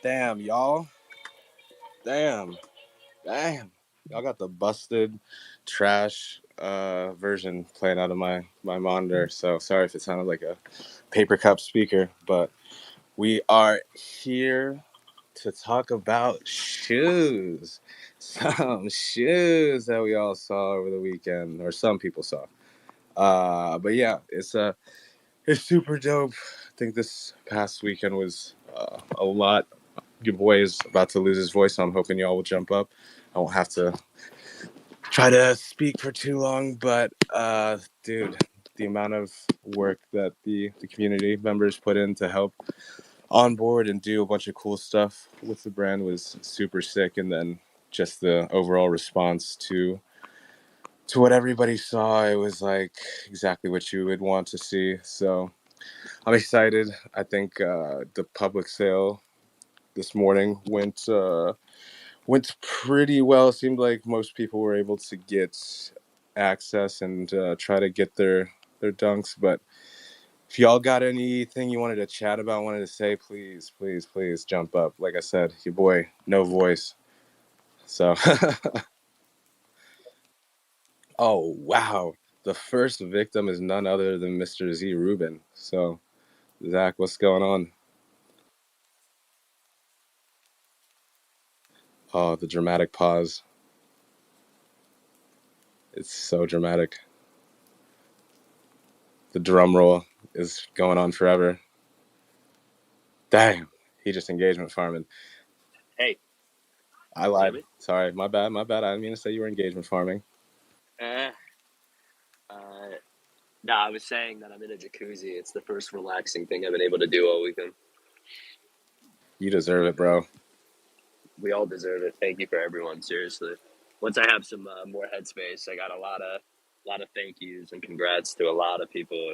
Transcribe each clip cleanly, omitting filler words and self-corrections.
Damn, y'all. Damn. Damn. Y'all got the busted trash version playing out of my monitor. So sorry if it sounded like a paper cup speaker, but we are here to talk about shoes. Some shoes that we all saw over the weekend, or some people saw. But yeah, it's super dope. I think this past weekend was a lot. Your boy is about to lose his voice, so I'm hoping y'all will jump up. I won't have to try to speak for too long, but dude, the amount of work that the community members put in to help on board and do a bunch of cool stuff with the brand was super sick, and then just the overall response to what everybody saw, it was like exactly what you would want to see. So I'm excited. I think the public sale this morning went pretty well. It seemed like most people were able to get access and try to get their dunks. But if y'all got anything you wanted to chat about, wanted to say, please, please, please jump up. Like I said, your boy, no voice. So, oh wow, the first victim is none other than Mr. Z Rubin. So, Zach, what's going on? Oh, the dramatic pause. It's so dramatic. The drum roll is going on forever. Damn, he just engagement farming. Hey, I lied. Sorry, my bad, my bad. I didn't mean to say you were engagement farming. uh, uh, no, I was saying that I'm in a jacuzzi. It's the first relaxing thing I've been able to do all weekend. You deserve it, bro. We all deserve it. Thank you for everyone. Seriously. Once I have some more headspace, I got a lot of thank yous and congrats to a lot of people.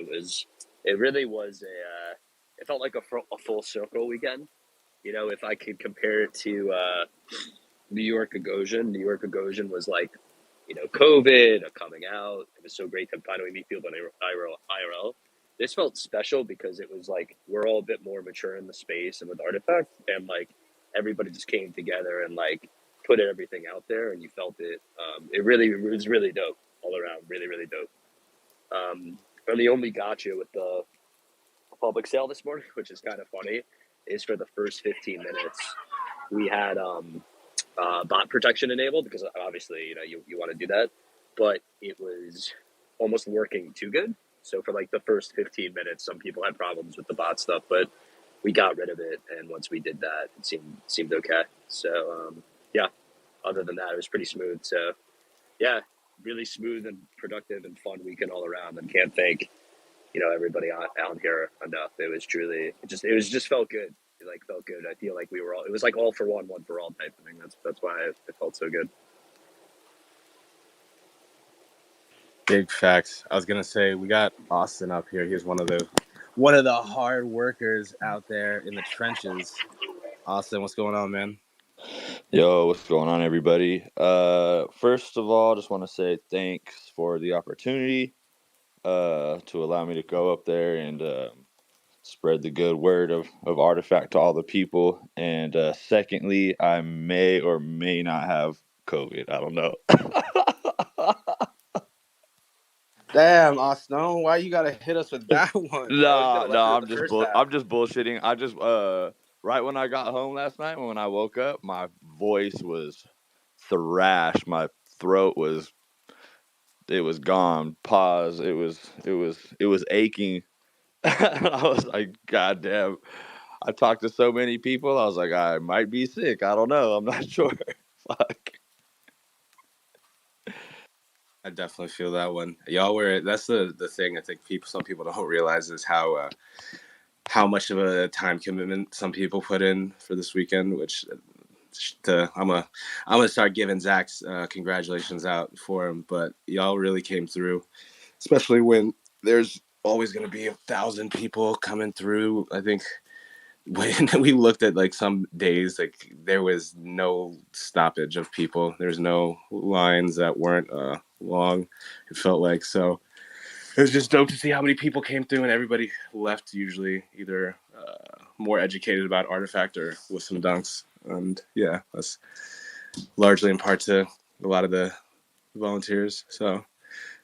It really was it felt like a full circle weekend. You know, if I could compare it to New York Gagosian was like, COVID, a coming out. It was so great to finally meet people in IRL. This felt special because it was like we're all a bit more mature in the space and with Rtfkt, and like everybody just came together and like put everything out there, and you felt it. It was really dope all around. Really, really dope. And the only gotcha with the public sale this morning, which is kind of funny, is for the first 15 minutes we had bot protection enabled because obviously you want to do that, but it was almost working too good. So for like the first 15 minutes, some people had problems with the bot stuff, but we got rid of it, and once we did that, it seemed okay. So yeah, other than that, it was pretty smooth. So yeah, really smooth and productive and fun weekend all around, and can't thank everybody out here enough. It was truly it just felt good. It like felt good. I feel like we were all. It was like all for one for all type of thing. That's why it felt so good. Big facts. I was gonna say we got Austin up here. He's one of the hard workers out there in the trenches. Austin, what's going on, man? Yo, what's going on, everybody? First of all, just want to say thanks for the opportunity to allow me to go up there and spread the good word of Rtfkt to all the people. And secondly, I may or may not have COVID. I don't know. Damn, Austin, why you gotta hit us with that one, bro? You No, could've no, left it with the first half. I'm just bullshitting. I just right when I got home last night, when I woke up, my voice was thrashed. My throat was it was gone. Pause. It was aching. I was like, God damn. I talked to so many people. I was like, I might be sick. I don't know. I'm not sure. Fuck. I definitely feel that one. Y'all were that's the thing I think some people don't realize is how much of a time commitment some people put in for this weekend, which I'm gonna start giving Zach's congratulations out for him, but y'all really came through, especially when there's always gonna be 1,000 people coming through. I think when we looked at like some days, like there was no stoppage of people. There's no lines that weren't long. It felt like so. It was just dope to see how many people came through, and everybody left usually either more educated about Rtfkt or with some dunks. And yeah, that's largely in part to a lot of the volunteers. So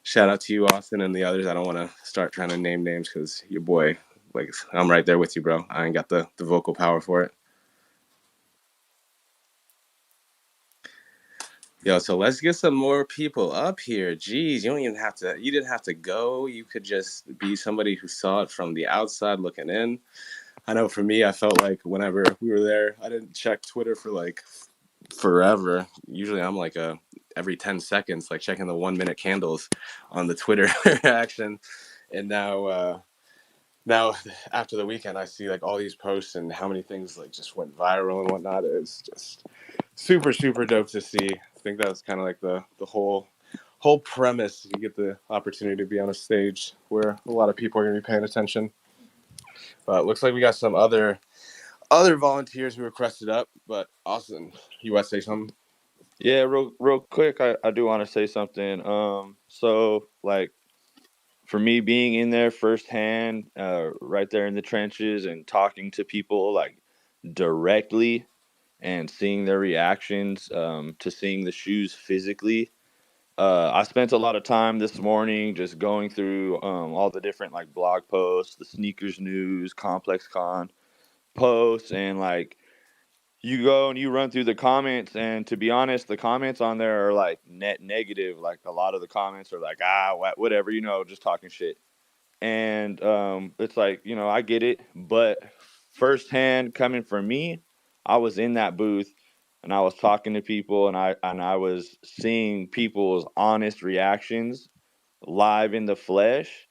shout out to you, Austin, and the others. I don't want to start trying to name names because your boy, like, I'm right there with you, bro. I ain't got the vocal power for it. Yo, so let's get some more people up here. Jeez, you didn't have to go. You could just be somebody who saw it from the outside looking in. I know for me, I felt like whenever we were there, I didn't check Twitter for like forever. Usually I'm like every 10 seconds, like checking the 1 minute candles on the Twitter reaction. And now after the weekend, I see like all these posts and how many things like just went viral and whatnot. It's just super dope to see. I think that was kind of like the whole premise. You get the opportunity to be on a stage where a lot of people are going to be paying attention. But it looks like we got some other volunteers who requested up. But Austin, you want to say something? Yeah, real quick, I do want to say something. So like for me being in there firsthand, right there in the trenches and talking to people like directly and seeing their reactions, to seeing the shoes physically. I spent a lot of time this morning just going through all the different like blog posts, the sneakers news, Complex Con posts, and like you go and you run through the comments, and to be honest, the comments on there are like net negative. Like a lot of the comments are like, whatever, just talking shit. And it's like, I get it, but firsthand coming from me, I was in that booth and I was talking to people, and I was seeing people's honest reactions live in the flesh,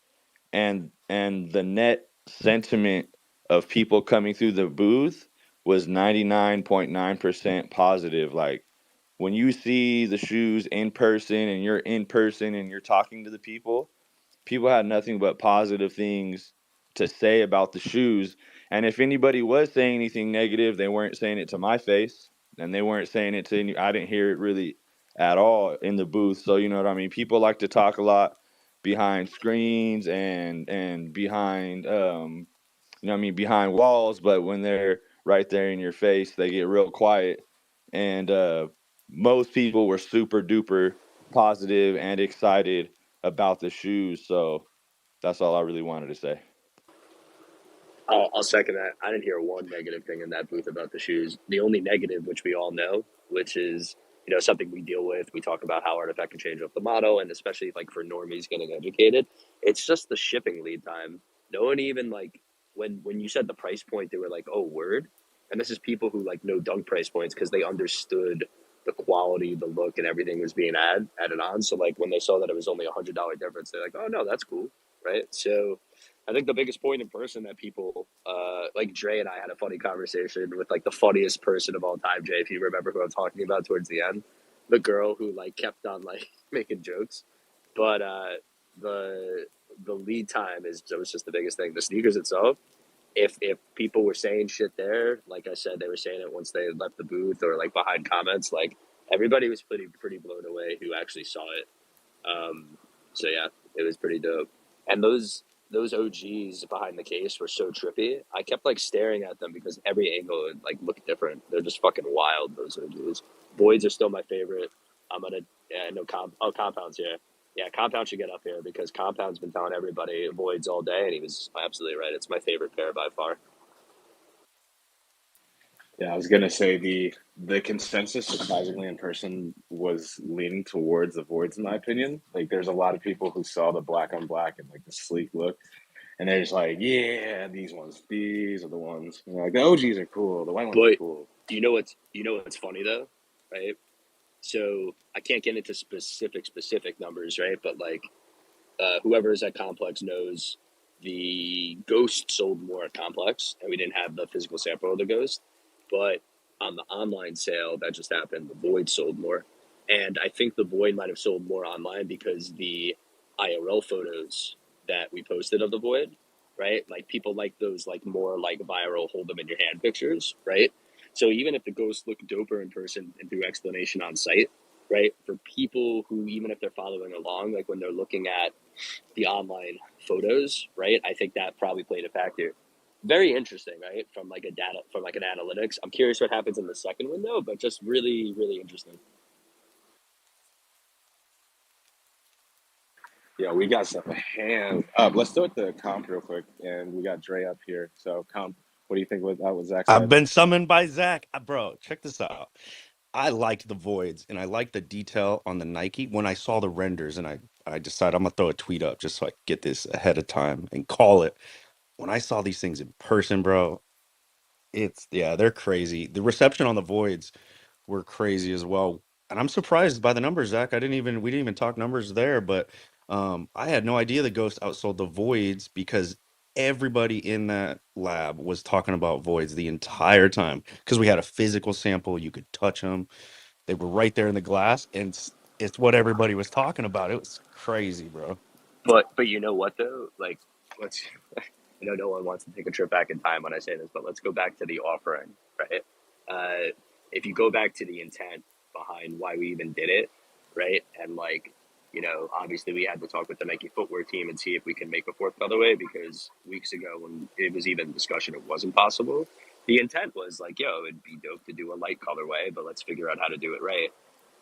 and the net sentiment of people coming through the booth was 99.9% positive. Like when you see the shoes in person and you're in person and you're talking to the people had nothing but positive things to say about the shoes. And if anybody was saying anything negative, they weren't saying it to my face, and they weren't saying it to any. I didn't hear it really at all in the booth. So you know what I mean. People like to talk a lot behind screens and behind behind walls, but when they're right there in your face, they get real quiet. And most people were super duper positive and excited about the shoes. So that's all I really wanted to say. I'll second that. I didn't hear one negative thing in that booth about the shoes. The only negative, which we all know, which is something we deal with. We talk about how Rtfkt can change up the model, and especially like for normies getting educated, it's just the shipping lead time. No one even like when you said the price point, they were like, "Oh, word." And this is people who like know dunk price points because they understood the quality, the look, and everything was being added on. So like when they saw that it was only $100 difference, they're like, "Oh no, that's cool." Right. So I think the biggest point in person that people, like Dre and I had a funny conversation with like the funniest person of all time, Jay, if you remember who I'm talking about towards the end, the girl who like kept on like making jokes, but the the lead time is was just the biggest thing. The sneakers itself, if people were saying shit there, like I said, they were saying it once they left the booth or like behind comments, like everybody was pretty blown away who actually saw it. So yeah, it was pretty dope. And those OGs behind the case were so trippy. I kept like staring at them because every angle would like look different. They're just fucking wild. Those OGs. Voids are still my favorite. I'm gonna no compounds here. Yeah, compound should get up here because compound's been telling everybody voids all day, and he was absolutely right. It's my favorite pair by far. Yeah, I was gonna say the consensus surprisingly in person was leaning towards the voids in my opinion. Like there's a lot of people who saw the black on black and like the sleek look, and they're just like, yeah, these are the ones. And like the OGs are cool, the white ones are But cool. you know what's funny though, right? So I can't get into specific numbers, right? But like whoever is at Complex knows the Ghost sold more at Complex, and we didn't have the physical sample of the Ghost. But on the online sale that just happened, the Void sold more, and I think the Void might have sold more online because the IRL photos that we posted of the Void, right? Like people like those like more like viral hold them in your hand pictures, right? So even if the Ghost look doper in person and through explanation on site, right? For people who, even if they're following along, like when they're looking at the online photos, right? I think that probably played a factor. very interesting, right? From like an analytics. I'm curious what happens in the second window, but just really, really interesting. Yeah, we got some hands up. Let's start the comp real quick, and we got Dre up here. So, comp, what do you think what Zach I've said? been summoned by Zach. Bro, check this out. I liked the voids and I liked the detail on the Nike. When I saw the renders and I decided I'm gonna throw a tweet up just so I can get this ahead of time and call it. When I saw these things in person, bro, it's yeah, they're crazy. The reception on the voids were crazy as well. And I'm surprised by the numbers, Zach. We didn't even talk numbers there, but I had no idea the Ghost outsold the Voids because everybody in that lab was talking about Voids the entire time because we had a physical sample. You could touch them. They were right there in the glass, and it's what everybody was talking about. It was crazy, bro. But you know what though? Like, let's. I know no one wants to take a trip back in time when I say this, but let's go back to the offering, right? If you go back to the intent behind why we even did it, right? And like, obviously we had to talk with the Nike footwear team and see if we can make a fourth colorway because weeks ago when it was even discussion, it wasn't possible. The intent was like, yo, it'd be dope to do a light colorway, but let's figure out how to do it right.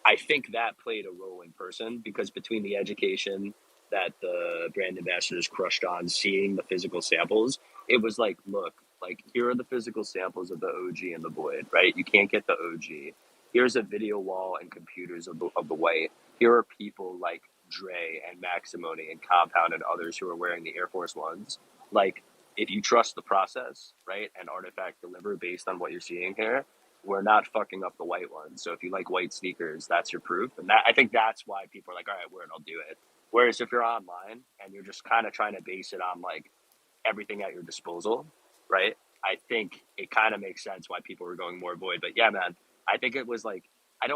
I think that played a role in person because between the education that the brand ambassadors crushed on, seeing the physical samples, it was like, look, like here are the physical samples of the OG and the Void, right? You can't get the OG. Here's a video wall and computers of the white. Here are people like Dre and Maximoni and Compound and others who are wearing the Air Force Ones. Like, if you trust the process, right, and Rtfkt deliver based on what you're seeing here, we're not fucking up the white ones. So if you like white sneakers, that's your proof. And I think that's why people are like, all right, word, I'll do it. Whereas if you're online and you're just kind of trying to base it on like everything at your disposal, right? I think it kind of makes sense why people were going more void. But yeah, man, I think it was like, I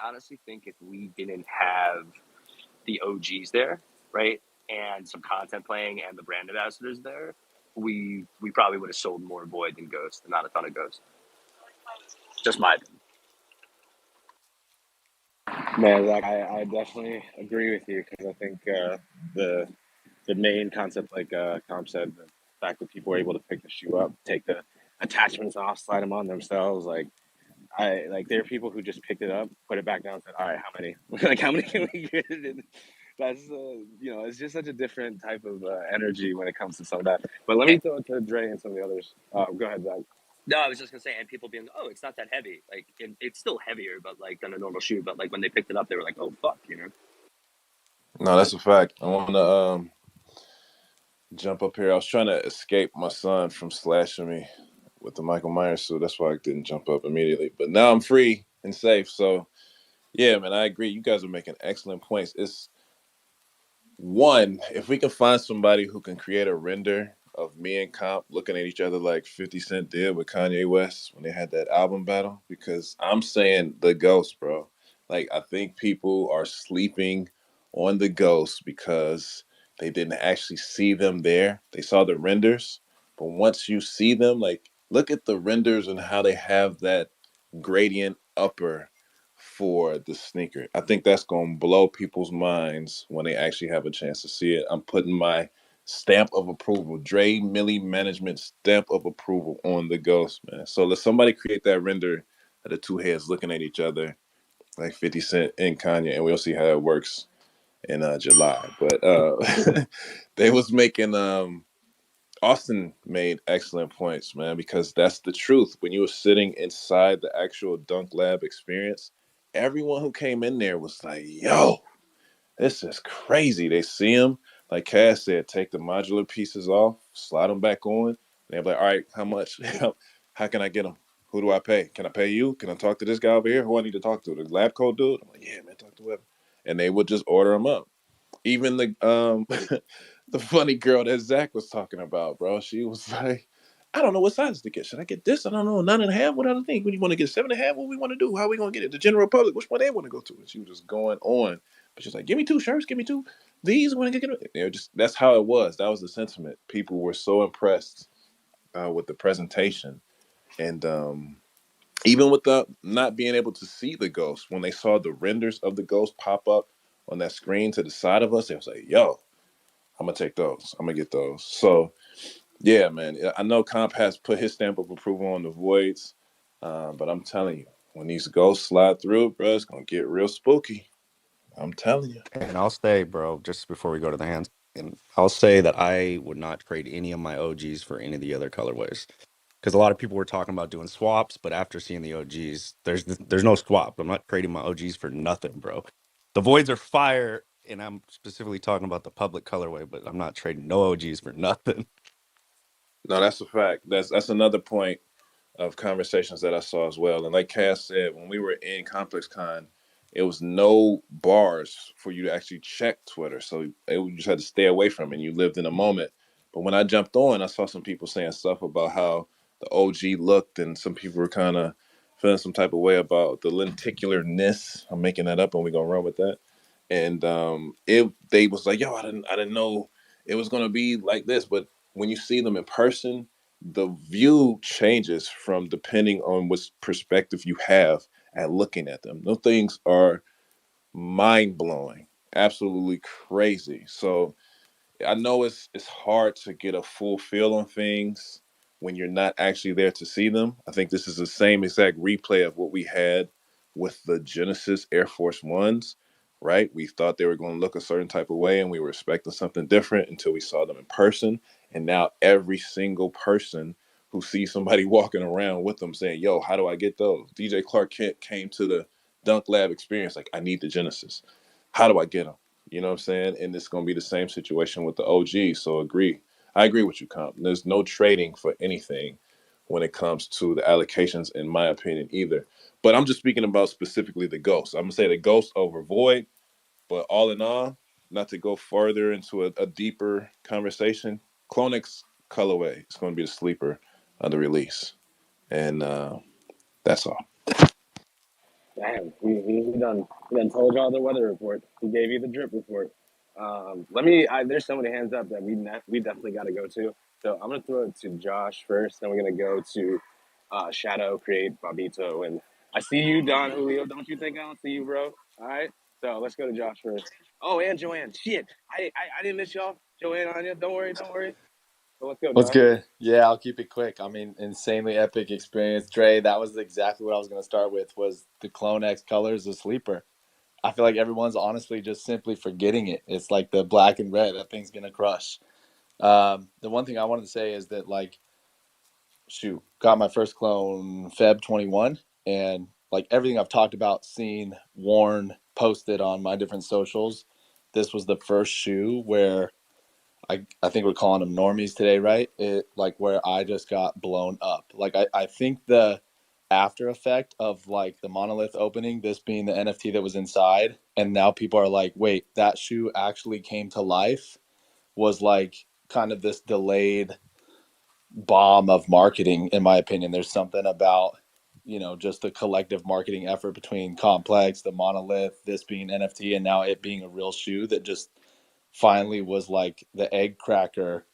honestly think if we didn't have the OGs there, right? And some content playing and the brand ambassadors there, we probably would have sold more void than ghost and not a ton of ghost. Just my opinion. Man, Zach, I definitely agree with you because I think the the main concept, like Comp said, the fact that people were able to pick the shoe up, take the attachments off, slide them on themselves, like there are people who just picked it up, put it back down, and said, "All right, how many? Like how many can we get?" And that's it's just such a different type of energy when it comes to some of that. But let me throw it to Dre and some of the others. Go ahead, Zach. No, I was just gonna say, and people being, oh, it's not that heavy. Like, it's still heavier, but like than a normal shoe. But like when they picked it up, they were like, oh fuck. No, that's a fact. I want to jump up here. I was trying to escape my son from slashing me with the Michael Myers suit. That's why I didn't jump up immediately. But now I'm free and safe. So yeah, man, I agree. You guys are making excellent points. It's one, if we can find somebody who can create a render of me and Comp looking at each other like 50 Cent did with Kanye West when they had that album battle, because I'm saying the ghost, bro. Like, I think people are sleeping on the ghost because they didn't actually see them there. They saw the renders, but once you see them, like, look at the renders and how they have that gradient upper for the sneaker. I think that's going to blow people's minds when they actually have a chance to see it. I'm putting my stamp of approval, Dre Millie Management stamp of approval on the Ghost, man. So let somebody create that render of the two heads looking at each other like 50 Cent and Kanye, and we'll see how it works in July. But they was making Austin made excellent points, man, because that's the truth. When you were sitting inside the actual Dunk Lab experience, everyone who came in there was like, yo, this is crazy. They see them, like Cass said, take the modular pieces off, slide them back on. And they're like, all right, how much? How can I get them? Who do I pay? Can I pay you? Can I talk to this guy over here? Who I need to talk to? The lab coat dude? I'm like, yeah, man, talk to whoever. And they would just order them up. Even the the funny girl that Zach was talking about, bro. She was like, I don't know what size to get. Should I get this? I don't know, 9.5. What other thing? What do you want to get? 7.5? What we want to do? How we gonna get it? The general public, which one they want to go to? And she was just going on. But she's like, give me two shirts, give me two these. Want to get it? Just that's how it was. That was the sentiment. People were so impressed with the presentation, and even with the not being able to see the ghost, when they saw the renders of the ghost pop up on that screen to the side of us, they was like, yo, I'm gonna take those. I'm gonna get those. So Yeah, man. I know Comp has put his stamp of approval on the voids, but I'm telling you, when these ghosts slide through, bro, it's gonna get real spooky. I'm telling you. And I'll say, bro, just before we go to the hands, and I'll say that I would not trade any of my OGs for any of the other colorways. Because a lot of people were talking about doing swaps, but after seeing the OGs, there's no swap. I'm not trading my OGs for nothing, bro. The voids are fire, and I'm specifically talking about the public colorway, but I'm not trading no OGs for nothing. No, that's a fact. That's another point of conversations that I saw as well. And like Cass said, when we were in Complex Con, it was no bars for you to actually check Twitter. So you just had to stay away from it. And you lived in a moment. But when I jumped on, I saw some people saying stuff about how the OG looked, and some people were kind of feeling some type of way about the lenticularness. I'm making that up, and we're gonna run with that. And it they was like, yo, I didn't know it was gonna be like this. But when you see them in person, the view changes from depending on what perspective you have at looking at them. Those things are mind blowing, absolutely crazy. So I know it's hard to get a full feel on things when you're not actually there to see them. I think this is the same exact replay of what we had with the Genesis Air Force Ones, right? We thought they were going to look a certain type of way and we were expecting something different until we saw them in person. And now every single person who sees somebody walking around with them saying, yo, how do I get those? DJ Clark Kent came to the Dunk Lab experience like, I need the Genesis. How do I get them? You know what I'm saying? And it's going to be the same situation with the OG. So I agree with you, Comp. There's no trading for anything when it comes to the allocations, in my opinion, either. But I'm just speaking about specifically the Ghost. I'm gonna say the Ghost over Void. But all in all, not to go further into a deeper conversation, Clonix colorway is going to be the sleeper of the release, and that's all. Damn, he done told y'all the weather report. He gave you the drip report. Let me. There's so many hands up that we definitely got to go to. So I'm gonna throw it to Josh first. Then we're gonna go to Shadow, Create, Bobito, and I see you, Don Julio. Don't you think I don't see you, bro? All right. So let's go to Josh first. Oh, and Joanne. Shit, I didn't miss y'all. Joanne, Anya, don't worry, don't worry. So let's go, What's Josh. good? Yeah, I'll keep it quick. I mean, insanely epic experience. Dre, that was exactly what I was going to start with was the Clone X colors of Sleeper. I feel like everyone's honestly just simply forgetting it. It's like the black and red. That thing's going to crush. The one thing I wanted to say is that, like, shoot, got my first clone Feb 21. And, like, everything I've talked about, seen, worn, posted on my different socials, this was the first shoe where I think we're calling them normies today, right? It like where I just got blown up. Like I think the after effect of like the monolith opening, this being the NFT that was inside, and now people are like, wait, that shoe actually came to life, was like kind of this delayed bomb of marketing, in my opinion. There's something about, just the collective marketing effort between Complex, the monolith, this being NFT, and now it being a real shoe that just finally was like the egg cracker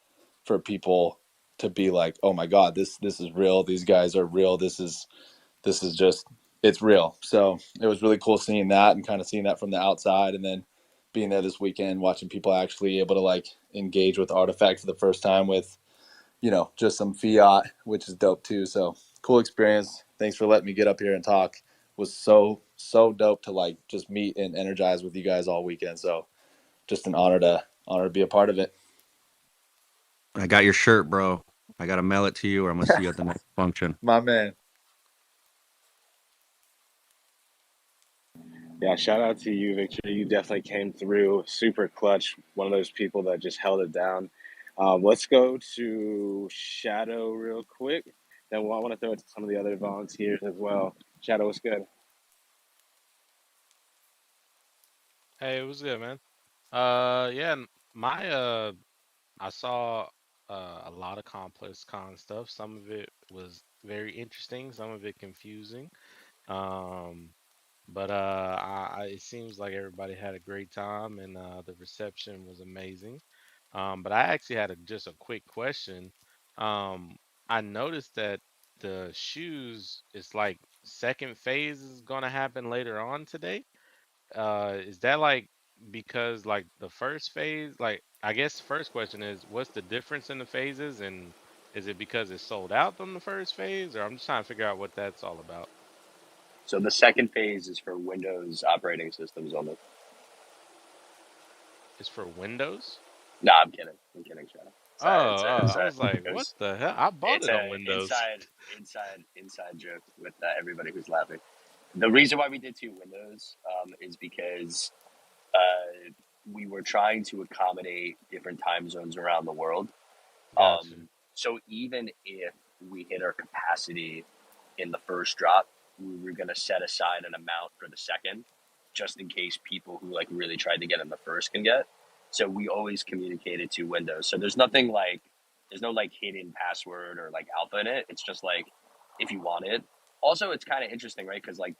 for people to be like, oh my god, this is real, these guys are real, this is just, it's real. So it was really cool seeing that and kind of seeing that from the outside, and then being there this weekend watching people actually able to like engage with Rtfkt for the first time with just some fiat, which is dope too. So cool experience. Thanks for letting me get up here and talk. Was so dope to like just meet and energize with you guys all weekend. So just an honor to be a part of it. I got your shirt, bro. I gotta mail it to you, or I'm gonna see you at the next function. My man. Yeah, shout out to you, Victor. You definitely came through super clutch. One of those people that just held it down. Let's go to Shadow real quick. Then I want to throw it to some of the other volunteers as well. Shadow, what's good? Hey, it was good, man. Yeah, my I saw a lot of complex con stuff. Some of it was very interesting, some of it confusing. Um, but it seems like everybody had a great time and the reception was amazing. But I actually had just a quick question. Um, I noticed that the shoes, it's like second phase is gonna happen later on today. Is that like because like the first phase, like I guess the first question is, what's the difference in the phases, and is it because it's sold out on the first phase, or I'm just trying to figure out what that's all about. So the second phase is for Windows operating systems only. It's for Windows. No, I'm kidding. I'm kidding, Shadow. Oh, Sorry, I was like, it what was the hell? I bought it's it a on Windows. inside joke with everybody who's laughing. The reason why we did two windows is because we were trying to accommodate different time zones around the world. Gotcha. So even if we hit our capacity in the first drop, we were going to set aside an amount for the second, just in case people who like really tried to get in the first can get. So we always communicated to Windows. So there's no like hidden password or like alpha in it. It's just like if you want it. Also, it's kind of interesting, right? Because like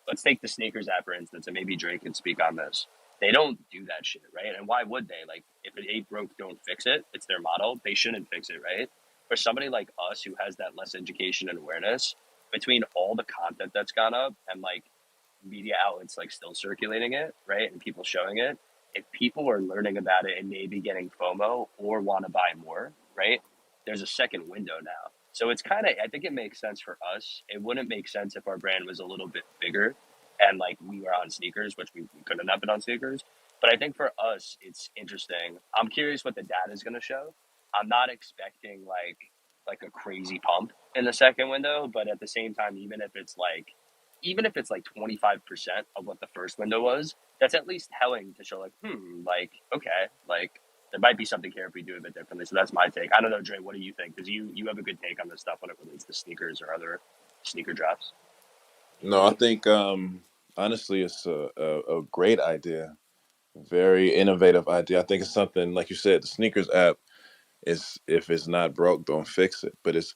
let's take the sneakers app for instance, and maybe Drake can speak on this. They don't do that shit, right? And why would they? Like, if it ain't broke, don't fix it. It's their motto. They shouldn't fix it, right? For somebody like us who has that less education and awareness, between all the content that's gone up and like media outlets like still circulating it, right, and people showing it, if people are learning about it and maybe getting FOMO or want to buy more, right, there's a second window now. So it's kind of, I think it makes sense for us. It wouldn't make sense if our brand was a little bit bigger and like we were on sneakers, which we couldn't have been on sneakers. But I think for us, it's interesting. I'm curious what the data is going to show. I'm not expecting like a crazy pump in the second window, but at the same time, even if it's like 25% of what the first window was, that's at least telling to show like, like, okay, like there might be something here if we do it a bit differently. So that's my take. I don't know, Dre, what do you think? Because you have a good take on this stuff when it relates to sneakers or other sneaker drops. No, I think honestly, it's a great idea, very innovative idea. I think it's something like you said. The sneakers app is if it's not broke, don't fix it. But it's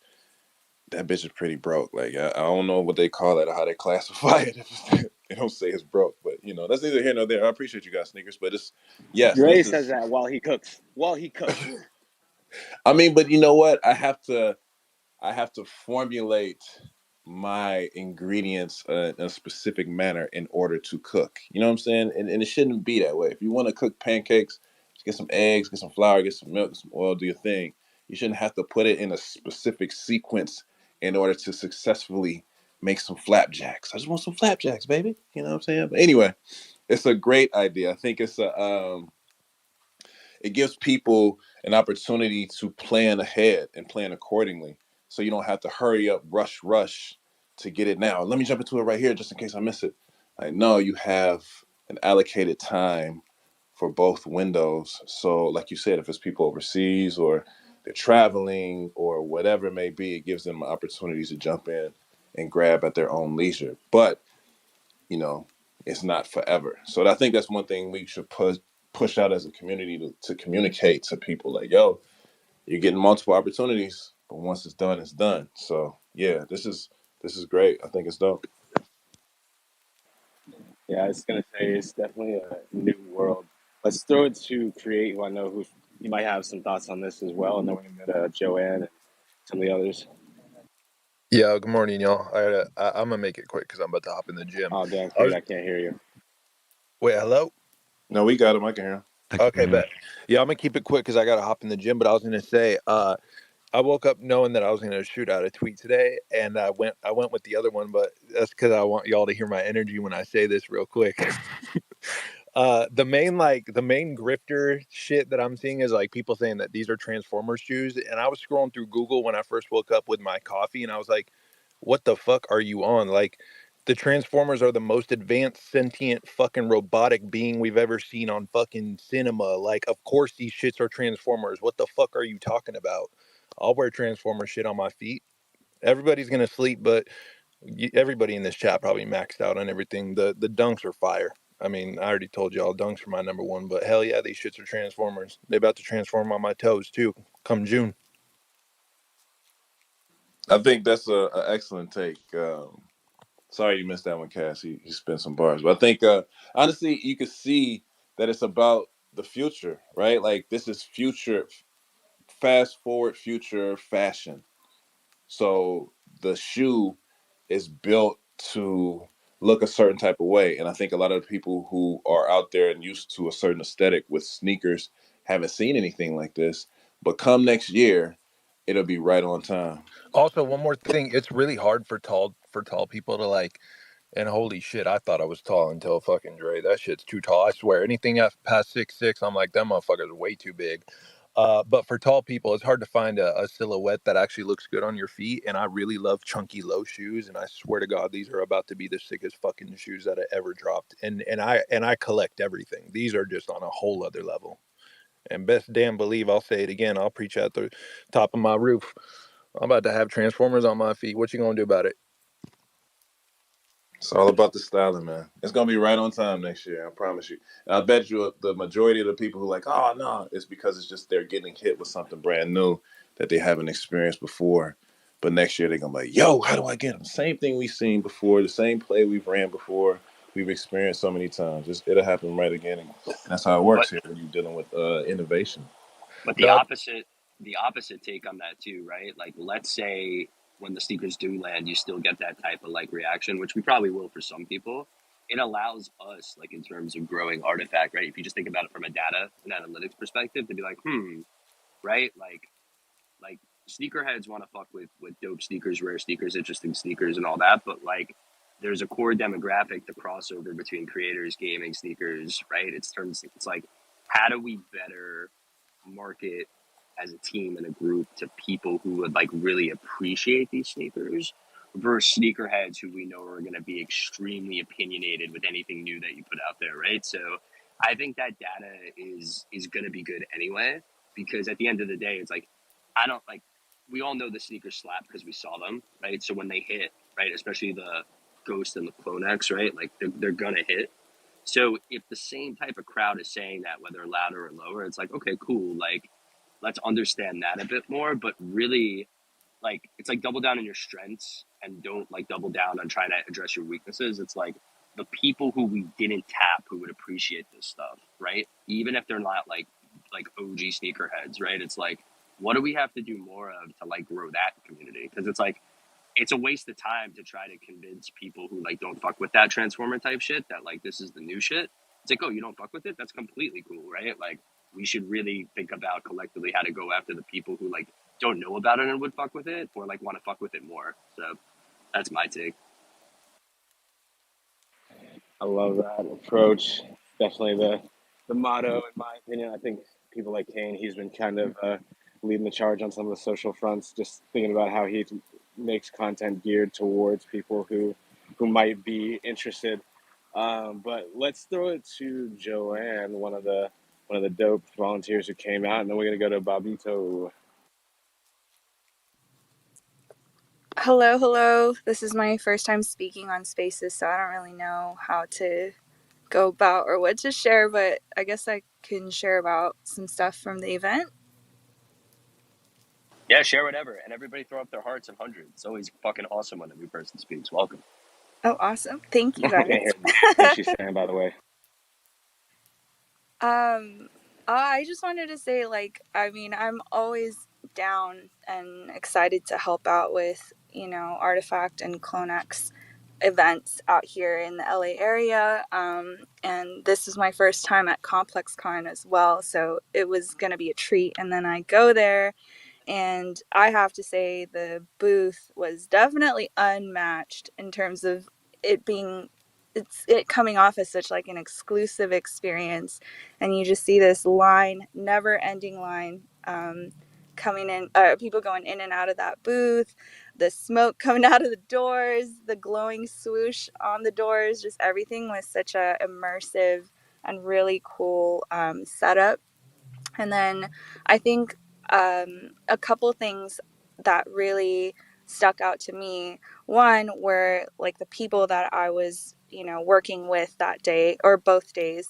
that bitch is pretty broke. Like I don't know what they call it or how they classify it. They don't say it's broke, but that's neither here nor there. I appreciate you guys, sneakers, but it's yes, Dre this says is. that while he cooks. While he cooks. I mean, but you know what? I have to formulate my ingredients in a specific manner in order to cook. You know what I'm saying? And it shouldn't be that way. If you want to cook pancakes, just get some eggs, get some flour, get some milk, get some oil, do your thing. You shouldn't have to put it in a specific sequence in order to successfully make some flapjacks. I just want some flapjacks, baby. You know what I'm saying? But anyway, it's a great idea. I think it gives people an opportunity to plan ahead and plan accordingly. So you don't have to hurry up, rush to get it now. Let me jump into it right here just in case I miss it. I know you have an allocated time for both windows. So, like you said, if it's people overseas or they're traveling or whatever it may be, it gives them opportunities to jump in and grab at their own leisure. But you know, it's not forever. So I think that's one thing we should push out as a community to communicate to people like, yo, you're getting multiple opportunities, but once it's done, it's done. So yeah, this is great. I think it's dope. Yeah, I was gonna say it's definitely a new world. Let's throw it to Create, who I know who you might have some thoughts on this as well, and then we can go to Joanne and some of the others. Yeah, good morning, y'all. I'm gonna make it quick because I'm about to hop in the gym. Oh, damn, I Create, was I can't hear you. wait, hello. No, we got him. I can hear him. I can Okay, hear you. bet. Yeah, I'm gonna keep it quick because I gotta hop in the gym. But I was gonna say, I woke up knowing that I was gonna shoot out a tweet today, and I went with the other one, but that's because I want y'all to hear my energy when I say this real quick. The main grifter shit that I'm seeing is like people saying that these are Transformers shoes, and I was scrolling through Google when I first woke up with my coffee, and I was like, "What the fuck are you on?" Like, the Transformers are the most advanced sentient fucking robotic being we've ever seen on fucking cinema. Like, of course these shits are Transformers. What the fuck are you talking about? I'll wear Transformer shit on my feet. Everybody's gonna sleep, but everybody in this chat probably maxed out on everything. The dunks are fire. I mean, I already told y'all dunks are my number one, but hell yeah, these shits are Transformers. They about to transform on my toes too, come June. I think that's a excellent take. Sorry you missed that one, Cass. He spent some bars, but I think honestly you could see that it's about the future, right? Like this is future, fast forward future fashion. So the shoe is built to look a certain type of way. And I think a lot of the people who are out there and used to a certain aesthetic with sneakers haven't seen anything like this. But come next year, it'll be right on time. Also, one more thing, it's really hard for tall people to like. And holy shit, I thought I was tall until fucking Dre. That shit's too tall. I swear. Anything past 6'6", I'm like, them motherfuckers are way too big. But for tall people, it's hard to find a silhouette that actually looks good on your feet. And I really love chunky low shoes. And I swear to God, these are about to be the sickest fucking shoes that I ever dropped. And I collect everything. These are just on a whole other level. And best damn believe, I'll say it again. I'll preach at the top of my roof. I'm about to have Transformers on my feet. What you gonna do about it? It's all about the styling, man. It's gonna be right on time next year. I promise you. And I bet you the majority of the people who are like, oh no, it's because it's just they're getting hit with something brand new that they haven't experienced before. But next year they're gonna be like, yo, how do I get them? Same thing we've seen before, the same play we've ran before, we've experienced so many times. It'll happen right again, and that's how it But works here when you're dealing with innovation. but The the opposite take on that too, right? Like let's say when the sneakers do land, you still get that type of like reaction, which we probably will for some people. It allows us, like in terms of growing Artifact, right? If you just think about it from a data and analytics perspective, to be like, right? Like sneakerheads want to fuck with dope sneakers, rare sneakers, interesting sneakers, and all that. But like, there's a core demographic, the crossover between creators, gaming, sneakers, right? It's like, how do we better market as a team and a group to people who would like really appreciate these sneakers versus sneakerheads who we know are going to be extremely opinionated with anything new that you put out there, right? So I think that data is going to be good anyway, because at the end of the day it's like, I don't like, we all know the sneakers slap because we saw them, right? So when they hit, right, especially the Ghost and the Clone X, right, like they're gonna hit. So if the same type of crowd is saying that, whether louder or lower, it's like, okay, cool. Like, let's understand that a bit more. But really, like, it's like double down on your strengths and don't like double down on trying to address your weaknesses. It's like the people who we didn't tap who would appreciate this stuff, right? Even if they're not like OG sneakerheads, right? It's like, what do we have to do more of to like grow that community? Because it's like it's a waste of time to try to convince people who like don't fuck with that transformer type shit that like this is the new shit. It's like, oh, you don't fuck with it? That's completely cool, right? Like we should really think about collectively how to go after the people who like don't know about it and would fuck with it or like want to fuck with it more. So that's my take. I love that approach. Definitely the motto, in my opinion. I think people like Kane, he's been kind of leading the charge on some of the social fronts. Just thinking about how he makes content geared towards people who might be interested. But let's throw it to Joanne, one of the dope volunteers who came out, and then we're gonna go to Bobito. Hello, hello. This is my first time speaking on Spaces, so I don't really know how to go about or what to share, but I guess I can share about some stuff from the event. Yeah, share whatever. And everybody throw up their hearts and hundreds. It's always fucking awesome when a new person speaks. Welcome. Oh, awesome. Thank you Can't guys. hear a thing she's saying, by the way. I just wanted to say, like, I mean, I'm always down and excited to help out with, Rtfkt and CloneX events out here in the LA area. And this is my first time at ComplexCon as well, so it was going to be a treat. And then I go there, and I have to say the booth was definitely unmatched in terms of it being it coming off as such like an exclusive experience, and you just see this line, never ending line, coming in, people going in and out of that booth, the smoke coming out of the doors, the glowing swoosh on the doors, just everything was such a immersive and really cool setup. And then I think a couple things that really stuck out to me. One were like the people that I was, working with that day or both days.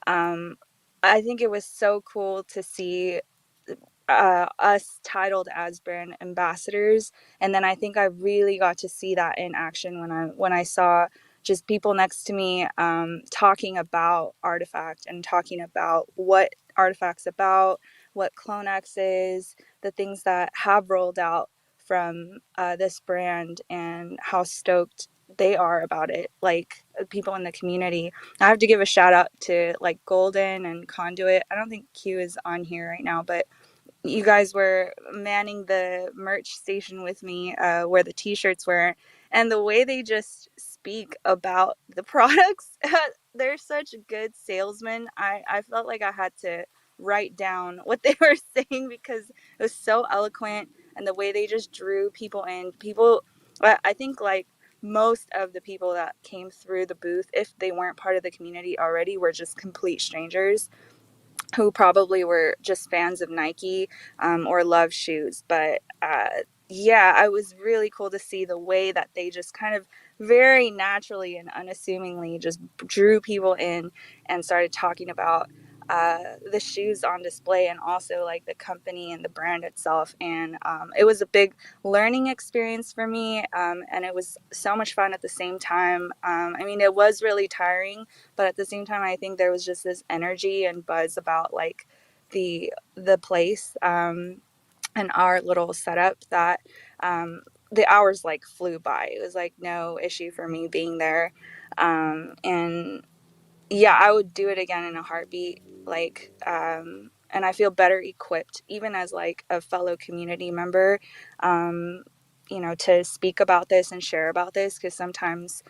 Um, I think it was so cool to see us titled as brand ambassadors, and then I think I really got to see that in action when I saw just people next to me talking about Rtfkt and talking about what Rtfkt's about, what CloneX is, the things that have rolled out from this brand, and how stoked they are about it, like people in the community. I have to give a shout out to like Golden and Conduit. I don't think Q is on here right now, but you guys were manning the merch station with me, where the t-shirts were, and the way they just speak about the products, they're such good salesmen. I felt like I had to write down what they were saying because it was so eloquent, and the way they just drew people in. People, I think like most of the people that came through the booth, if they weren't part of the community already, were just complete strangers who probably were just fans of Nike, or love shoes. But yeah, it was really cool to see the way that they just kind of very naturally and unassumingly just drew people in and started talking about the shoes on display, and also like the company and the brand itself. And it was a big learning experience for me, and it was so much fun at the same time. I mean, it was really tiring, but at the same time, I think there was just this energy and buzz about like the place, and our little setup, that the hours like flew by. It was like no issue for me being there, and yeah, I would do it again in a heartbeat. Like, and I feel better equipped, even as like a fellow community member, um, to speak about this and share about this. Because sometimes,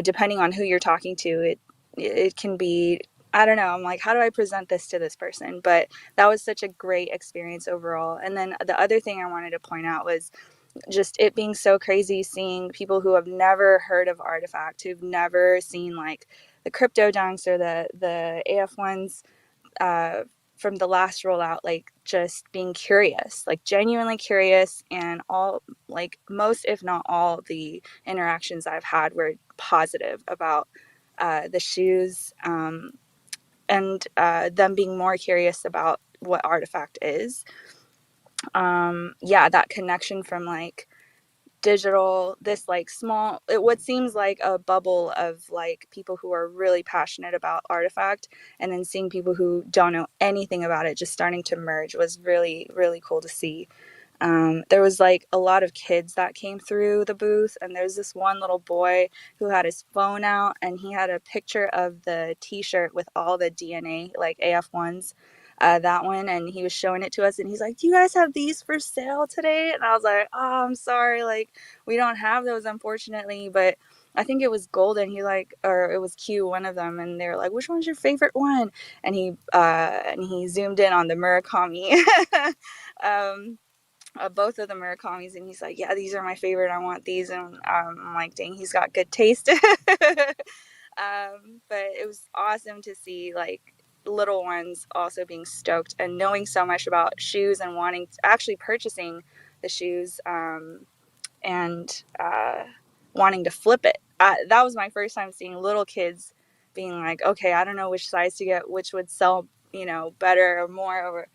depending on who you're talking to, it can be, I don't know. I'm like, how do I present this to this person? But that was such a great experience overall. And then the other thing I wanted to point out was just it being so crazy seeing people who have never heard of Rtfkt, who've never seen like the crypto dunks or the AF1s, uh, from the last rollout, like just being curious, like genuinely curious. And all, like most if not all the interactions I've had were positive about the shoes, and them being more curious about what Rtfkt is. Yeah, that connection from like digital, this like small, what seems like a bubble of like people who are really passionate about Rtfkt, and then seeing people who don't know anything about it just starting to merge was really really cool to see. There was like a lot of kids that came through the booth, and there's this one little boy who had his phone out, and he had a picture of the t-shirt with all the DNA, like AF1s, that one, and he was showing it to us, and he's like, do you guys have these for sale today? And I was like, oh, I'm sorry, like we don't have those, unfortunately. But I think it was Golden, he like, or it was Q, one of them, and they're like, which one's your favorite one? And he zoomed in on the Murakami. um Both of the Murakamis, and he's like, yeah, these are my favorite, I want these. And I'm like, dang, he's got good taste. But it was awesome to see like little ones also being stoked and knowing so much about shoes and wanting to actually purchasing the shoes, and wanting to flip it. That was my first time seeing little kids being like, okay, I don't know which size to get, which would sell, better or more. Or,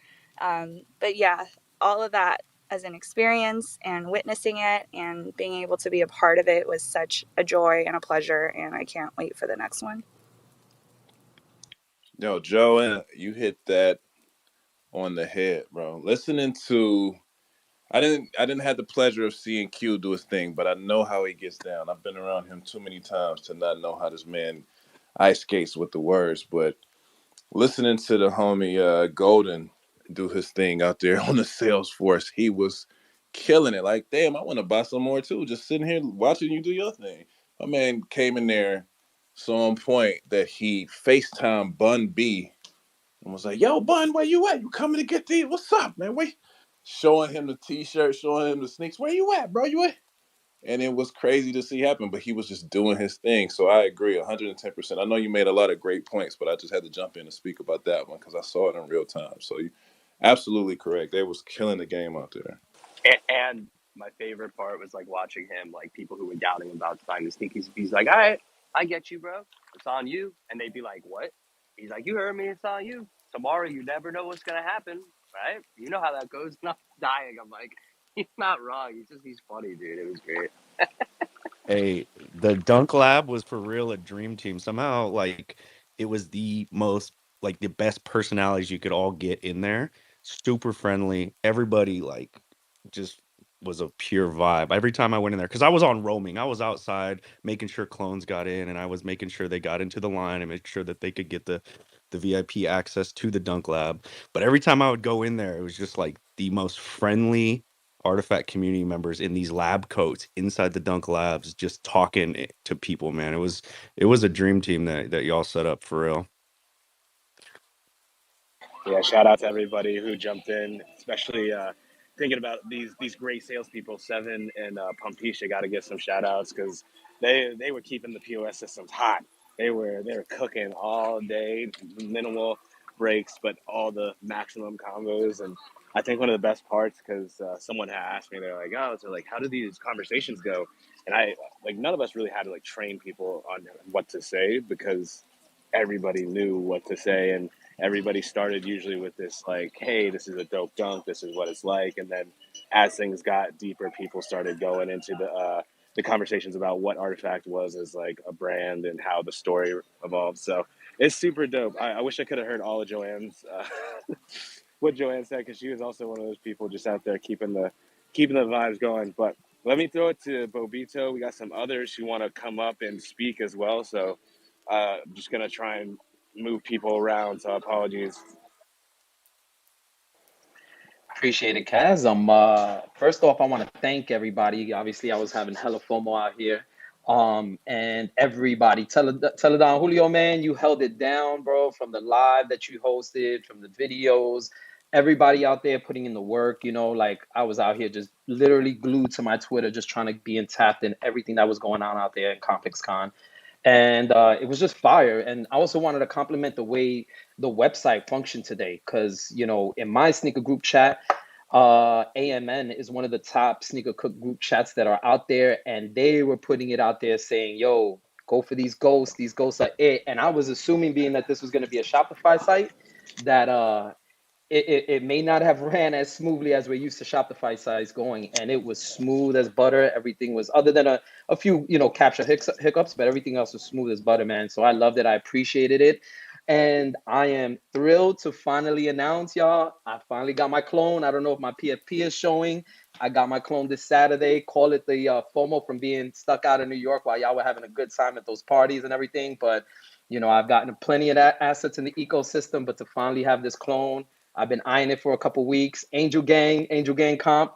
but yeah, all of that as an experience and witnessing it and being able to be a part of it was such a joy and a pleasure. And I can't wait for the next one. Yo, Joe, you hit that on the head, bro. Listening to I didn't have the pleasure of seeing Q do his thing, but I know how he gets down. I've been around him too many times to not know how this man ice skates with the words. But listening to the homie Golden do his thing out there on the Salesforce, he was killing it. Like, damn, I want to buy some more too. Just sitting here watching you do your thing. My man came in there so on point that he FaceTime Bun B and was like, "Yo, Bun, where you at? You coming to get these? What's up, man? Wait." Showing him the T-shirt, showing him the sneaks. Where you at, bro? You at? And it was crazy to see happen, but he was just doing his thing. So I agree 110%. I know you made a lot of great points, but I just had to jump in and speak about that one because I saw it in real time. So you absolutely correct. They was killing the game out there. And my favorite part was like watching him, like people who were doubting him about buying the sneakers. He's like, all right, I get you, bro. It's on you. And they'd be like, what? He's like, you heard me. It's on you. Tomorrow, you never know what's going to happen, right? You know how that goes. Not dying. I'm like, he's not wrong. He's funny, dude. It was great. Hey, the Dunk Lab was for real a dream team. Somehow, like it was the most like the best personalities you could all get in there. Super friendly. Everybody like just was a pure vibe. Every time I went in there, because I was on roaming, I was outside making sure clones got in, and I was making sure they got into the line and make sure that they could get the VIP access to the dunk lab. But every time I would go in there, it was just like the most friendly artifact community members in these lab coats inside the dunk labs, just talking to people. Man, it was a dream team that y'all set up for real. Yeah, shout out to everybody who jumped in, especially thinking about these great salespeople. Seven and Pumpisha got to get some shout outs because they were keeping the POS systems hot. They were cooking all day, minimal breaks, but all the maximum combos. And I think one of the best parts because someone had asked me, they're like, oh, so like, how do these conversations go? And I like none of us really had to like train people on what to say because everybody knew what to say and everybody started usually with this like, hey, this is a dope dunk, this is what it's like. And then as things got deeper, people started going into the conversations about what Artifact was as like a brand and how the story evolved. So it's super dope. I wish I could have heard all of Joanne's what Joanne said because she was also one of those people just out there keeping the vibes going. But let me throw it to Bobito. We got some others who want to come up and speak as well. So I'm just gonna try and move people around. So apologies. Appreciate it, Kaz. First off, I want to thank everybody. Obviously, I was having hella FOMO out here. And everybody, Teledon Julio, man, you held it down, bro, from the live that you hosted, from the videos, everybody out there putting in the work, like I was out here just literally glued to my Twitter, just trying to be in tapped in everything that was going on out there in Complex Con. And it was just fire. And I also wanted to compliment the way the website functioned today, because in my sneaker group chat, AMN is one of the top sneaker cook group chats that are out there, and they were putting it out there saying, yo, go for these ghosts. These ghosts are it. And I was assuming, being that this was going to be a Shopify site, that it may not have ran as smoothly as we're used to Shopify sites going, and it was smooth as butter. Everything was, other than a few capture hiccups, but everything else was smooth as butter, man. So I loved it. I appreciated it. And I am thrilled to finally announce, y'all, I finally got my clone. I don't know if my PFP is showing. I got my clone this Saturday. Call it the FOMO from being stuck out in New York while y'all were having a good time at those parties and everything. But, I've gotten plenty of that assets in the ecosystem, but to finally have this clone, I've been eyeing it for a couple weeks. Angel Gang comp.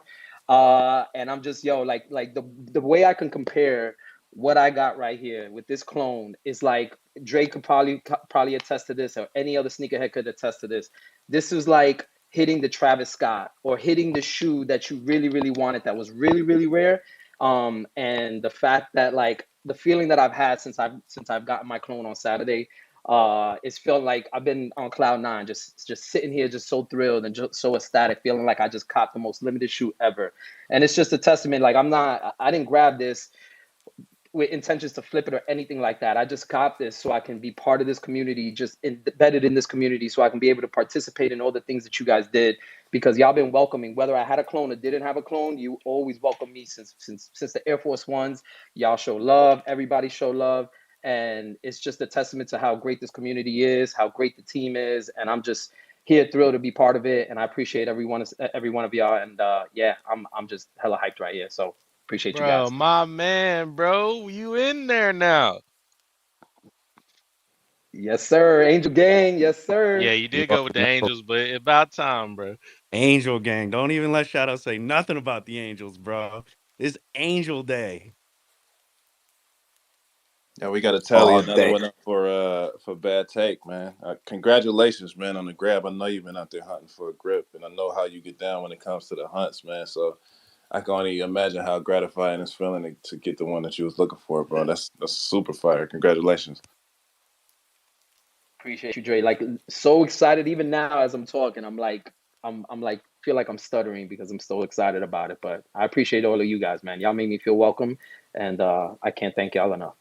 And I'm just, like the way I can compare what I got right here with this clone is like Drake could probably attest to this, or any other sneakerhead could attest to this. This is like hitting the Travis Scott, or hitting the shoe that you really, really wanted, that was really, really rare. And the fact that, like, the feeling that I've had since I've gotten my clone on Saturday, it's felt like I've been on cloud nine, just sitting here, just so thrilled and just so ecstatic, feeling like I just caught the most limited shoe ever. And it's just a testament. Like, I didn't grab this with intentions to flip it or anything like that. I just got this so I can be part of this community, just embedded in this community, so I can be able to participate in all the things that you guys did, because y'all been welcoming. Whether I had a clone or didn't have a clone, you always welcome me since the Air Force Ones. Y'all show love. Everybody show love. And it's just a testament to how great this community is, how great the team is. And I'm just here thrilled to be part of it. And I appreciate every one of y'all. And yeah, I'm just hella hyped right here. So appreciate you Bro, guys. my man, bro, you in there now? Yes, sir. Angel Gang. Yes, Yeah, sir. you You did go with the already know. Angels, but about time, bro. Angel Gang. Don't even let Shadow say nothing about the Angels, bro. It's Angel Day. Yeah, we got to tally All another day. one up for Bad Take, man. Congratulations, man, on the grab. I know you've been out there hunting for a grip, and I know how you get down when it comes to the hunts, man. So I can only imagine how gratifying it's feeling to get the one that you was looking for, bro. That's super fire. Congratulations. Appreciate you, Dre. Like, so excited even now as I'm talking. I'm like, feel like I'm stuttering because I'm so excited about it. But I appreciate all of you guys, man. Y'all make me feel welcome, and I can't thank y'all enough.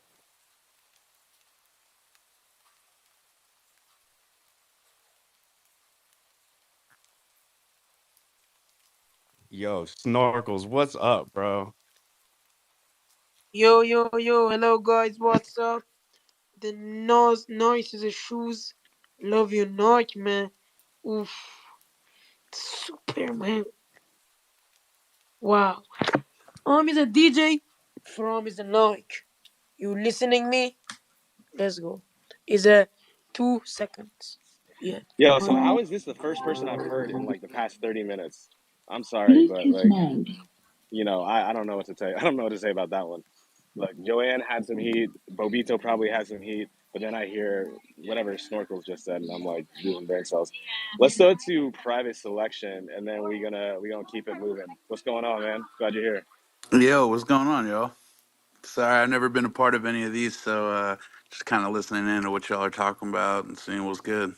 Yo, Snorkels, what's up, bro? Yo, yo, yo, hello guys, what's up? The noise is the shoes. Love you not, man. Oof, super, man. Wow. Is a DJ. From is a Nike. You listening me? Let's go. Is a 2 seconds. Yeah. Yo, so how One. is this the first person I've heard in like the past 30 minutes? I'm sorry, but like, I don't know what to say. I don't know what to say about that one. Like Joanne had some heat, Bobito probably had some heat, but then I hear whatever Snorkels just said, and I'm like losing brain cells. Let's go to private selection, and then we gonna keep it moving. What's going on, man? Glad you're here. Yo, what's going on, y'all? Sorry, I've never been a part of any of these, so just kind of listening in to what y'all are talking about and seeing what's good.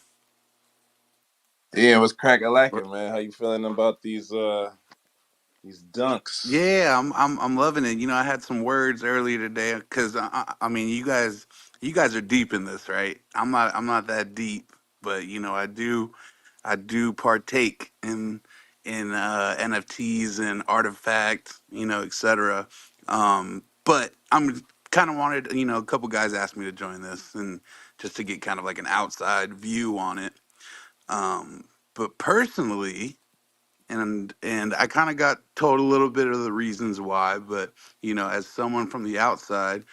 Yeah, what's cracking But lacking, man? How you feeling about these dunks? yeah, I'm loving it. I had some words earlier today because I mean, you guys are deep in this, right? I'm not that deep, but I do partake in NFTs and artifact, etc. But I'm kind of wanted, a couple guys asked me to join this and just to get kind of like an outside view on it. But personally, and I kind of got told a little bit of the reasons why, but as someone from the outside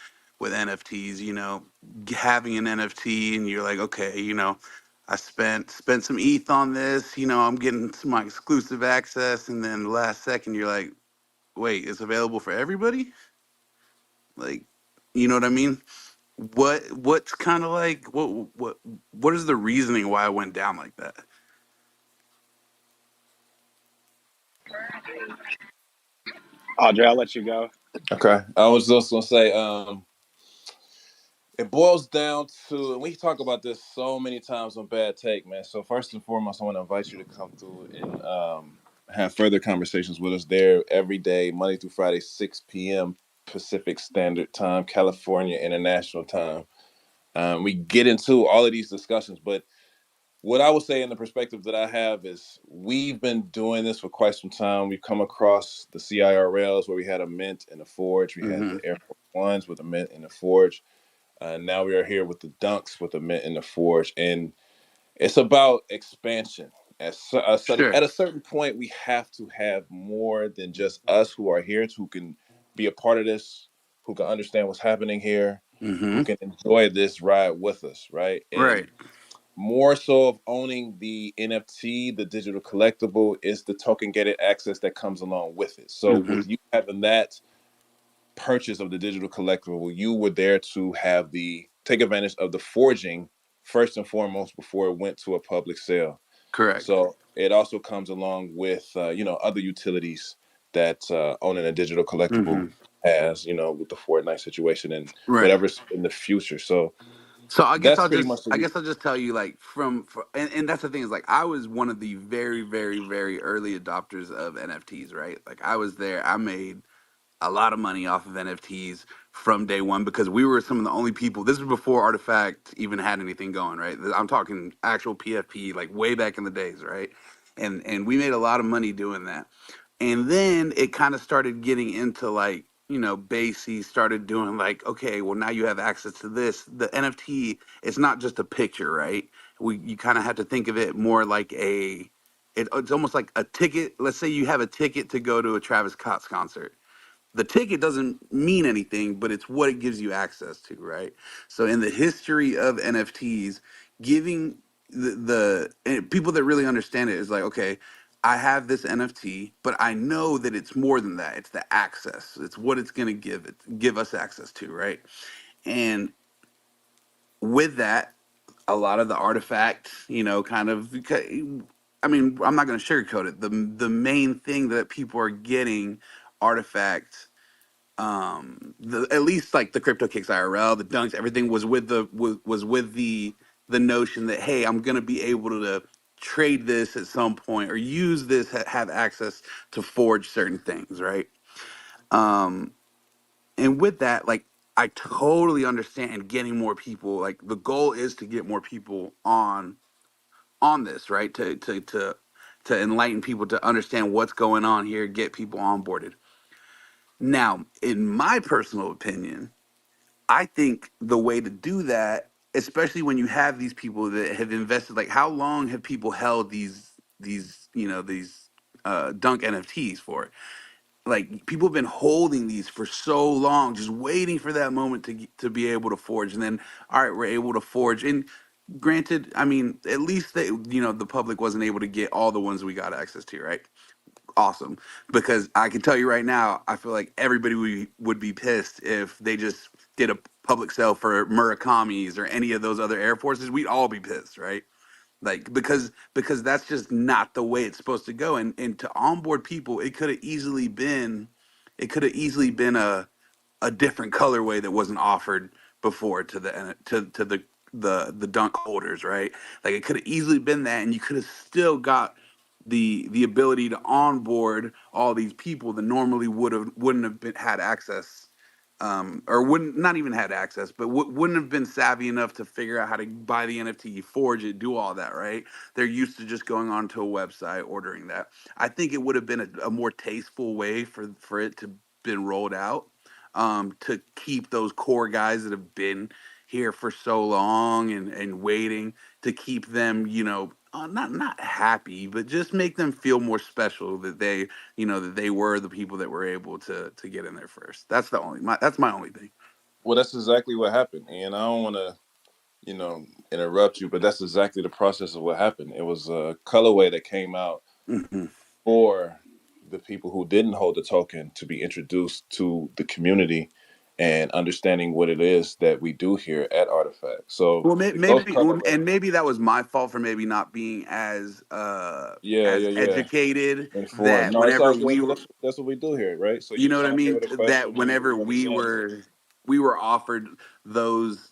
with NFTs, having an NFT and you're like, okay, I spent some ETH on this, I'm getting some my exclusive access, and then last second you're like, wait, it's available for everybody? Like, you know what I mean? What's kind of like what is the reasoning why I went down like that? Audrey, I'll let you go. Okay, I was just gonna say, it boils down to, and we talk about this so many times on Bad Take, man. So first and foremost, I want to invite you to come through and have further conversations with us there every day, Monday through Friday, 6 p.m. Pacific Standard Time, California International Time. We get into all of these discussions, but what I would say in the perspective that I have is we've been doing this for quite some time. We've come across the CIRLs where we had a mint and a forge. We had Mm-hmm. the Air Force Ones with a mint and a forge. Now we are here with the dunks with the mint and the forge. And it's about expansion. Sure. At a certain point, we have to have more than just us who are here, who can be a part of this, who can understand what's happening here, who Mm-hmm. can enjoy this ride with us, right? And Right. more so of owning the NFT, the digital collectible, is the token gated access that comes along with it. So Mm-hmm. with you having that purchase of the digital collectible, you were there to have the take advantage of the forging first and foremost before it went to a public sale. Correct. So it also comes along with other utilities that owning a digital collectible Mm-hmm. has, with the Fortnite situation and Right. whatever's in the future. So So I guess that's I'll pretty just much the I guess I'll just tell you like and that's the thing is like I was one of the very very very early adopters of NFTs, right? Like I was there. I made a lot of money off of NFTs from day one because we were some of the only people. This was before Artifact even had anything going, right? I'm talking actual PFP, like way back in the days, right? And we made a lot of money doing that. And then it kind of started getting into like, Basie started doing like, okay, well now you have access to this. The NFT, it's not just a picture, right? You kind of have to think of it more like it's almost like a ticket. Let's say you have a ticket to go to a Travis Scott's concert. The ticket doesn't mean anything, but it's what it gives you access to, right? So in the history of NFTs, giving people that really understand it is like, okay, I have this NFT, but I know that it's more than that. It's the access. It's what it's going to give us access to, right? And with that, a lot of the artifact, kind of. I mean, I'm not going to sugarcoat it. The main thing that people are getting artifact at least like the crypto kicks IRL, the dunks, everything was with the notion that hey, I'm gonna be able to trade this at some point or use this have access to forge certain things, right? Um, and with that, like I totally understand getting more people. Like the goal is to get more people on this, right? To enlighten people to understand what's going on here, get people onboarded. Now, in my personal opinion, I think the way to do that, especially when you have these people that have invested, like how long have people held these dunk NFTs for? like people have been holding these for so long, just waiting for that moment to be able to forge, and then all right, we're able to forge. And granted, I mean, at least they, the public wasn't able to get all the ones we got access to, right? Awesome, because I can tell you right now, I feel like everybody would be pissed if they just did a public sale for Murakami's or any of those other air forces. We'd all be pissed, right? Like because that's just not the way it's supposed to go. And to onboard people, it could have easily been a different colorway that wasn't offered before to the dunk holders, right? Like it could have easily been that, and you could have still got the ability to onboard all these people that normally wouldn't have been had access, or wouldn't not even had access, but wouldn't have been savvy enough to figure out how to buy the NFT, forge it, do all that, right? They're used to just going onto a website, ordering that. I think it would have been a more tasteful way for it to been rolled out, to keep those core guys that have been here for so long and waiting, to keep them, not happy, but just make them feel more special that they were the people that were able to get in there first. That's my only thing. Well, that's exactly what happened, and I don't want to, interrupt you, but that's exactly the process of what happened. It was a colorway that came out Hmm. for the people who didn't hold the token to be introduced to the community and understanding what it is that we do here at Artifact. So Well, those maybe, colorways, and maybe that was my fault for maybe not being yeah, as yeah, yeah, educated, informed. that No, it's all whenever good, we but were, that's what we do here, right? So you you know what I come here mean, with a that question and whenever you understand. we were offered those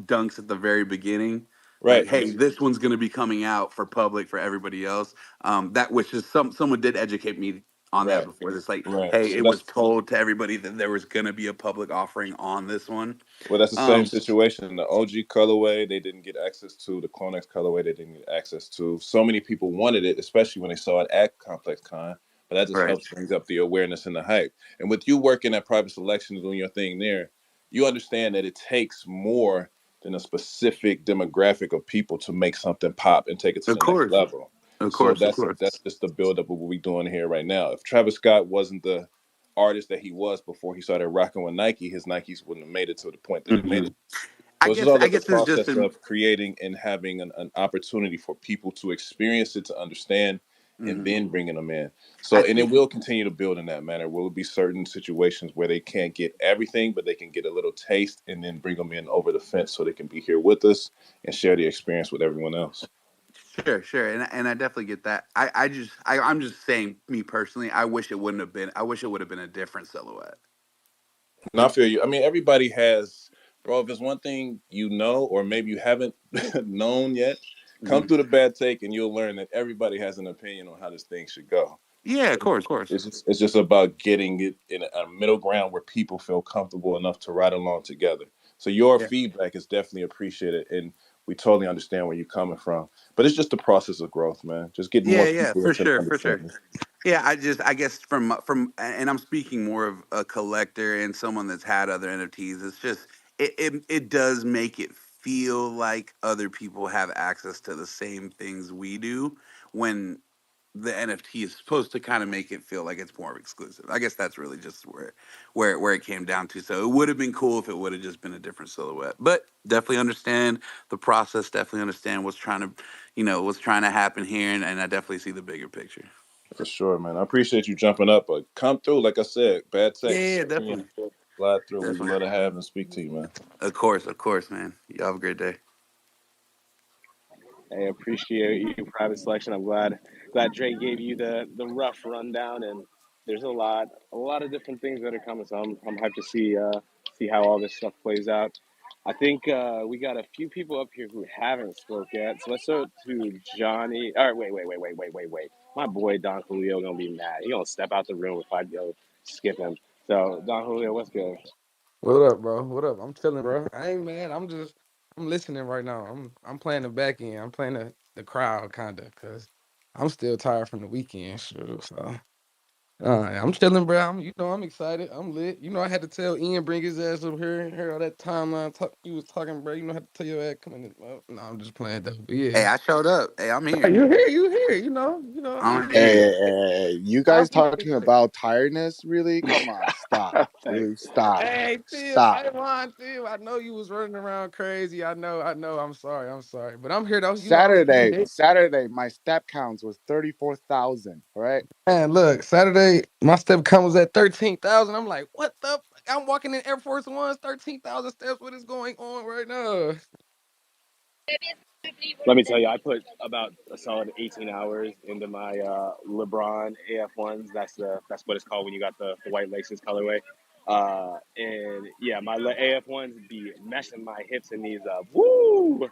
dunks at the very beginning, like, Right, hey, this one's going to be coming out for public for everybody else. That which is someone did educate me on that right, before. It's like, right. hey, So it that's was told to everybody that there was going to be a public offering on this one. Well, that's the same um situation. The OG colorway, they didn't get access to. The Clonex colorway, they didn't get access to. So many people wanted it, especially when they saw it at Complex Con. But that just right. helps brings up the awareness and the hype. And with you working at private selection and doing your thing there, you understand that it takes more than a specific demographic of people to make something pop and take it to Of the next course, level. of So course, of that's course. just the buildup of what we're doing here right now. If Travis Scott wasn't the artist that he was before he started rocking with Nike, his Nikes wouldn't have made it to the point that it made Hmm. it. I So it's just guess all I of the guess it's just process an. of creating and having an opportunity for people to experience it, to understand, and Mhm. then bringing them in. I So, and it think will continue to build in that manner. Will be certain situations where they can't get everything, but they can get a little taste and then bring them in over the fence so they can be here with us and share the experience with everyone else. sure, sure, and I definitely get that. I'm just saying, me personally, I wish it wouldn't have been. I wish it would have been a different silhouette. And I feel you. I mean, everybody has, bro. If there's one thing you know, or maybe you haven't known yet, come Hmm. through the bad take, and you'll learn that everybody has an opinion on how this thing should go. Yeah, of course, of course. It's just about getting it in a middle ground where people feel comfortable enough to ride along together. So your Yeah, feedback is definitely appreciated, and we totally understand where you're coming from. But it's just the process of growth, man. Just getting more yeah, yeah, people for into the sure, for sure. understanding. Yeah, I guess and I'm speaking more of a collector and someone that's had other NFTs. It's just it does make it feel like other people have access to the same things we do, when the NFT is supposed to kind of make it feel like it's more exclusive. I guess that's really just where it came down to. So it would have been cool if it would have just been a different silhouette. But definitely understand the process. Definitely understand what's trying to happen here, and I definitely see the bigger picture. For sure, man. I appreciate you jumping up, but come through. Like I said, bad Yeah, text. yeah, Send me definitely, slide through. We would definitely. love to have and speak to you, man. Of course, man. You have a great day. I appreciate you, private selection. I'm glad Drake gave you the rough rundown, and there's a lot of different things that are coming. So I'm hyped to see how all this stuff plays out. I think we got a few people up here who haven't spoke yet. So let's go to Johnny. All right, wait. My boy Don Julio gonna be mad. He gonna step out the room if I go skip him. So Don Julio, what's good? What up, bro? What up? I'm chilling, bro. I ain't mad. I'm listening right now. I'm playing the back end. I'm playing the crowd kinda, cause I'm still tired from the weekend. Shoot, so I'm chilling, bro. I'm excited. I'm lit. I had to tell Ian bring his ass up here and hear all that timeline talk you was talking, bro. I had to tell your ass come in. No, I'm just playing though. But yeah, Hey, I showed up. Hey, I'm hey, here. you here. I'm Hey, here. hey, hey, hey, you I guys appreciate talking it. about tiredness? Really? Come on, stop. Thanks. Really, stop. Hey, Tim, Stop. I ain't lying, Tim. I know you was running around crazy. I know. I'm sorry. But I'm here though. I was getting Saturday, it. Saturday, my step counts was 34,000. All right. Man, look, Saturday, my step count was at 13,000. I'm like, what the? I'm walking in Air Force Ones, 13,000 steps. What is going on right now? Let me tell you, I put about a solid 18 hours into my LeBron AF1s. That's what it's called when you got the white laces colorway. And yeah, my AF1s be messing my hips and knees up. Woo!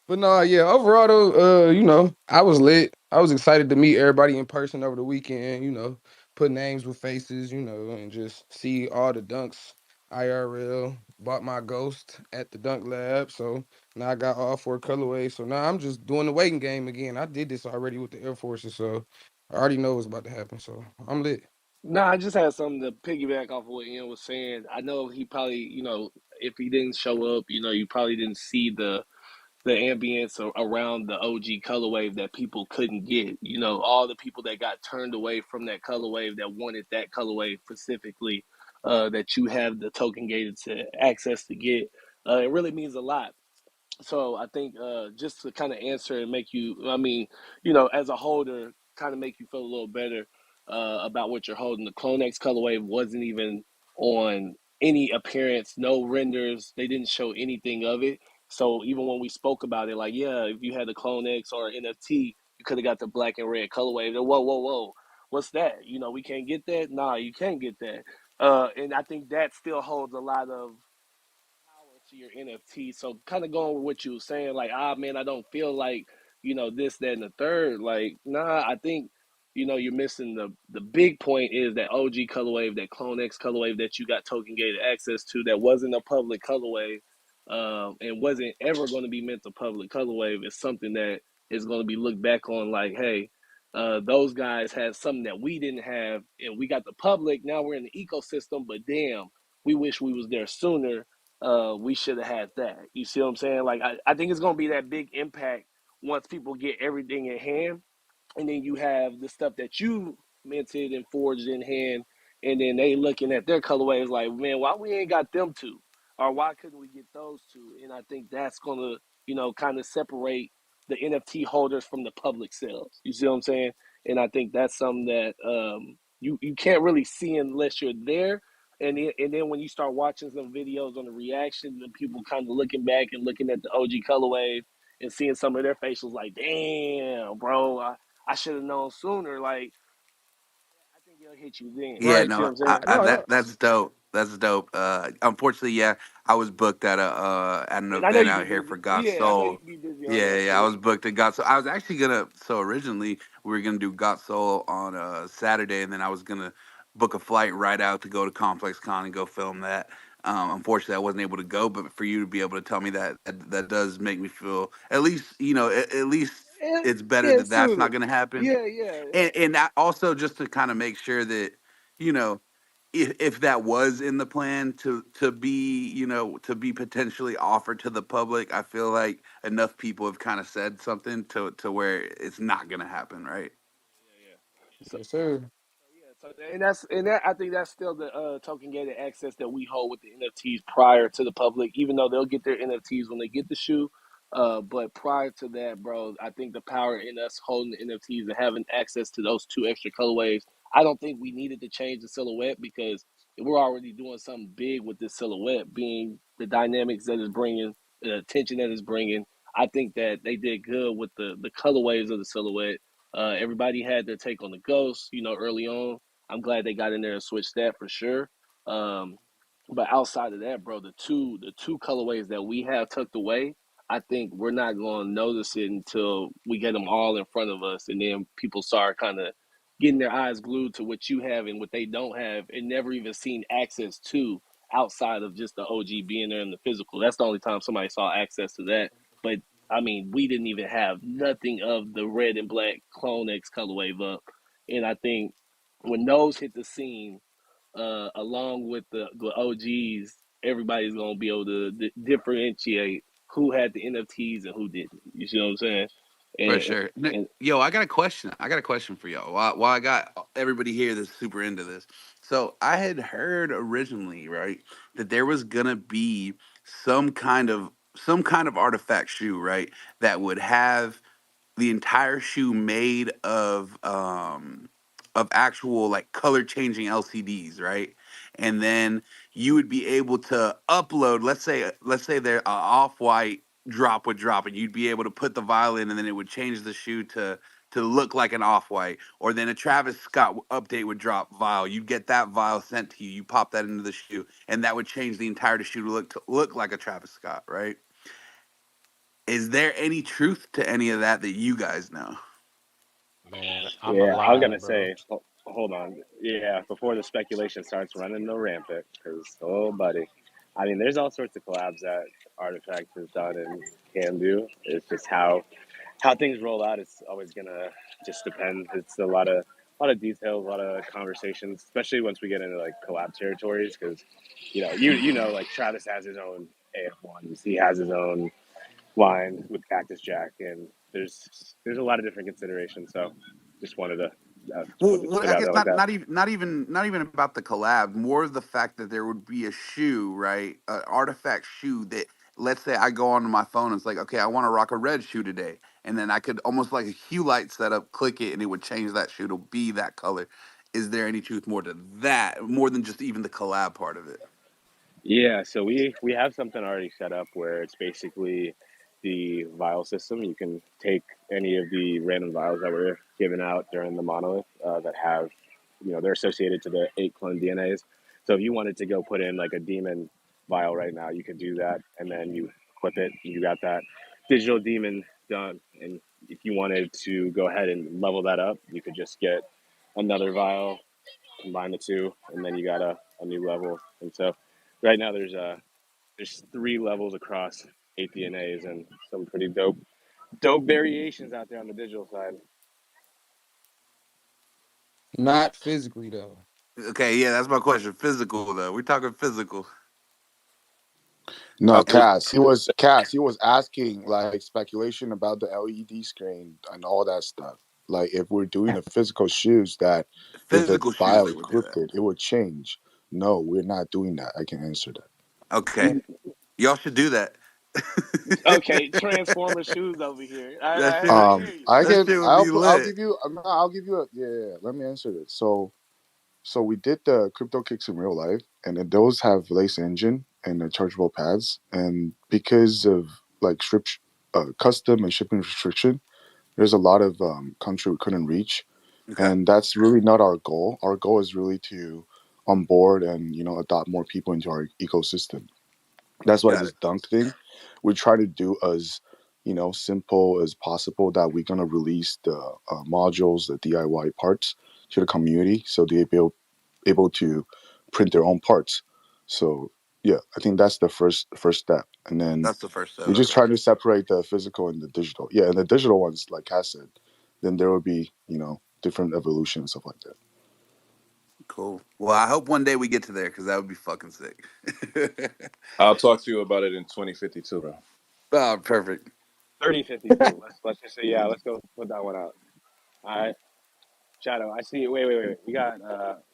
But no, yeah, overall though, I was lit. I was excited to meet everybody in person over the weekend, put names with faces, and just see all the dunks IRL. Bought my ghost at the dunk lab. So now I got all four colorways. So now I'm just doing the waiting game again. I did this already with the Air Forces, so I already know what's about to happen. So I'm lit. No, I just had something to piggyback off of what Ian was saying. I know he probably, if he didn't show up, you probably didn't see the ambience around the OG color wave that people couldn't get. All the people that got turned away from that color wave that wanted that color wave specifically, that you have the token gated to access to get. It really means a lot. So I think just to kind of answer and make you, I mean, as a holder, kind of make you feel a little better about what you're holding. The CloneX colorway wasn't even on any appearance, no renders. They didn't show anything of it. So even when we spoke about it, like, yeah, if you had the CloneX or NFT, you could have got the black and red colorway. Then, whoa, whoa, whoa, what's that? We can't get that. Nah, you can't get that. And I think that still holds a lot of power to your NFT. So kind of going with what you were saying, like, man, I don't feel like, this, that, and the third. Like, nah, I think, you're missing the big point is that OG colorway, that Clone X colorway that you got token gated access to that wasn't a public colorway, and wasn't ever going to be meant to public colorway is something that is going to be looked back on like, hey, those guys had something that we didn't have and we got the public. Now we're in the ecosystem, but damn, we wish we was there sooner. We should have had that. You see what I'm saying? Like, I think it's gonna be that big impact once people get everything in hand, and then you have the stuff that you minted and forged in hand, and then they looking at their colorways like, man, why we ain't got them two, or why couldn't we get those two? And I think that's gonna, kind of separate the NFT holders from the public sales. You see what I'm saying? And I think that's something that you can't really see unless you're there. And then when you start watching some videos on the reaction and people kind of looking back and looking at the OG colorway and seeing some of their facials like, damn, bro, I should have known sooner. Like, I think it'll hit you then. Yeah, You Right. see what no, I'm saying? No. that's dope. That's dope. Unfortunately, yeah, I was booked at an And I know event you be out here busy. for Got Yeah, I know you Soul. be busy on Yeah, that yeah, I too. was booked at Got Soul. I was actually gonna. So originally we were gonna do Got Soul on Saturday, and then I was gonna book a flight right out to go to Complex Con and go film that. Unfortunately, I wasn't able to go. But for you to be able to tell me that does make me feel at least at least Yeah, it's better yeah, that that's not sooner. gonna happen. Yeah, yeah. And that also just to kind of make sure that you know if that was in the plan to be to be potentially offered to the public, I feel like enough people have kind of said something to where it's not going to happen, right? Yeah, yeah. So Yes, sir. yeah, and I think that's still the token gated access that we hold with the NFTs prior to the public, even though they'll get their NFTs when they get the shoe. But prior to that, bro, I think the power in us holding the NFTs and having access to those two extra colorways, I don't think we needed to change the silhouette because we're already doing something big with this silhouette, being the dynamics that is bringing, the attention that is bringing. I think that they did good with the colorways of the silhouette. Everybody had their take on the ghost, early on. I'm glad they got in there and switched that for sure. Um, but outside of that, bro, the two colorways that we have tucked away, I think we're not going to notice it until we get them all in front of us, and then people start kind of getting their eyes glued to what you have and what they don't have, and never even seen access to outside of just the OG being there in the physical. That's the only time somebody saw access to that. But I mean, we didn't even have nothing of the red and black Clone X colorway up. And I think when those hit the scene, along with the OGs, everybody's gonna be able to differentiate who had the NFTs and who didn't. You see what I'm saying? For And, sure. and Yo, I got a question. I got a question for y'all. While I got everybody here that's super into this. So I had heard originally, right, that there was gonna be some kind of artifact shoe, right, that would have the entire shoe made of actual like color changing LCDs, right? And then you would be able to upload, let's say there off white drop would drop and you'd be able to put the violin and then it would change the shoe to look like an off white, or then a Travis Scott update would drop vial. You'd get that vial sent to you. You pop that into the shoe, and that would change the entire shoe to look like a Travis Scott, right? Is there any truth to any of that that you guys know? Man, I'm Yeah, I was alive, gonna bro. say, hold on. Yeah, before the speculation starts running no rampant, because oh, buddy, I mean, there's all sorts of collabs that Artifact has done and can do. It's just how things roll out. It's always gonna just depend. It's a lot of details, a lot of conversations, especially once we get into like collab territories, because you know, like Travis has his own AF1s, he has his own line with Cactus Jack, and there's a lot of different considerations. So just wanted to put I it out guess there like that. not even about the collab. More of the fact that there would be a shoe, right? An artifact shoe that, let's say, I go onto my phone and it's like, okay, I want to rock a red shoe today, and then I could almost like a hue light setup, click it, and it would change that shoe to be that color. Is there any truth more to that, more than just even the collab part of it? Yeah, so we have something already set up where it's basically the vial system. You can take any of the random vials that were given out during the monolith that have, they're associated to the 8 clone DNAs. So if you wanted to go put in like a demon vial right now, you could do that, and then you clip it, you got that digital demon done. And if you wanted to go ahead and level that up, you could just get another vial, combine the two, and then you got a new level. And so right now there's 3 levels across 8 DNAs and some pretty dope variations out there on the digital side. Not physically though. Okay, yeah, that's my question. Physical though, we're talking physical. No, We, Cass. He was asking like speculation about the LED screen and all that stuff. Like if we're doing the physical shoes that with the Physical shoes file that would do that. encrypted, it would change. No, we're not doing that. I can answer that. Okay, y'all should do that. okay, Transformer shoes over here. That shit, I hear you. I that can. shit would be I'll lit. give you. I'll give you a. Yeah, yeah, yeah. Let me answer this. So we did the crypto kicks in real life, and then those have lace engine and the chargeable pads, and because of like custom and shipping restriction, there's a lot of country we couldn't reach, Okay, and that's really not our goal. Our goal is really to onboard and adopt more people into our ecosystem. That's why got this it. dunk thing, we try to do as simple as possible. That we're gonna release the modules, the DIY parts to the community, so they be able to print their own parts. So yeah, I think that's the first step, and then That's the first step. we're just Okay, trying to separate the physical and the digital. Yeah, and the digital ones, like Cass said, then there will be different evolution and stuff like that. cool. Well, I hope one day we get to there because that would be fucking sick. I'll talk to you about it in 2052, bro. Oh, perfect. 3052. Let's just say, yeah, let's go put that one out. All right. Shadow, I see. Wait. We got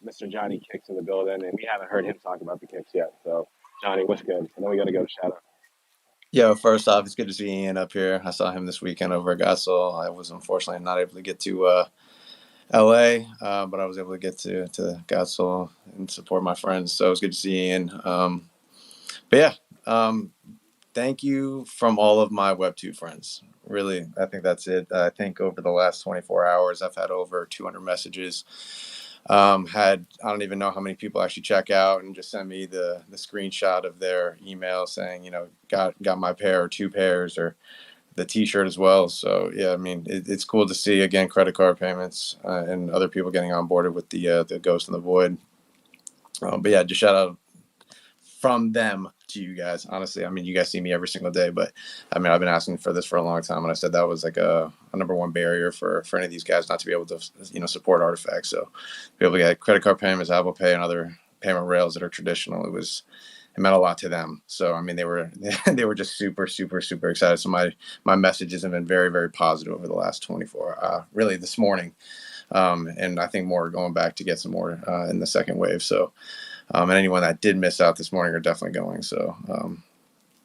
Mr. Johnny Kicks in the building, and we haven't heard him talk about the kicks yet. So, Johnny, what's good? And then we got to go to Shadow. Yo, first off, it's good to see Ian up here. I saw him this weekend over at Gospel. I was unfortunately not able to get to LA, but I was able to get to Gospel and support my friends. So it was good to see Ian. But yeah, thank you from all of my Web2 friends. Really, I think that's it. I think over the last 24 hours, I've had over 200 messages. I don't even know how many people actually check out and just send me the screenshot of their email saying, got my pair or 2 pairs or the T-shirt as well. So yeah, I mean, it's cool to see again credit card payments and other people getting on boarded with the Ghost in the Void. But yeah, just shout out from them to you guys. Honestly, I mean, you guys see me every single day, but I mean, I've been asking for this for a long time, and I said that was like a number one barrier for any of these guys not to be able to support Artifact. So be able to get credit card payments, Apple Pay, and other payment rails that are traditional. It meant a lot to them. So I mean, they were they were just super super super excited. So my messages have been very very positive over the last 24. Really this morning, and I think more going back to get some more in the second wave. So and anyone that did miss out this morning are definitely going. So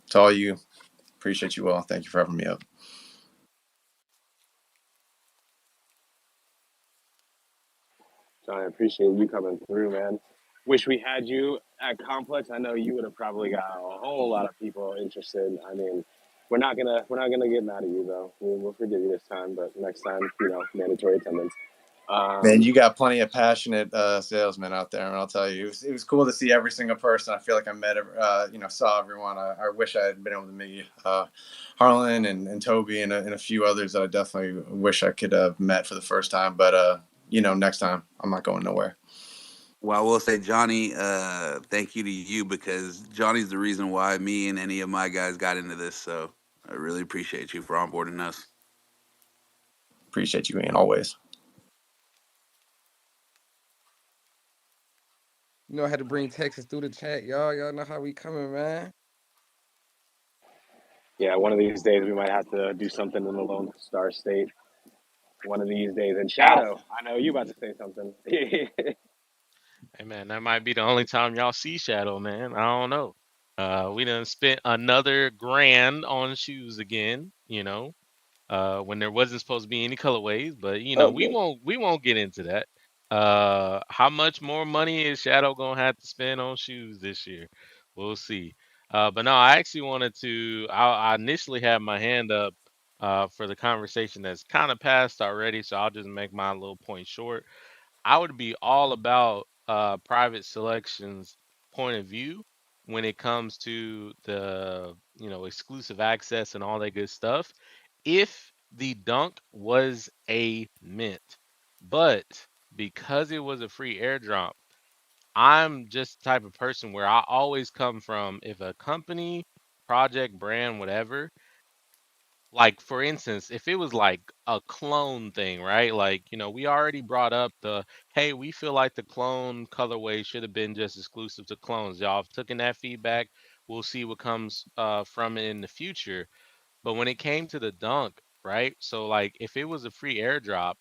to all you, appreciate you all. Thank you for having me up. John, I appreciate you coming through, man. Wish we had you at Complex. I know you would have probably got a whole lot of people interested. I mean, we're not gonna get mad at you though. We'll forgive you this time, but next time, mandatory attendance. Man, Um, you got plenty of passionate salesmen out there, and I'll tell you, it was cool to see every single person. I feel like I met, saw everyone. I wish I had been able to meet Harlan and Toby and a few others that I definitely wish I could have met for the first time. But next time I'm not going nowhere. Well, I will say, Johnny, thank you to you because Johnny's the reason why me and any of my guys got into this. So I really appreciate you for onboarding us. Appreciate you, Ian, always. You know, I had to bring Texas through the chat, y'all. Y'all know how we coming, man. yeah, one of these days we might have to do something in the Lone Star State. One of these days. And Shadow, I know you about to say something. Hey man, that might be the only time y'all see Shadow, man. I don't know. We done spent another grand on shoes again, when there wasn't supposed to be any colorways, but we Okay. won't get into that. How much more money is Shadow gonna have to spend on shoes this year? We'll see. But no, I actually wanted to. I initially had my hand up for the conversation that's kind of passed already, so I'll just make my little point short. I would be all about private selections point of view when it comes to the exclusive access and all that good stuff. If the dunk was a mint, but because it was a free airdrop, I'm just the type of person where I always come from if a company, project, brand, whatever, like for instance, if it was like a clone thing, right? Like, we already brought up the hey, we feel like the clone colorway should have been just exclusive to clones. Y'all have taken that feedback. We'll see what comes from it in the future. But when it came to the dunk, right? So like if it was a free airdrop,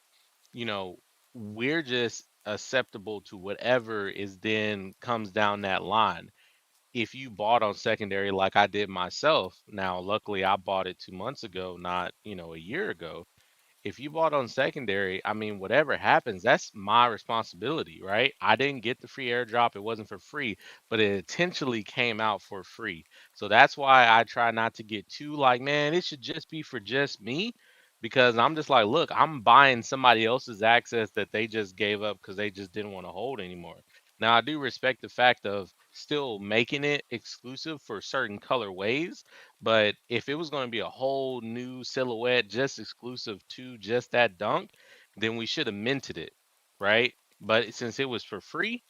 you know, we're just acceptable to whatever is then comes down that line. If you bought on secondary like I did myself, now luckily I bought it 2 months ago, not, a year ago. If you bought on secondary, I mean, whatever happens, that's my responsibility, right? I didn't get the free airdrop. It wasn't for free, but it intentionally came out for free. So that's why I try not to get too like, man, it should just be for just me. Because I'm just like, look, I'm buying somebody else's access that they just gave up because they just didn't want to hold anymore. Now, I do respect the fact of still making it exclusive for certain colorways, but if it was going to be a whole new silhouette just exclusive to just that dunk, then we should have minted it, right? But since it was for free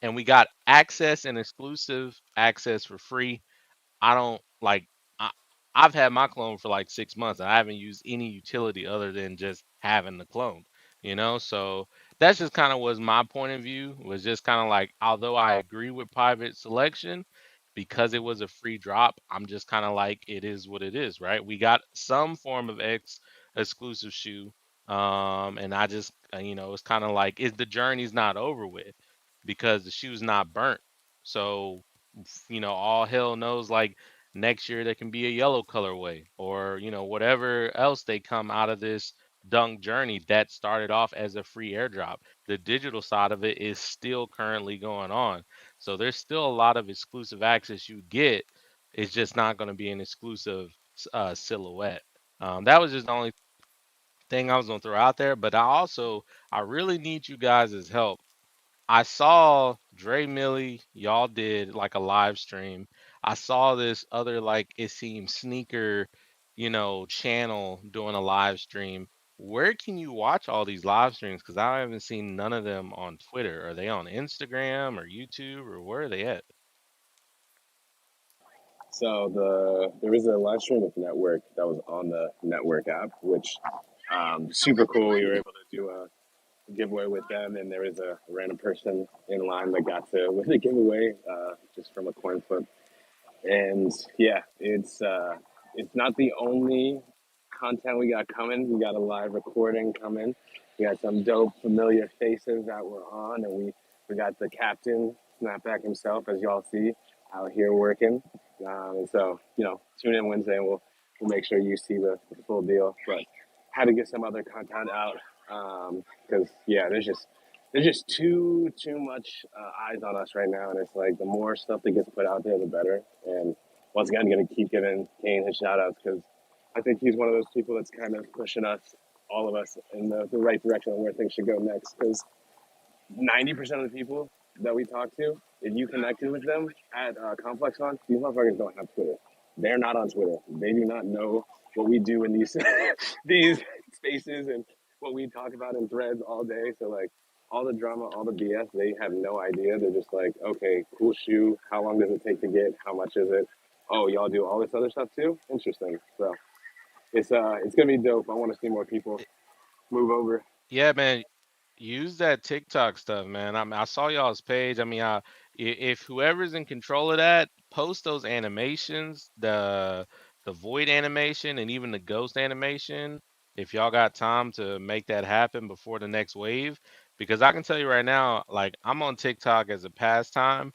and we got access and exclusive access for free, I don't like I, I've had my clone for like 6 months and I haven't used any utility other than just having the clone. So that's just kind of was my point of view, was just kind of like, although I agree with private selection, because it was a free drop, I'm just kind of like, it is what it is, right? We got some form of exclusive shoe. And I just, it's kind of like, the journey's not over with because the shoe's not burnt. So all hell knows like next year there can be a yellow colorway or, whatever else they come out of this dunk journey that started off as a free airdrop. The digital side of it is still currently going on. So there's still a lot of exclusive access you get. It's just not going to be an exclusive silhouette. That was just the only thing I was going to throw out there. But I really need you guys' help. I saw Dre Millie, y'all did like a live stream. I saw this other like it seems sneaker, channel doing a live stream. Where can you watch all these live streams? Because I haven't seen none of them on Twitter. Are they on Instagram or YouTube or where are they at? So there was a live stream with Network that was on the Network app, which super cool. We were able to do a giveaway with them, and there was a random person in line that got to win the giveaway just from a coin flip. And yeah, it's not the only content we got coming. We got a live recording coming. We got some dope familiar faces that were on, and we got the captain Snapback himself, as y'all see, out here working. And so tune in Wednesday, and we'll make sure you see the full deal. But had to get some other content out because yeah, there's just too much eyes on us right now, and it's like the more stuff that gets put out there, the better. And once again, gonna keep giving Kane his shout outs because I think he's one of those people that's kind of pushing us, all of us, in the right direction of where things should go next. Because 90% of the people that we talk to, if you connected with them at Complex On, these motherfuckers don't have Twitter. They're not on Twitter. They do not know what we do in these these spaces and what we talk about in threads all day. So like all the drama, all the BS, they have no idea. They're just like, okay, cool shoe. How long does it take to get? How much is it? Oh, y'all do all this other stuff too? Interesting. So it's gonna be dope. I want to see more people move over. Yeah, man, use that TikTok stuff, man. I saw y'all's page. I mean, if whoever's in control of that, post those animations, the void animation and even the ghost animation. If y'all got time to make that happen before the next wave, because I can tell you right now, like I'm on TikTok as a pastime.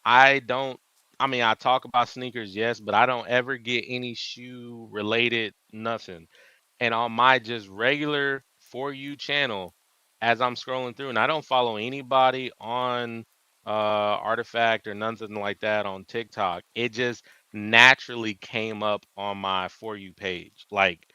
I don't. I mean, I talk about sneakers, yes, but I don't ever get any shoe related nothing. And on my just regular For You channel, as I'm scrolling through, and I don't follow anybody on Artifact or nothing like that on TikTok. It just naturally came up on my For You page, like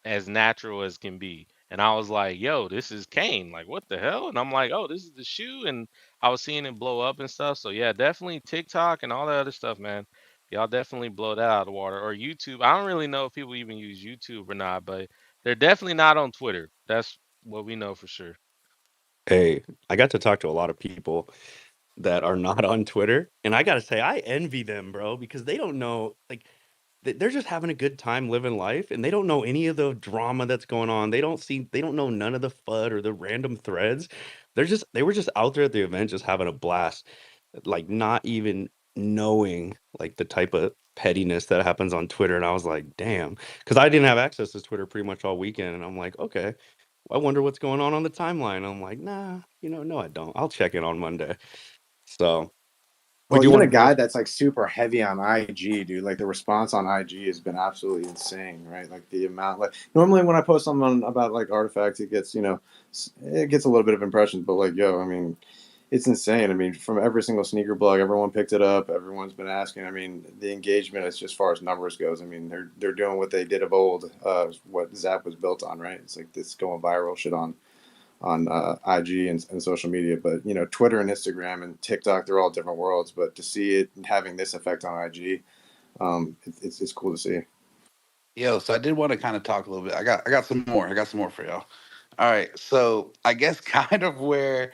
as natural as can be. And I was like, yo, this is Kane. Like, what the hell? And I'm like, oh, this is the shoe. And I was seeing it blow up and stuff. So yeah, definitely TikTok and all that other stuff, man. Y'all definitely blow that out of the water. Or YouTube. I don't really know if people even use YouTube or not, but they're definitely not on Twitter. That's what we know for sure. Hey, I got to talk to a lot of people that are not on Twitter, and I gotta say, I envy them, bro, because they don't know, like, they're just having a good time living life, and they don't know any of the drama that's going on. They don't know none of the FUD or the random threads. They were just out there at the event, just having a blast, like not even knowing like the type of pettiness that happens on Twitter. And I was like, damn, because I didn't have access to Twitter pretty much all weekend, and I'm like, okay, I wonder what's going on the timeline. I'm like, nah, no, I don't. I'll check in on Monday. So we Well, do even want a to go. guy that's like super heavy on IG, dude, like the response on IG has been absolutely insane, right? Like the amount, like normally when I post something about like artifacts, it gets, it gets a little bit of impressions, but like, yo, I mean, it's insane. I mean, from every single sneaker blog, everyone picked it up. Everyone's been asking. I mean, the engagement is just far as numbers goes. I mean, they're doing what they did of old, what Zap was built on, right? It's like this going viral shit on IG and social media. But Twitter and Instagram and TikTok, they're all different worlds. But to see it having this effect on IG, it's cool to see. Yo, so I did want to kind of talk a little bit. I got some more. I got some more for y'all. All right. So I guess kind of where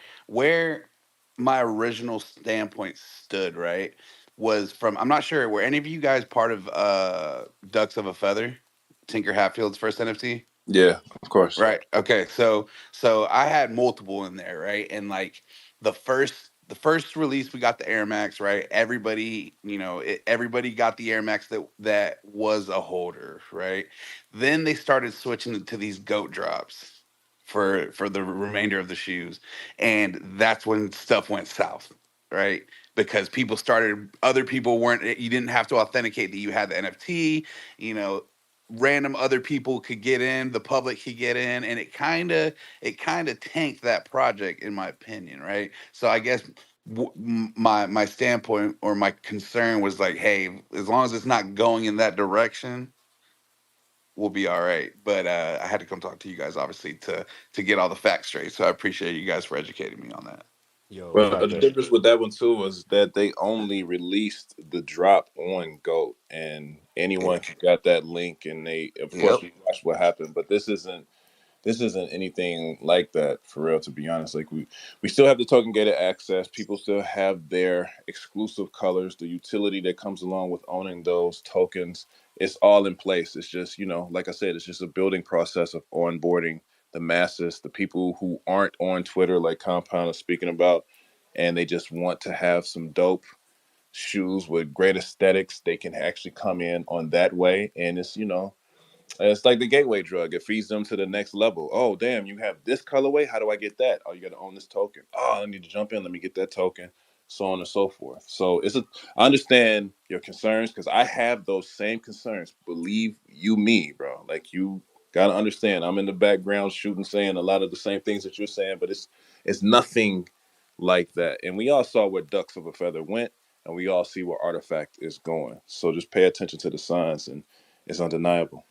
my original standpoint stood, right, was from I'm not sure, were any of you guys part of Ducks of a Feather, Tinker Hatfield's first NFT? Yeah, of course. Right. Okay. So I had multiple in there, right? And like the first release, we got the Air Max, right? Everybody, everybody got the Air Max that was a holder, right? Then they started switching to these goat drops for the remainder of the shoes, and that's when stuff went south, right? Because other people weren't. You didn't have to authenticate that you had the NFT, you know random other people could get in, the public could get in, and it kind of tanked that project, in my opinion, right? So I guess my standpoint or my concern was like, hey, as long as it's not going in that direction, we'll be all right. But I had to come talk to you guys, obviously, to get all the facts straight. So I appreciate you guys for educating me on that. Yo, Well, the Fat. difference with that one too was that they only released the drop on GOAT, and anyone Yeah. got that link, and of course, Yep. we watched what happened. But this this isn't anything like that for real. To be honest, like we still have the token gated access. People still have their exclusive colors. The utility that comes along with owning those tokens, it's all in place. It's just, like I said, it's just a building process of onboarding the masses, the people who aren't on Twitter, like Compound is speaking about, and they just want to have some dope shoes with great aesthetics. They can actually come in on that way, and it's like the gateway drug. It feeds them to the next level. Oh, damn, you have this colorway. How do I get that? Oh, you got to own this token. Oh, I need to jump in. Let me get that token. So on and so forth. So I understand your concerns because I have those same concerns. Believe you me, bro. Like you gotta understand. I'm in the background shooting, saying a lot of the same things that you're saying, but it's nothing like that. And we all saw where Ducks of a Feather went, and we all see where Artifact is going. So just pay attention to the signs, and it's undeniable.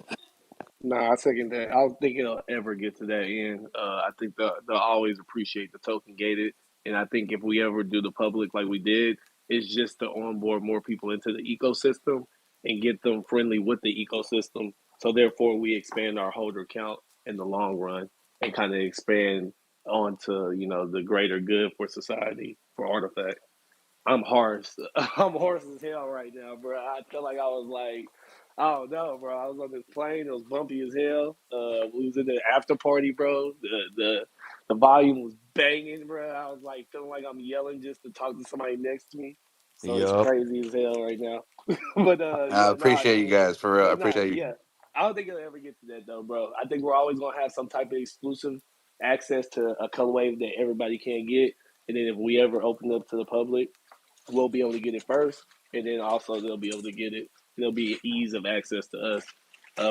Nah, I second that. I don't think it'll ever get to that end. I think they'll always appreciate the token gated, and I think if we ever do the public like we did, it's just to onboard more people into the ecosystem and get them friendly with the ecosystem. So therefore, we expand our holder count in the long run and kind of expand onto the greater good for society for Artifact. I'm harsh. I'm hoarse as hell right now, bro. I feel like I was like, I don't know, bro. I was on this plane. It was bumpy as hell. We was in the after party, bro. The volume was banging, bro. I was like feeling like I'm yelling just to talk to somebody next to me. So it's Yup. crazy as hell right now. But I yeah, nah, appreciate you guys for real. I yeah, nah, appreciate you. yeah. I don't think it'll ever get to that though, bro. I think we're always gonna have some type of exclusive access to a colorway that everybody can't get. And then if we ever open up to the public, we'll be able to get it first, and then also they'll be able to get it. There'll be ease of access to us.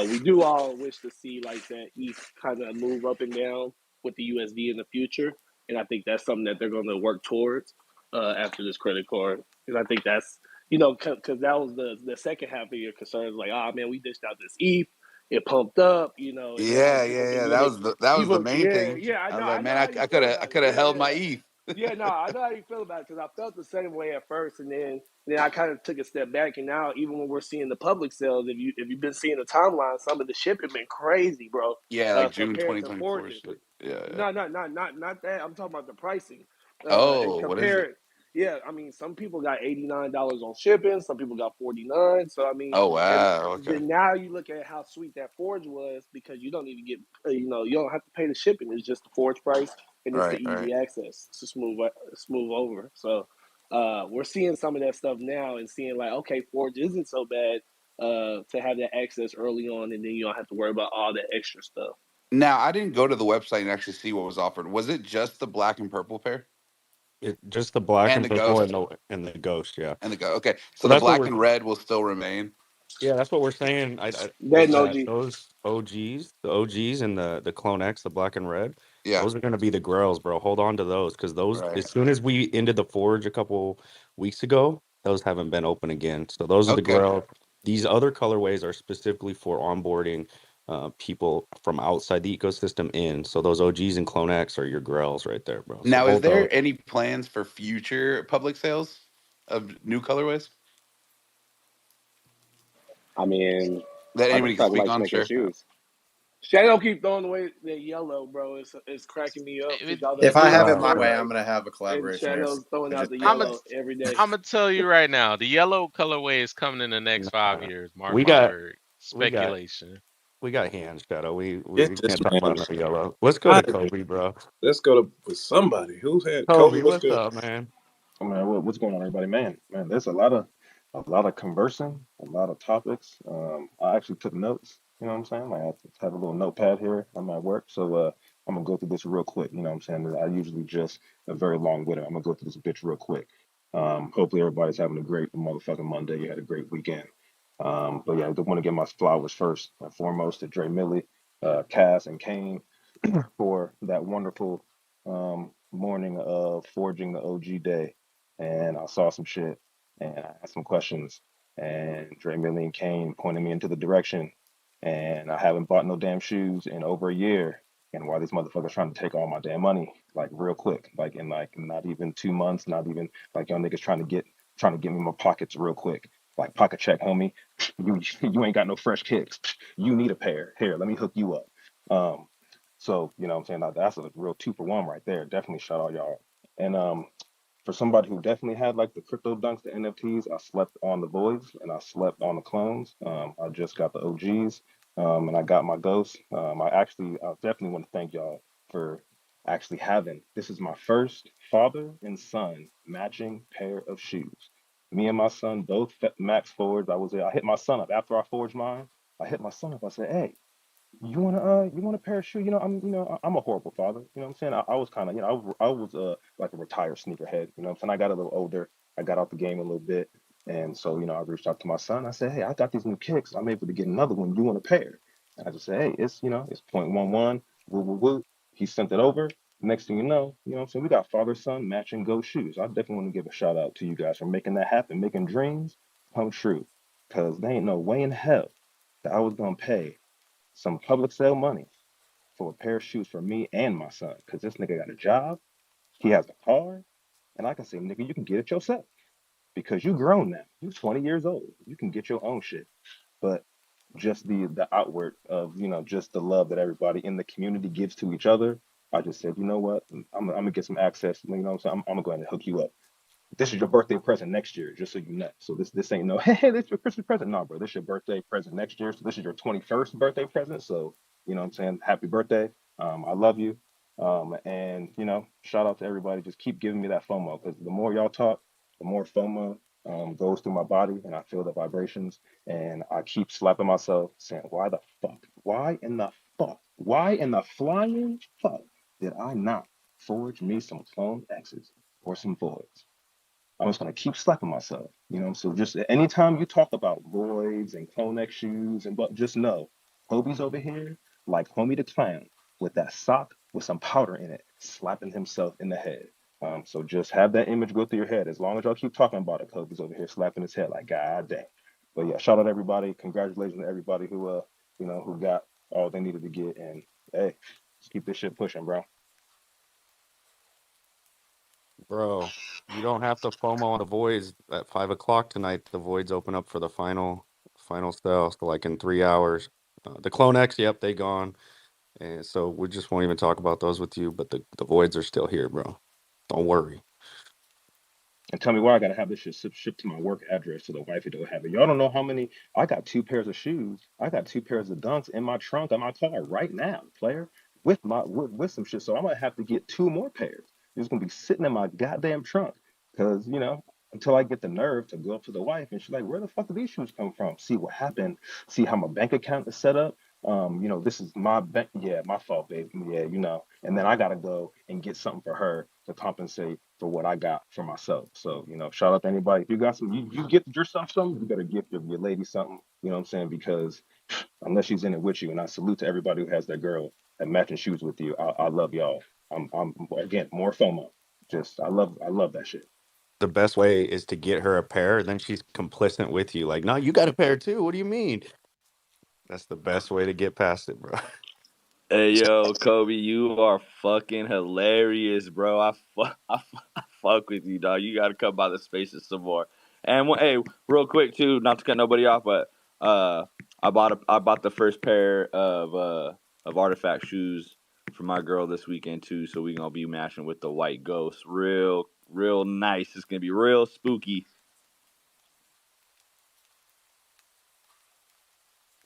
We do all wish to see like that ETH kind of move up and down with the USD in the future, and I think that's something that they're going to work towards after this credit card. Because I think that's because that was the second half of your concerns, like, oh man, we dished out this ETH, it pumped up, and now Yeah, people yeah, can yeah. get it. That was the People, main yeah, thing. yeah, I was I like, know man, how I you could feel have I about it. could have Yeah, held my yeah. ETH. Yeah, no, I know how you feel about it because I felt the same way at first, and then I kind of took a step back, and now even when we're seeing the public sales, if you've been seeing the timeline, some of the shipping been crazy, bro. Yeah, like June Compared to 2024 forging. shit. Yeah, yeah. No, not that. I'm talking about the pricing. And Oh, what is it? compare it. Yeah, I mean, some people got $89 on shipping, some people got 49. So I mean, Oh and wow. Okay. then now you look at how sweet that forge was because you don't even get, you don't have to pay the shipping. It's just the forge price and it's the Right, right. easy access to smooth over. So we're seeing some of that stuff now and seeing like, okay, forge isn't so bad to have that access early on, and then you don't have to worry about all that extra stuff. Now, I didn't go to the website and actually see what was offered. Was it just the black and purple pair Just the black and and the purple ghost and the ghost, yeah. and the go? Okay, so So the that's what black we're and red will still remain. Yeah, that's what we're saying. That Is no that G. those OGs and the Clone X, the black and red, Yeah. those are going to be the grails, bro. Hold on to those because those, Right. as soon as we ended the forge a couple weeks ago, those haven't been open again. So those are the Okay. grails. These other colorways are specifically for onboarding people from outside the ecosystem in. So those OGs and Clone X are your grails right there, bro. So Now, is hold those. there any plans for future public sales of new colorways I mean, that anybody can Artifact speak likes on? making Sure. shoes. Shadow keep throwing away the yellow, bro. It's cracking me up. He It, got the If I blue have on it Wow, my bro. way, Artifact, I'm gonna have a and collaboration here. Shadow's throwing So out just the be I'm a, yellow honest. every day. I'm gonna tell you right now, the yellow colorway is coming in the next 5 years. Mark We my got word. we got Speculation. we got hands, Shadow. We Get this can't talk man. about no yellow. Let's go to God, Kobe, bro. let's go to with somebody who had Kobe. Kobe, What's what's good? up, man? I mean, what's going on, everybody? Man, there's a lot of conversing, a lot of topics. I actually took notes. You know what I'm saying? Like, I have a little notepad here on my work, so I'm gonna go through this real quick. You know what I'm saying? I usually just a very long with it. I'm gonna go through this bitch real quick. Hopefully everybody's having a great motherfucking Monday. You had a great weekend. But yeah, I want to give my flowers first and foremost to Dre Millie, Cass, and Kane for that wonderful morning of forging the OG day. And I saw some shit and I asked some questions. And Dre Millie and Kane pointed me into the direction. And I haven't bought no damn shoes in over a year. And why these motherfuckers trying to take all my damn money like real quick, like in like not even 2 months, not even like y'all niggas trying to get me my pockets real quick. Like pocket check, homie. You ain't got no fresh kicks. You need a pair. Here, let me hook you up. Um, So, you know what I'm saying? That's a real 2 for 1 right there. Definitely shout out y'all. And for somebody who definitely had like the crypto dunks, the NFTs, I slept on the voids and I slept on the clones. I just got the OGs, and I got my ghosts. I definitely want to thank y'all for actually having. This is my first father and son matching pair of shoes. Me and my son both max forwards. I hit my son up after I forged mine. I hit my son up. I said, "Hey, you want a pair of shoes? I'm a horrible father. You know what I'm saying? I was kind of, I was like a retired sneakerhead. You know what I'm saying? I got a little older. I got out the game a little bit. And so, I reached out to my son. I said, hey, I got these new kicks. I'm able to get another one. You want a pair? And I just said, hey, it's .11. Woo, woo, woo. He sent it over. Next thing you know what I'm saying? We got father son matching Go shoes. I definitely want to give a shout out to you guys for making that happen, making dreams come true. Because there ain't no way in hell that I was going to pay some public sale money for a pair of shoes for me and my son. Because this nigga got a job, he has a car, and I can say, nigga, you can get it yourself because you grown now. You 20 years old. You can get your own shit. But just the outward of, just the love that everybody in the community gives to each other. I just said, you know what? I'm gonna get some access. You know what I'm saying? I'm gonna go ahead and hook you up. This is your birthday present next year, just so you know. So this ain't no, hey, this is your Christmas present. No, bro, this is your birthday present next year. So this is your 21st birthday present. So, you know what I'm saying? Happy birthday. I love you. And shout out to everybody. Just keep giving me that FOMO because the more y'all talk, the more FOMO goes through my body and I feel the vibrations. And I keep slapping myself saying, why the fuck? Why in the fuck? Why in the flying fuck did I not forge me some clone X's or some voids? I'm just gonna keep slapping myself, So just anytime you talk about voids and Clone shoes but just know, Hobie's over here like Homie the Clown with that sock with some powder in it, slapping himself in the head. So just have that image go through your head. As long as y'all keep talking about it, Hobie's over here slapping his head like God damn. But yeah, shout out everybody. Congratulations to everybody who got all they needed to get. And hey, just keep this shit pushing, bro. Bro, you don't have to FOMO on the voids at 5 o'clock tonight. The voids open up for the final sale, so like in 3 hours. The Clone X, yep, they gone. And so we just won't even talk about those with you, but the voids are still here, bro. Don't worry. And tell me why I gotta have this shit shipped to my work address so the wifey don't have it. Y'all don't know how many. I got 2 pairs of shoes. I got 2 pairs of dunks in my trunk of my car right now, player, with some shit. So I'm gonna have to get 2 more pairs. It's gonna be sitting in my goddamn trunk because until I get the nerve to go up to the wife and she's like, "Where the fuck did these shoes come from?" See what happened. See how my bank account is set up. This is my bank. Yeah, my fault, babe. Yeah, And then I gotta go and get something for her to compensate for what I got for myself. So, shout out to anybody. If you got some, you gift yourself something, you better gift your lady something. You know what I'm saying? Because unless she's in it with you, and I salute to everybody who has their girl and matching shoes with you. I love y'all. I'm again more FOMO. Just I love that shit. The best way is to get her a pair, then she's complicit with you. Like, no, you got a pair too. What do you mean? That's the best way to get past it, bro. Hey yo, Kobe, you are fucking hilarious, bro. I fuck with you, dog. You got to come by the spaces some more. And hey, real quick too, not to cut nobody off, but uh, I bought the first pair of Artifact shoes for my girl this weekend too. So we gonna be matching with the white ghost. Real nice. It's gonna be real spooky.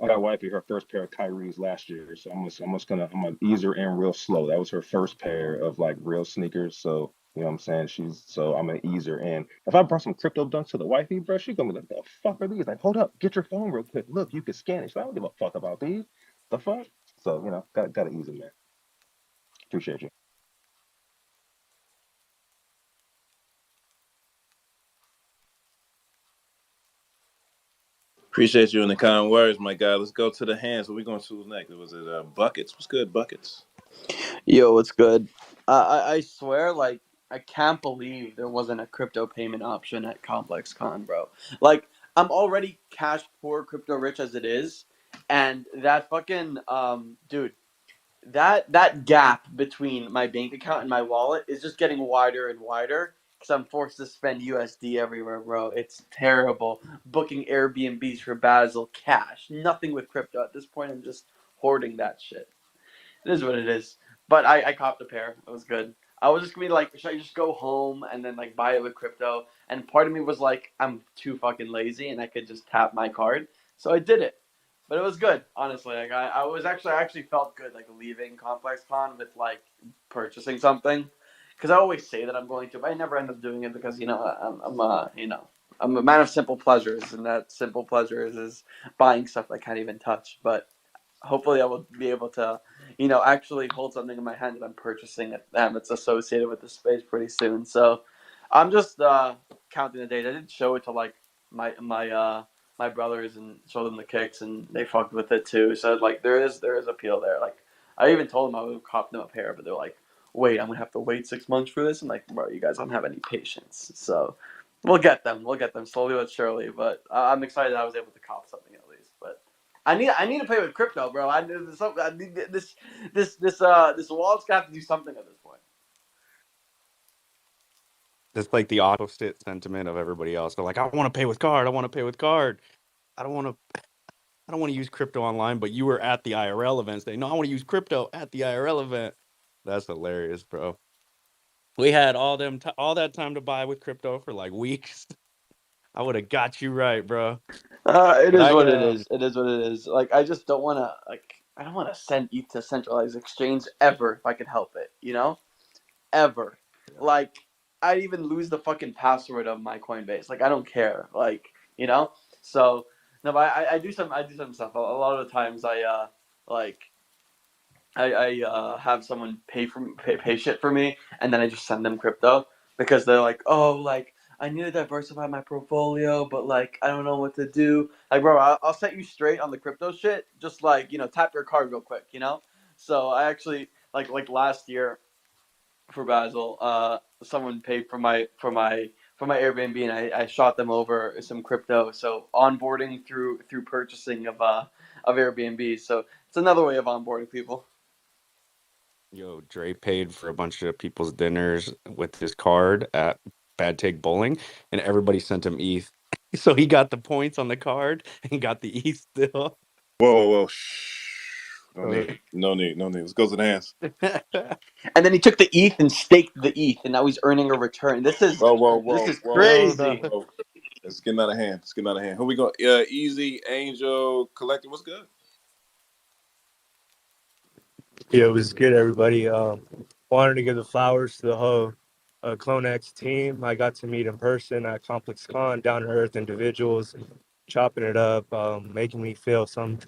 I got wifey her first pair of Kyrie's last year, so I'm gonna ease her in real slow. That was her first pair of like real sneakers, so you know what I'm saying. So I'm gonna ease her in. If I brought some crypto dunks to the wifey, bro, she gonna be like, "The fuck are these?" Like, hold up, get your phone real quick. Look, you can scan it. So I don't give a fuck about these. The fuck? So gotta ease them, man. Appreciate you. Appreciate you in the kind words, my guy. Let's go to the hands. What we going to next? Was it buckets? What's good, buckets? Yo, what's good? I swear, like, I can't believe there wasn't a crypto payment option at Complex Con, bro. Like, I'm already cash poor, crypto rich as it is, and that fucking dude, that gap between my bank account and my wallet is just getting wider and wider because I'm forced to spend USD everywhere, bro. It's terrible. Booking Airbnbs for Basel, cash, nothing with crypto at this point. I'm just hoarding that shit. It is what it is. But I copped a pair. It was good. I was just gonna be like, should I just go home and then like buy it with crypto? And part of me was like, I'm too fucking lazy and I could just tap my card. So I did it. But it was good, honestly. Like I actually felt good like leaving Complex Con with like purchasing something. Because I always say that I'm going to, but I never end up doing it because I'm a man of simple pleasures, and that simple pleasures is buying stuff I can't even touch. But hopefully I will be able to, actually hold something in my hand that I'm purchasing that's associated with the space pretty soon. So I'm just counting the days. I did show it to like my brothers and show them the kicks, and they fucked with it too. So like there is appeal there. Like I even told them I would cop them a pair, but they're like, wait, I'm gonna have to wait 6 months for this. I'm like, bro, you guys don't have any patience. So we'll get them. We'll get them slowly but surely. But I'm excited I was able to cop something at least. But I need to play with crypto, bro. I need this wallet's got to do something at this point. It's like the opposite sentiment of everybody else. They're like, I want to pay with card. I want to pay with card. I don't want to. I don't want to use crypto online. But you were at the IRL events. They know I want to use crypto at the IRL event. That's hilarious, bro. We had all that time to buy with crypto for like weeks. I would have got you right, bro. It But is I what it is. It is what it is. Like I just don't want to I don't want to send ETH to centralized exchange ever if I can help it. Ever. yeah. Like I'd even lose the fucking password of my Coinbase. Like I don't care. So no, but I do some stuff. A lot of the times like I have someone pay shit for me, and then I just send them crypto because they're like, oh, like I need to diversify my portfolio, but like I don't know what to do. Like, bro, I'll set you straight on the crypto shit. Just like tap your card real quick. So I actually like last year for Basel, someone paid for my Airbnb, and I shot them over some crypto. So onboarding through purchasing of Airbnb. So it's another way of onboarding people. Yo, Dre paid for a bunch of people's dinners with his card at Bad Take Bowling, and everybody sent him ETH. So he got the points on the card and got the ETH still. Whoa, whoa, whoa. Shh. No Uh, need. No need. No need. Let's go to the hands. And then he took the ETH and staked the ETH, and now he's earning a return. This is Whoa, whoa, this whoa, is whoa, Yo, crazy. the whoa. It's getting out of hand. It's getting out of hand. Who we going? Easy, Angel, Collector. What's good? Yeah, it was good, everybody. Wanted to give the flowers to the whole Clone X team. I got to meet in person at Complex Con, down to earth individuals, chopping it up, making me feel some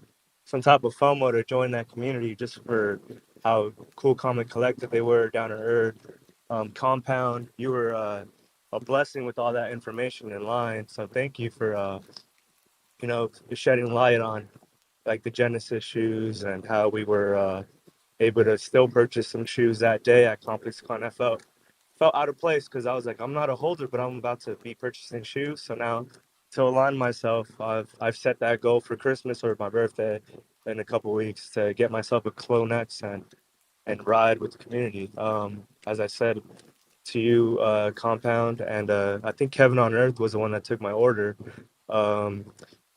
type of FOMO to join that community just for how cool, calm, and collected they were, down to earth. Compound, you were a blessing with all that information in line. So thank you for shedding light on like the Genesis shoes and how we were. Able to still purchase some shoes that day at ComplexCon. I felt out of place because I was like, I'm not a holder, but I'm about to be purchasing shoes. So now to align myself, I've set that goal for Christmas or my birthday in a couple weeks to get myself a Clone X and ride with the community. As I said to you, Compound, and I think Kevin on Earth was the one that took my order. Um,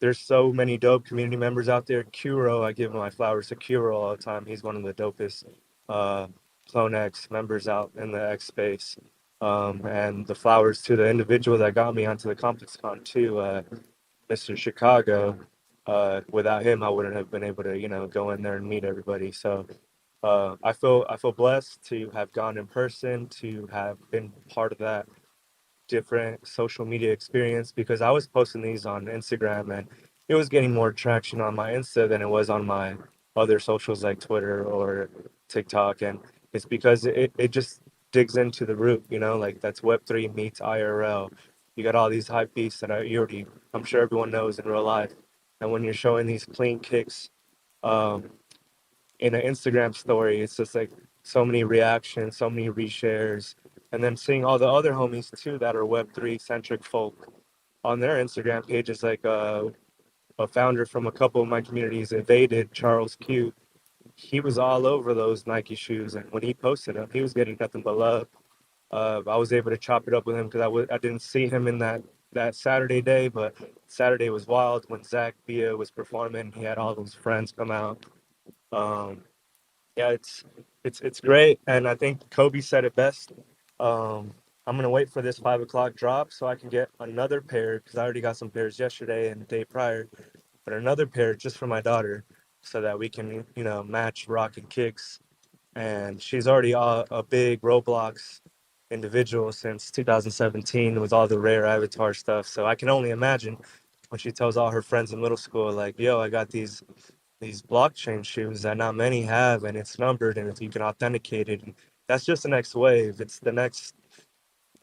there's so many dope community members out there. Kuro, I give my flowers to Kuro all the time. He's one of the dopest uh, Clone X members out in the X space. And the flowers to the individual that got me onto the Complex Con too, Mr. Chicago. Without him, I wouldn't have been able to, go in there and meet everybody. So I feel blessed to have gone in person, to have been part of that different social media experience because I was posting these on Instagram and it was getting more traction on my Insta than it was on my other socials like Twitter or TikTok. And it's because it just digs into the root, like that's Web3 meets IRL. You got all these hype beasts that I'm sure everyone knows in real life. And when you're showing these clean kicks, um, in an Instagram story, it's just like so many reactions, so many reshares, and then seeing all the other homies too that are Web3 centric folk on their Instagram pages, like a founder from a couple of my communities, Evaded, Charles Q. He was all over those Nike shoes, and when he posted them, he was getting nothing but love. I was able to chop it up with him because I didn't see him in that Saturday day, but Saturday was wild when Zach Bia was performing. He had all those friends come out. Um, Yeah, it's great, and I think Kobe said it best. Um, I'm gonna wait for this 5 o'clock drop so I can get another pair because I already got some pairs yesterday and the day prior, but another pair just for my daughter so that we can match rock and kicks. And she's already a big Roblox individual since 2017 with all the rare avatar stuff. So I can only imagine when she tells all her friends in middle school, like, "Yo, I got these blockchain shoes that not many have, and it's numbered, and if you can authenticate it." And that's just the next wave. It's the next.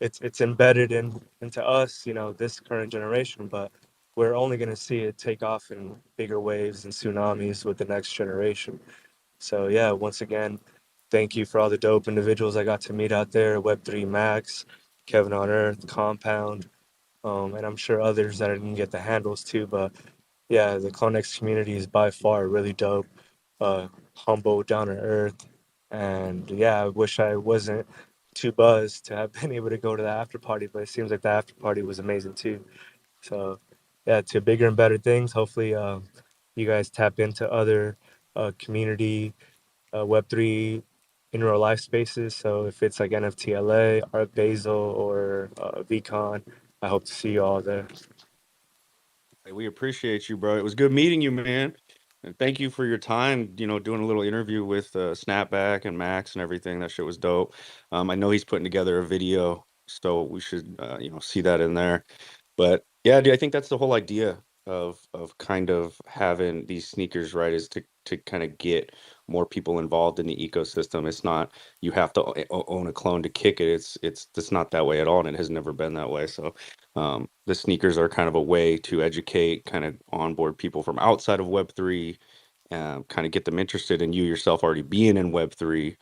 It's embedded into us, this current generation. But we're only going to see it take off in bigger waves and tsunamis with the next generation. So yeah, once again, thank you for all the dope individuals I got to meet out there. Web3 Max, Kevin on Earth, Compound, and I'm sure others that I didn't get the handles to. But yeah, the Clonex community is by far really dope, humble, down to earth, and yeah, I wish I wasn't too buzzed to have been able to go to the after party, but it seems like the after party was amazing too. So yeah, to bigger and better things. Hopefully, you guys tap into other community Web3 in real life spaces. So if it's like NFTLA, Art Basel, or VCon, I hope to see you all there. Hey, we appreciate you, bro. It was good meeting you, man. And thank you for your time, doing a little interview with Snapback and Max and everything. That shit was dope. I know he's putting together a video, so we should, see that in there. But yeah, dude, I think that's the whole idea of kind of having these sneakers, right, is to kind of get more people involved in the ecosystem. It's not you have to own a clone to kick it. It's not that way at all, and it has never been that way. So the sneakers are kind of a way to educate, kind of onboard people from outside of Web3, kind of get them interested in you yourself already being in Web3.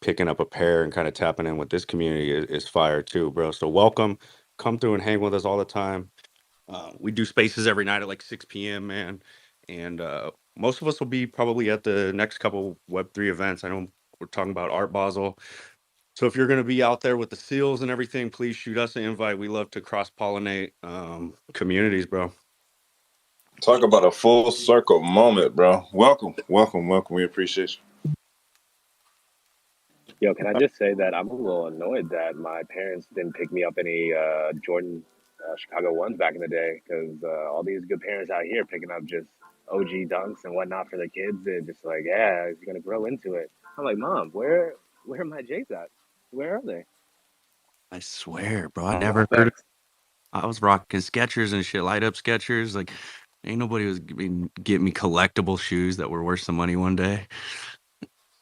Picking up a pair and kind of tapping in with this community is fire too, bro. So welcome, come through and hang with us all the time. We do spaces every night at like 6 p.m., man. And most of us will be probably at the next couple Web3 events. I know we're talking about Art Basel. So if you're going to be out there with the seals and everything, please shoot us an invite. We love to cross pollinate communities, bro. Talk about a full circle moment, bro. Welcome, welcome, welcome. We appreciate you. Yo, can I just say that I'm a little annoyed that my parents didn't pick me up any Jordan Chicago ones back in the day because all these good parents out here picking up just OG dunks and whatnot for their kids. They're just like, yeah, he's gonna grow into it. I'm like, Mom, where are my J's at? Where are they? I swear, bro. I never heard of Facts. I was rocking Skechers and shit, light up Skechers. Like, ain't nobody was getting me collectible shoes that were worth some money one day.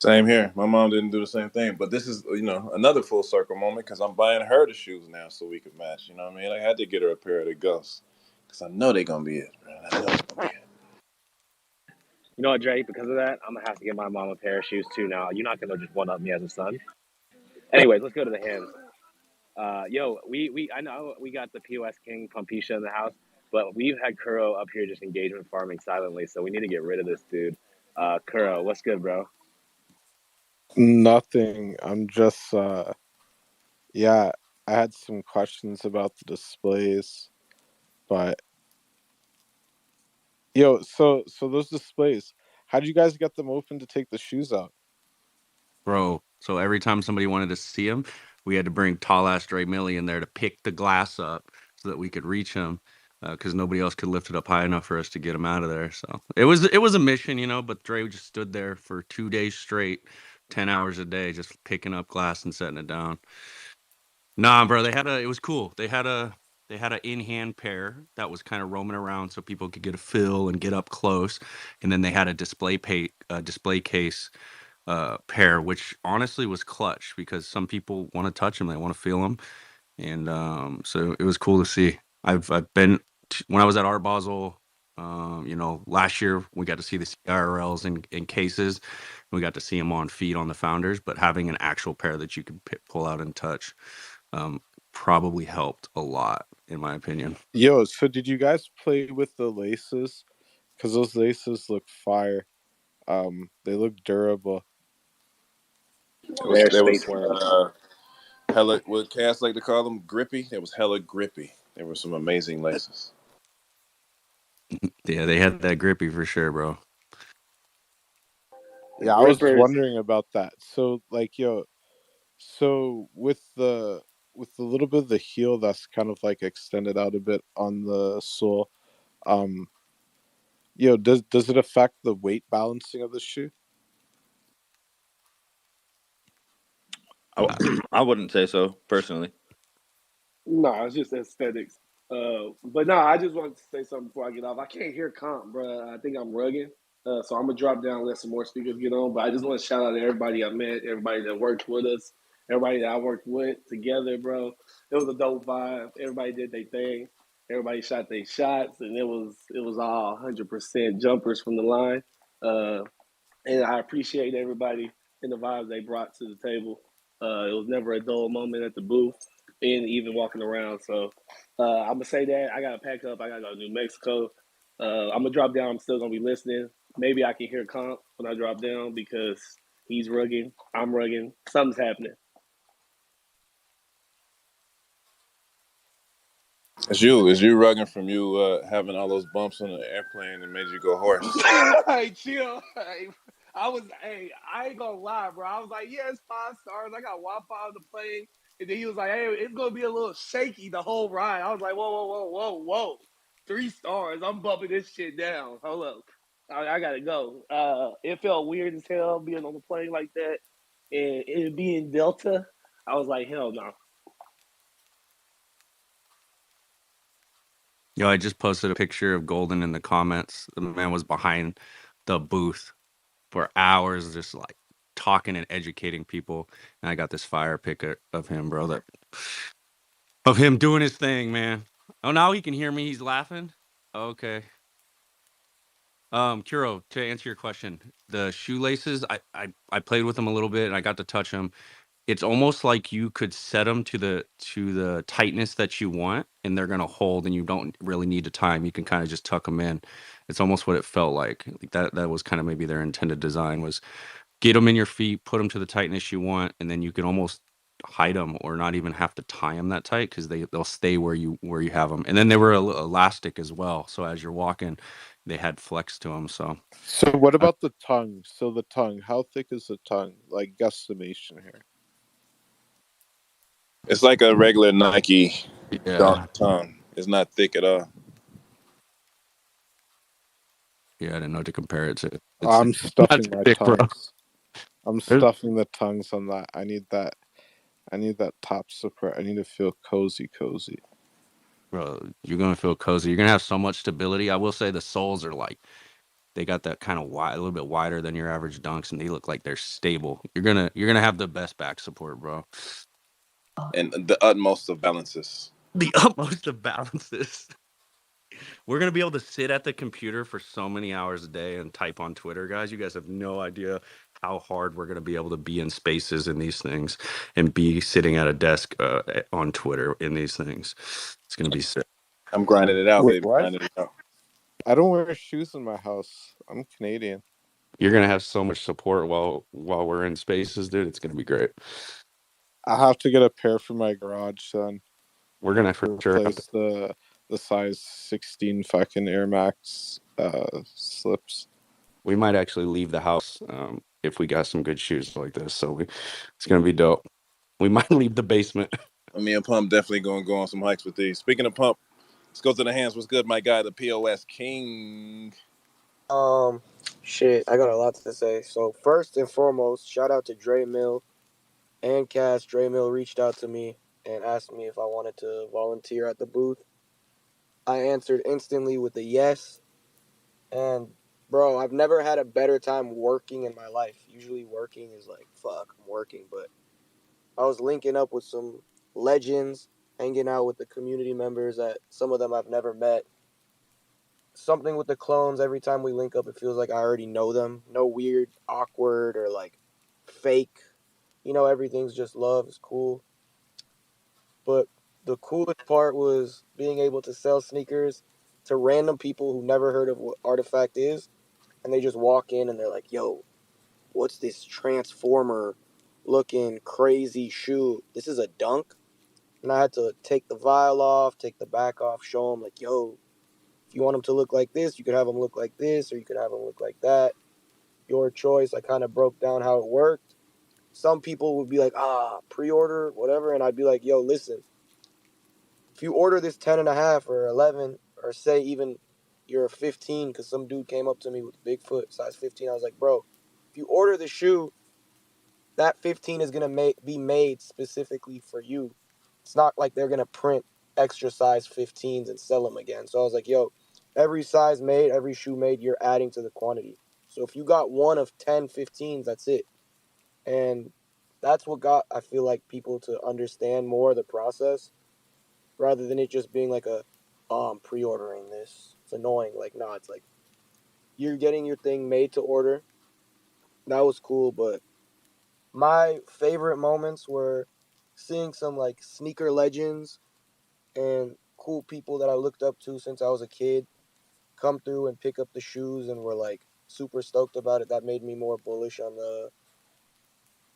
Same here. My mom didn't do the same thing, but this is another full circle moment because I'm buying her the shoes now so we can match. You know what I mean? I had to get her a pair of the Ghosts because I know they're gonna be it, man. I know it's gonna be it. You know what, Dre? Because of that, I'm gonna have to get my mom a pair of shoes too now. You're not gonna just one up me as a son. Anyways, let's go to the hymns. Yo, we I know we got the POS King Pumpisha in the house, but we've had Kuro up here just engagement farming silently, so we need to get rid of this dude. Kuro, what's good, bro? Nothing. I'm just yeah, I had some questions about the displays, but so those displays, how did you guys get them open to take the shoes out? Bro, so every time somebody wanted to see him, we had to bring tall ass Dre Millie in there to pick the glass up so that we could reach him because nobody else could lift it up high enough for us to get him out of there. So it was a mission, but Dre just stood there for 2 days straight, 10 hours a day, just picking up glass and setting it down. Nah, bro, it was cool. They had a in-hand pair that was kind of roaming around so people could get a feel and get up close, and then they had a display case pair, which honestly was clutch because some people want to touch them, they want to feel them, and so it was cool to see. I've been when I was at Art Basel, last year we got to see the CRLs in cases. We got to see them on feet on the founders, but having an actual pair that you could pull out and touch um, probably helped a lot, in my opinion. Yo, so did you guys play with the laces? Because those laces look fire. They look durable. They're There space was worms. hella what cats like to call them grippy. It was hella grippy. There were some amazing laces. Yeah, they had that grippy for sure, bro. The Yeah, I was grippers. wondering about that. So like yo, so with the little bit of the heel that's kind of like extended out a bit on the sole, um, does it affect the weight balancing of the shoe? I wouldn't say so personally. No, it's just aesthetics. But no, I just wanted to say something before I get off. I can't hear comp, bro. I think I'm rugging. So I'm gonna drop down, let some more speakers get on. But I just want to shout out to everybody I met, everybody that worked with us, everybody that I worked with together, bro. It was a dope vibe. Everybody did their thing. Everybody shot their shots, and it was all 100% jumpers from the line. Uh, and I appreciate everybody and the vibes they brought to the table. It was never a dull moment at the booth, and even walking around. So I'm gonna say that I gotta pack up. I gotta go to New Mexico. I'm gonna drop down. I'm still gonna be listening. Maybe I can hear Comp when I drop down because he's rugging. I'm rugging. Something's happening. It's you rugging from you having all those bumps on the airplane and made you go hoarse. Hey, chill. Hey, I ain't gonna lie, bro. I was like, yeah, it's 5 stars. I got Wi-Fi on the plane. And then he was like, hey, it's gonna be a little shaky the whole ride. I was like, whoa, whoa, whoa, whoa, whoa. 3 stars. I'm bumping this shit down. Hold up. I gotta go. It felt weird as hell being on the plane like that. And it being Delta. I was like, hell no. Yo, I just posted a picture of Golden in the comments. The man was behind the booth for hours, just like talking and educating people. And I got this fire pic of him, bro. That of him doing his thing, man. Oh, now he can hear me. He's laughing. Okay. Kuro, to answer your question, the shoelaces, I played with them a little bit and I got to touch them. It's almost like you could set them to the tightness that you want, and they're gonna hold, and you don't really need to tie 'em. You can kind of just tuck them in. It's almost what it felt like. Like that was kind of maybe their intended design was get them in your feet, put them to the tightness you want, and then you can almost hide them or not even have to tie them that tight because they'll stay where you have them. And then they were elastic as well, so as you're walking, they had flex to them. So So what uh, about the tongue? So the tongue, how thick is the tongue? Like guesstimation here. It's like a regular Nike Dunk yeah, tongue. It's not thick at all. yeah, I didn't know what to compare it to. It's I'm not stuffing too my thick, bro. tongues. I'm There's, stuffing the tongues on that. I need that. I need that top support. I need to feel cozy, cozy. bro, you're gonna feel cozy. You're gonna have so much stability. I will say the soles are like they got that kind of wide, a little bit wider than your average dunks, and they look like they're stable. You're gonna have the best back support, bro. And the utmost of balances. The utmost of balances. We're gonna be able to sit at the computer for so many hours a day and type on Twitter, guys. You guys have no idea how hard we're gonna be able to be in spaces in these things and be sitting at a desk on Twitter in these things. It's gonna be sick. I'm grinding it out, Wait, baby. what? Grinding it out. I don't wear shoes in my house. I'm Canadian. You're gonna have so much support while we're in spaces, dude. It's gonna be great. I have to get a pair for my garage, son, We're gonna for to sure have to. replace the size 16 fucking Air Max slips. We might actually leave the house if we got some good shoes like this. So it's gonna be dope. We might leave the basement. Me and Pump definitely gonna go on some hikes with these. Speaking of Pump, let's go to the hands. What's good, my guy, the POS King? Um, shit, I got a lot to say. So first and foremost, shout out to Dre Mill and Cass. Dre Mill reached out to me and asked me if I wanted to volunteer at the booth. I answered instantly with a yes. And bro, I've never had a better time working in my life. Usually working is like, fuck, I'm working, but I was linking up with some legends, hanging out with the community members that some of them I've never met. Something with the clones, every time we link up, it feels like I already know them. No weird, awkward, or like fake. Everything's just love. It's cool. But the coolest part was being able to sell sneakers to random people who never heard of what Artifact is. And they just walk in and they're like, yo, what's this transformer looking crazy shoe? This is a dunk? And I had to take the vial off, take the back off, show them, like, yo, if you want them to look like this, you could have them look like this, or you could have them look like that. your choice. I kind of broke down how it worked. Some people would be like, pre-order, whatever. And I'd be like, yo, listen, if you order this 10 and a half or 11, or say even you're a 15, because some dude came up to me with Bigfoot, size 15. I was like, bro, if you order the shoe, that 15 is going to be made specifically for you. It's not like they're going to print extra size 15s and sell them again. So I was like, yo, every size made, every shoe made, you're adding to the quantity. So if you got one of 10 15s, that's it. And that's what got, I feel like, people to understand more of the process rather than it just being like oh, I'm pre-ordering this. It's annoying. Like, nah, it's like you're getting your thing made to order. That was cool, but my favorite moments were seeing some like sneaker legends and cool people that I looked up to since I was a kid come through and pick up the shoes and were like super stoked about it. That made me more bullish on the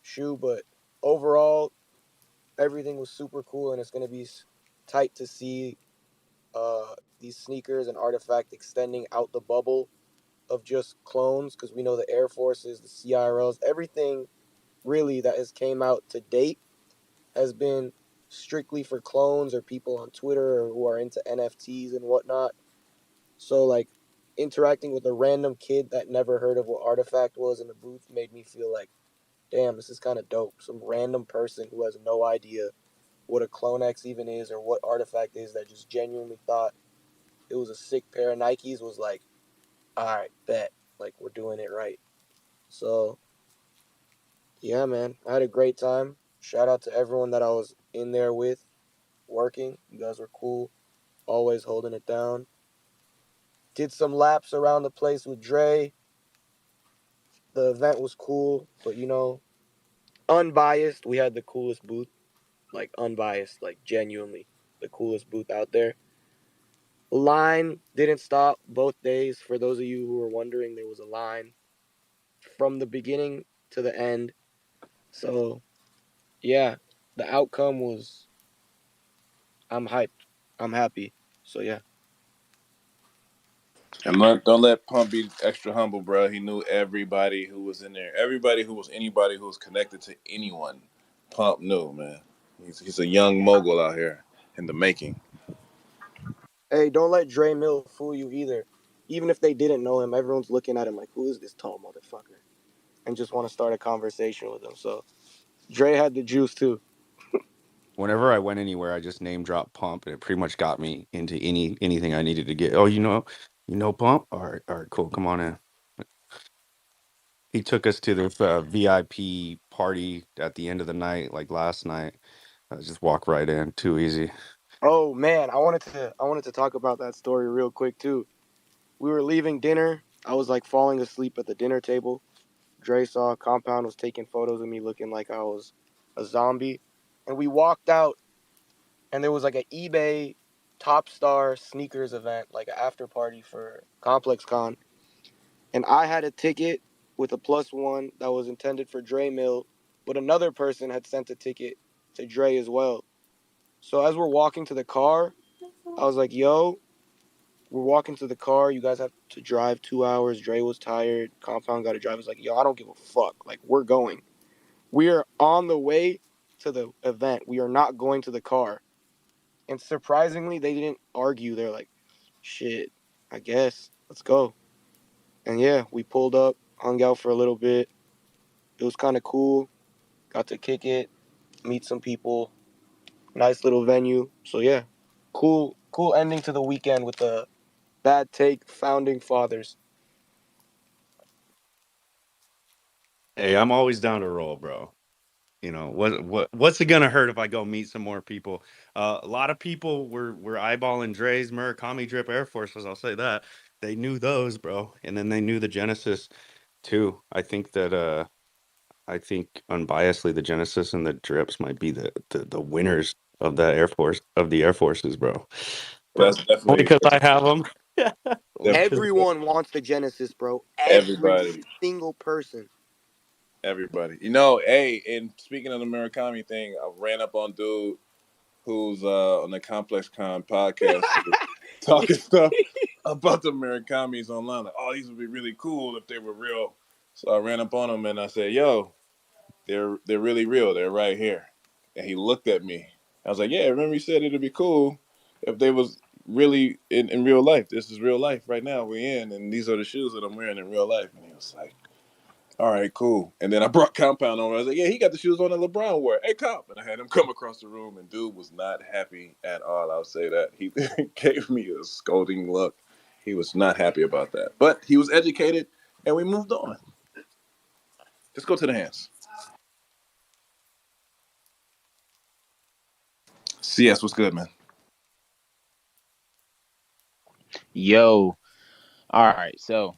shoe, but overall, everything was super cool, and it's going to be tight to see these sneakers and Rtfkt extending out the bubble of just clones, because we know the Air Forces, the CRLs, everything really that has came out to date has been strictly for clones or people on Twitter or who are into NFTs and whatnot. So like interacting with a random kid that never heard of what Rtfkt was in the booth made me feel like, damn, this is kind of dope. Some random person who has no idea what a Clone X even is or what Rtfkt is, that just genuinely thought it was a sick pair of Nikes, was like, all right, bet, like we're doing it right. So yeah, man, I had a great time. Shout out to everyone that I was in there with working. You guys were cool, always holding it down. Did some laps around the place with Dre. The event was cool, but unbiased, we had the coolest booth. Like unbiased, like genuinely the coolest booth out there. Line didn't stop both days. For those of you who were wondering, there was a line from the beginning to the end. So yeah, the outcome was, I'm hyped. I'm happy. So yeah. And don't let Pump be extra humble, bro. He knew everybody who was in there. Everybody who was anybody who was connected to anyone. Pump knew, man. He's a young mogul out here in the making. Hey, don't let Dre Mill fool you either. Even if they didn't know him, everyone's looking at him like, who is this tall motherfucker? And just want to start a conversation with him. So Dre had the juice too. Whenever I went anywhere, I just name drop Pump, and it pretty much got me into anything I needed to get. Oh, Pump. All right, cool. Come on in. He took us to this VIP party at the end of the night, like last night. Just walk right in, too easy. Oh man, I wanted to talk about that story real quick too. We were leaving dinner. I was like falling asleep at the dinner table. Dre saw Compound was taking photos of me looking like I was a zombie. And we walked out, and there was like an eBay Top Star sneakers event, like an after party for Complex Con. And I had a ticket with a +1 that was intended for Dre Mill, but another person had sent a ticket to Dre as well. So as we're walking to the car, I was like, yo, we're walking to the car. You guys have to drive 2 hours. Dre was tired. Compound got to drive. I was like, yo, I don't give a fuck. Like, we're going. We are on the way to the event. We are not going to the car. And surprisingly, they didn't argue. They're like, shit, I guess. Let's go. And yeah, we pulled up, hung out for a little bit. It was kind of cool. Got to kick it, meet some people. Nice little venue. So yeah, cool ending to the weekend with the Bad Take founding fathers. Hey, I'm always down to roll, bro. What's it gonna hurt if I go meet some more people? A lot of people were eyeballing Dre's Murakami drip Air Forces. I'll say that they knew those, bro, and then they knew the Genesis too. I think unbiasedly the Genesis and the drips might be the winners of the Air Forces, bro. That's Only definitely because I have them. Only because Everyone wants the Genesis, bro. Every everybody. single person. Everybody. Hey, and speaking of the Murakami thing, I ran up on dude who's on the Complex Con podcast who was talking stuff about the Murakamis online. Like, oh, these would be really cool if they were real So I ran up on him and I said, "Yo, they're really real. They're right here." And he looked at me. I was like, "Yeah, remember you said it'd be cool if they was really in real life. This is real life right now. We in, and these are the shoes that I'm wearing in real life." And he was like, "All right, cool." And then I brought Compound over. I was like, "Yeah, he got the shoes on that LeBron wore. Hey, Comp." And I had him come across the room, and dude was not happy at all. I'll say that. He gave me a scolding look. He was not happy about that. But he was educated, and we moved on. Let's go to the hands. CS, what's good, man? Yo, all right. So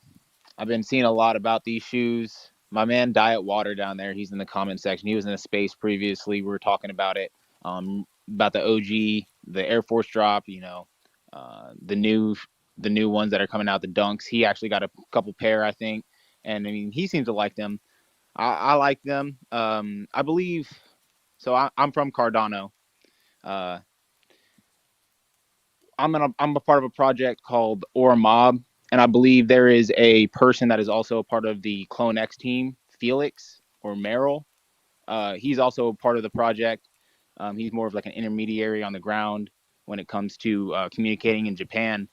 I've been seeing a lot about these shoes. My man Diet Water down there, he's in the comment section. He was in a space previously. We were talking about it, about the OG, the Air Force drop. The new ones that are coming out, the Dunks. He actually got a couple pair, I think, and I mean he seems to like them. I like them. I believe. So I'm from Cardano. Uh, I'm a part of a project called Or Mob, and I believe there is a person that is also a part of the Clone X team, Felix or Merrill. He's also a part of the project. He's more of like an intermediary on the ground when it comes to communicating in Japan.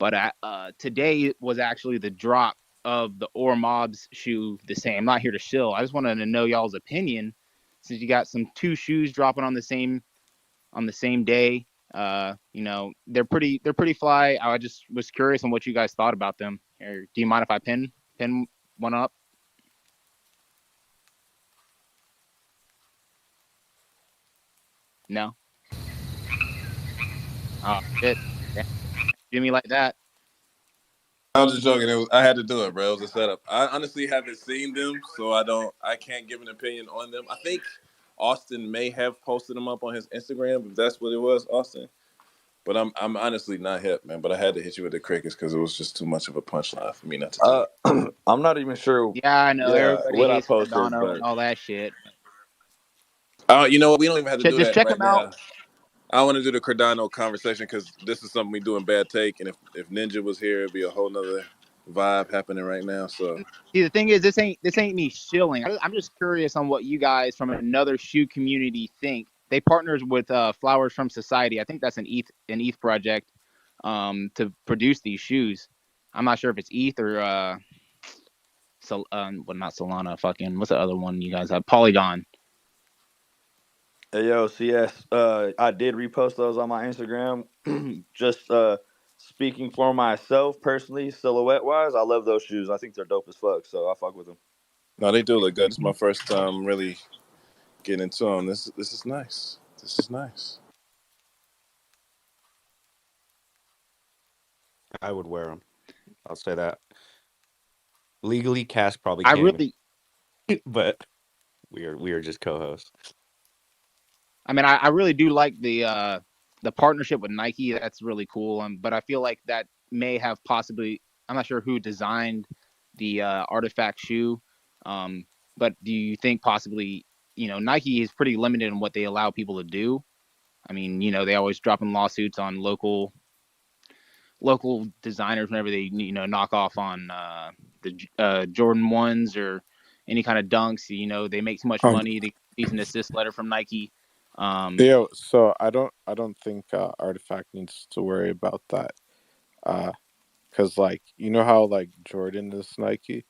But today was actually the drop of the Or Mob's shoe. The same. I'm not here to shill. I just wanted to know y'all's opinion, since you got two shoes dropping on the same day. They're pretty fly. I just was curious on what you guys thought about them. Or do you mind if I pin one up? No. Oh shit. Damn. Do me like that. I was just joking. I had to do it, bro. It was a setup. I honestly haven't seen them, so I can't give an opinion on them. I think Austin may have posted them up on his Instagram, if that's what it was, Austin. But I'm honestly not hip, man. But I had to hit you with the crickets because it was just too much of a punchline for me not to do it. I'm not even sure. Yeah, I know Yeah, everybody what I hates posted, Cardano but and all that shit. You know what? We don't even have to do Just that check right them out. now. I want to do the Cardano conversation because this is something we do in Bad Take, and if Ninja was here, it'd be a whole nother vibe happening right now. So See, the thing is, this ain't me shilling. I'm just curious on what you guys from another shoe community think. They partners with Flowers from Society. I think that's an ETH project, to produce these shoes. I'm not sure if it's ETH or well, not Solana. Fucking what's the other one you guys have? Polygon. hey, yo, CS, I did repost those on my Instagram. Just speaking for myself personally, silhouette wise, I love those shoes. I think they're dope as fuck, so I fuck with them. no, they do look good. It's my first time really getting into them. This is nice. This is nice. I would wear them. I'll say that. Legally, Cass probably I can't, really, but we are just co-hosts. I mean, I really do like the partnership with Nike. That's really cool. But I feel like that may have possibly. I'm not sure who designed the Rtfkt shoe. Um, but do you think possibly, Nike is pretty limited in what they allow people to do? I mean, they always dropping lawsuits on local designers whenever they knock off on the Jordan ones or any kind of dunks. They make too much Um, money. They cease and desist letter from Nike. yeah, so I don't think Artifact needs to worry about that. Cause like you know how like Jordan is Nike,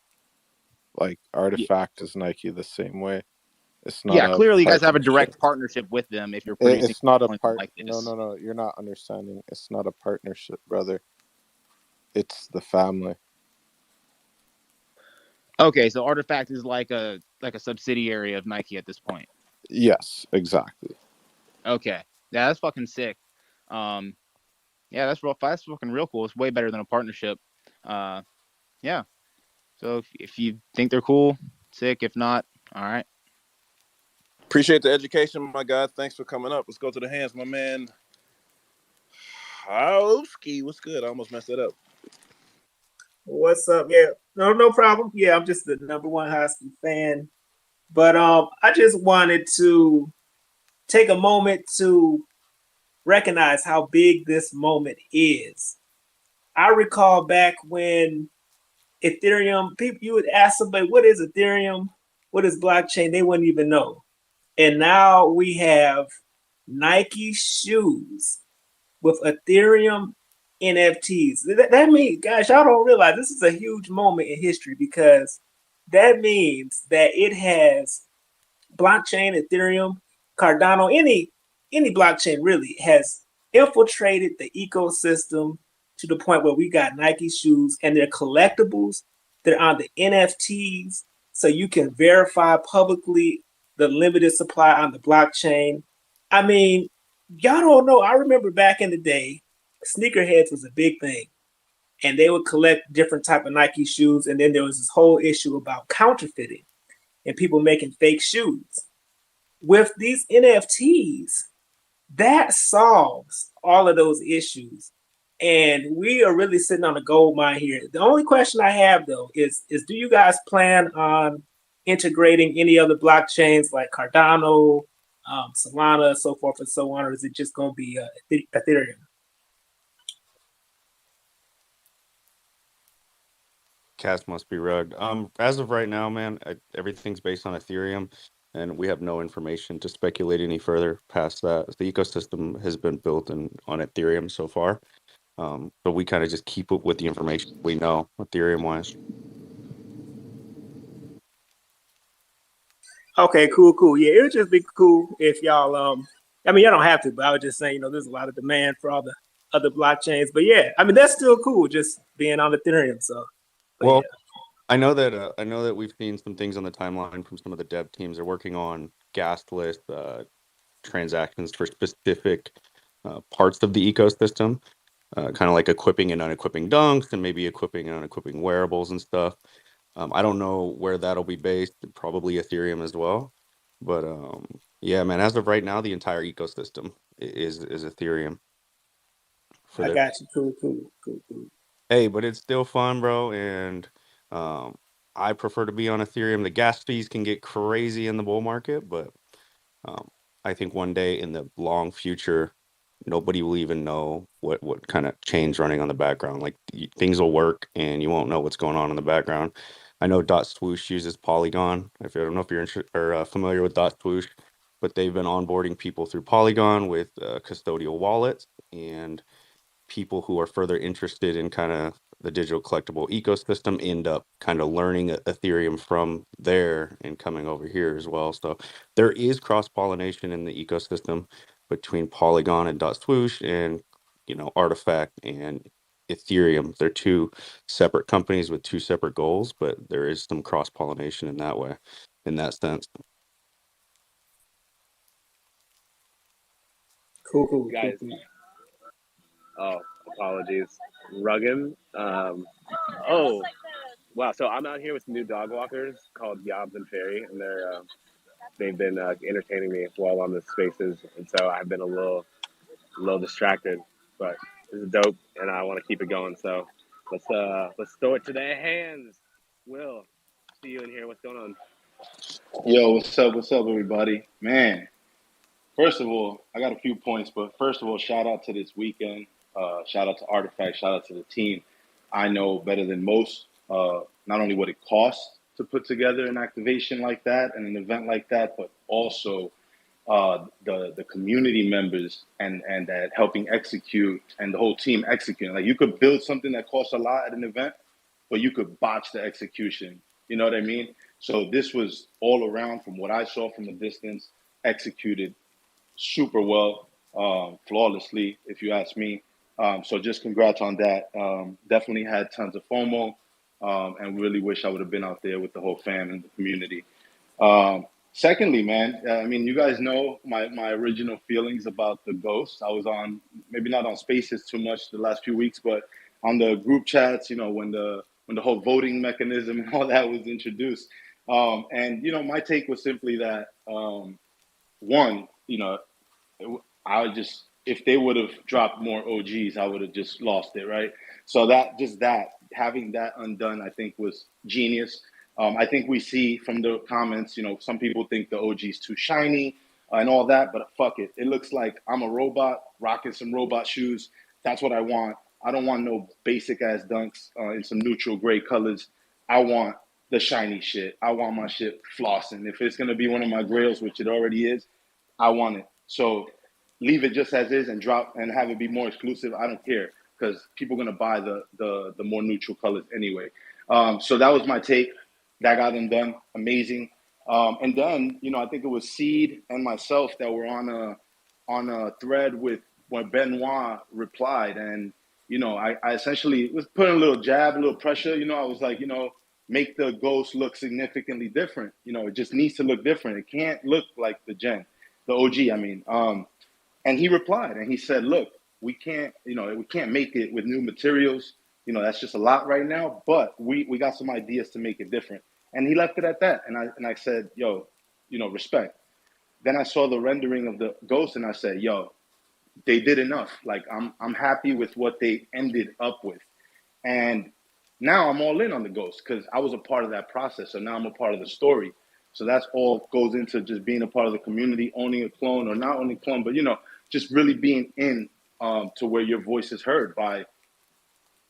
like Yeah, Artifact is Nike the same way. It's not yeah, a clearly you guys have a partnership. direct partnership with them if you're producing It's not a something part. like No, this. no, no. You're not understanding. It's not a partnership, brother. It's the family. Okay, so Artifact is like a subsidiary of Nike at this point. Yes, exactly. Okay, yeah, that's fucking sick. Um, yeah, that's fucking real cool. It's way better than a partnership. Uh, yeah. So if you think they're cool, sick. If not, all right. Appreciate the education, my guy. Thanks for coming up. Let's go to the hands, my man. Howski, what's good? I almost messed it up. What's up? Yeah, no problem. Yeah, I'm just the number one Husky fan. But I just wanted to take a moment to recognize how big this moment is. I recall back when Ethereum. People, you would ask somebody, "What is Ethereum? What is blockchain?" They wouldn't even know. And now we have Nike shoes with Ethereum NFTs. That means, gosh, y'all don't realize this is a huge moment in history because that means that it has blockchain, Ethereum, Cardano, any blockchain really has infiltrated the ecosystem to the point where we got Nike shoes and they're collectibles. They're on the NFTs, so you can verify publicly the limited supply on the blockchain. I mean, y'all don't know. I remember back in the day, sneakerheads was a big thing, and they would collect different type of Nike shoes. And then there was this whole issue about counterfeiting and people making fake shoes. With these NFTs, that solves all of those issues. And we are really sitting on a gold mine here. The only question I have though is do you guys plan on integrating any other blockchains like Cardano, Solana, so forth and so on, or is it just going to be Ethereum? Cast must be rugged. As of right now, man, everything's based on Ethereum, and we have no information to speculate any further past that. The ecosystem has been built on Ethereum so far, but we kind of just keep up with the information we know Ethereum wise. Okay, cool, cool. Yeah, it would just be cool if y'all I mean y'all don't have to, but I was just saying, there's a lot of demand for all the other blockchains. But yeah, I mean that's still cool just being on Ethereum. So but yeah. Well, I know that we've seen some things on the timeline from some of the dev teams. They're working on gas list transactions for specific parts of the ecosystem, kind of like equipping and unequipping dunks and maybe equipping and unequipping wearables and stuff. I don't know where that'll be based, probably Ethereum as well. But yeah, man, as of right now, the entire ecosystem is Ethereum for I their. got you. Cool, cool, cool, cool. Hey, but it's still fun, bro, and um, I prefer to be on Ethereum. The gas fees can get crazy in the bull market, but Um, I think one day in the long future, nobody will even know what kind of chain's running on the background. Like things will work and you won't know what's going on in the background. I know Dot Swoosh uses Polygon. If I don't know if you're familiar with Dot Swoosh, but they've been onboarding people through Polygon with custodial wallets, and people who are further interested in kind of the digital collectible ecosystem end up kind of learning Ethereum from there and coming over here as well. So there is cross pollination in the ecosystem between Polygon and Dot Swoosh and Rtfkt and Ethereum. They're two separate companies with two separate goals, but there is some cross pollination in that way, in that sense. Cool, cool, cool, Guys, cool. oh, apologies. Rugged. Oh, wow. So I'm out here with some new dog walkers called Yobs and Fairy, and they've been entertaining me while on the spaces, and so I've been a little distracted, but this is dope, and I want to keep it going. So let's throw it to their hands. Will, see you in here. What's going on? Yo, what's up, everybody? Man, first of all, I got a few points, but first of all, shout out to this weekend. Shout out to Rtfkt. Shout out to the team. I know better than most not only what it costs to put together an activation like that and an event like that, but also the community members and that helping execute and the whole team executing. Like you could build something that costs a lot at an event, but you could botch the execution. You know what I mean? So this was all around from what I saw from a distance, executed super well, flawlessly, if you ask me. So just congrats on that. Definitely had tons of FOMO, and really wish I would have been out there with the whole fam and the community. Secondly, man, I mean, you guys know my original feelings about the ghost. I was on, maybe not on Spaces too much the last few weeks, but on the group chats, when the whole voting mechanism and all that was introduced. And my take was simply that one, I would just, if they would have dropped more OGs, I would have just lost it, right? So that having that undone, I think was genius. I think we see from the comments, some people think the OG is too shiny and all that, but fuck it. It looks like I'm a robot rocking some robot shoes. That's what I want. I don't want no basic ass dunks in some neutral gray colors. I want the shiny shit. I want my shit flossing. If it's gonna be one of my grails, which it already is, I want it. So leave it just as is and drop and have it be more exclusive. I don't care because people are gonna buy the more neutral colors anyway. So that was my take. That got them done. Amazing. And then I think it was Seed and myself that were on a thread with when Benoit replied, and I essentially was putting a little jab, a little pressure. I was like, make the ghost look significantly different. It just needs to look different. It can't look like the OG. I mean, and he replied and he said, look, we can't make it with new materials. That's just a lot right now, but we got some ideas to make it different. And he left it at that. And I said, yo, respect. Then I saw the rendering of the ghost and I said, yo, they did enough. Like I'm happy with what they ended up with. And now I'm all in on the ghost because I was a part of that process. So now I'm a part of the story. So that's all goes into just being a part of the community, owning a clone or not owning a clone, but just really being in to where your voice is heard by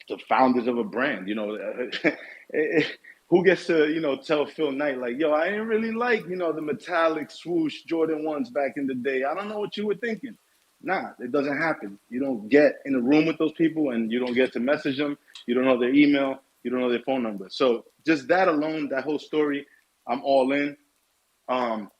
the founders of a brand. Who gets to tell Phil Knight like, yo, I didn't really like the metallic swoosh Jordan ones back in the day. I don't know what you were thinking. Nah, it doesn't happen. You don't get in a room with those people, and you don't get to message them. You don't know their email. You don't know their phone number. So just that alone, that whole story, I'm all in. Um,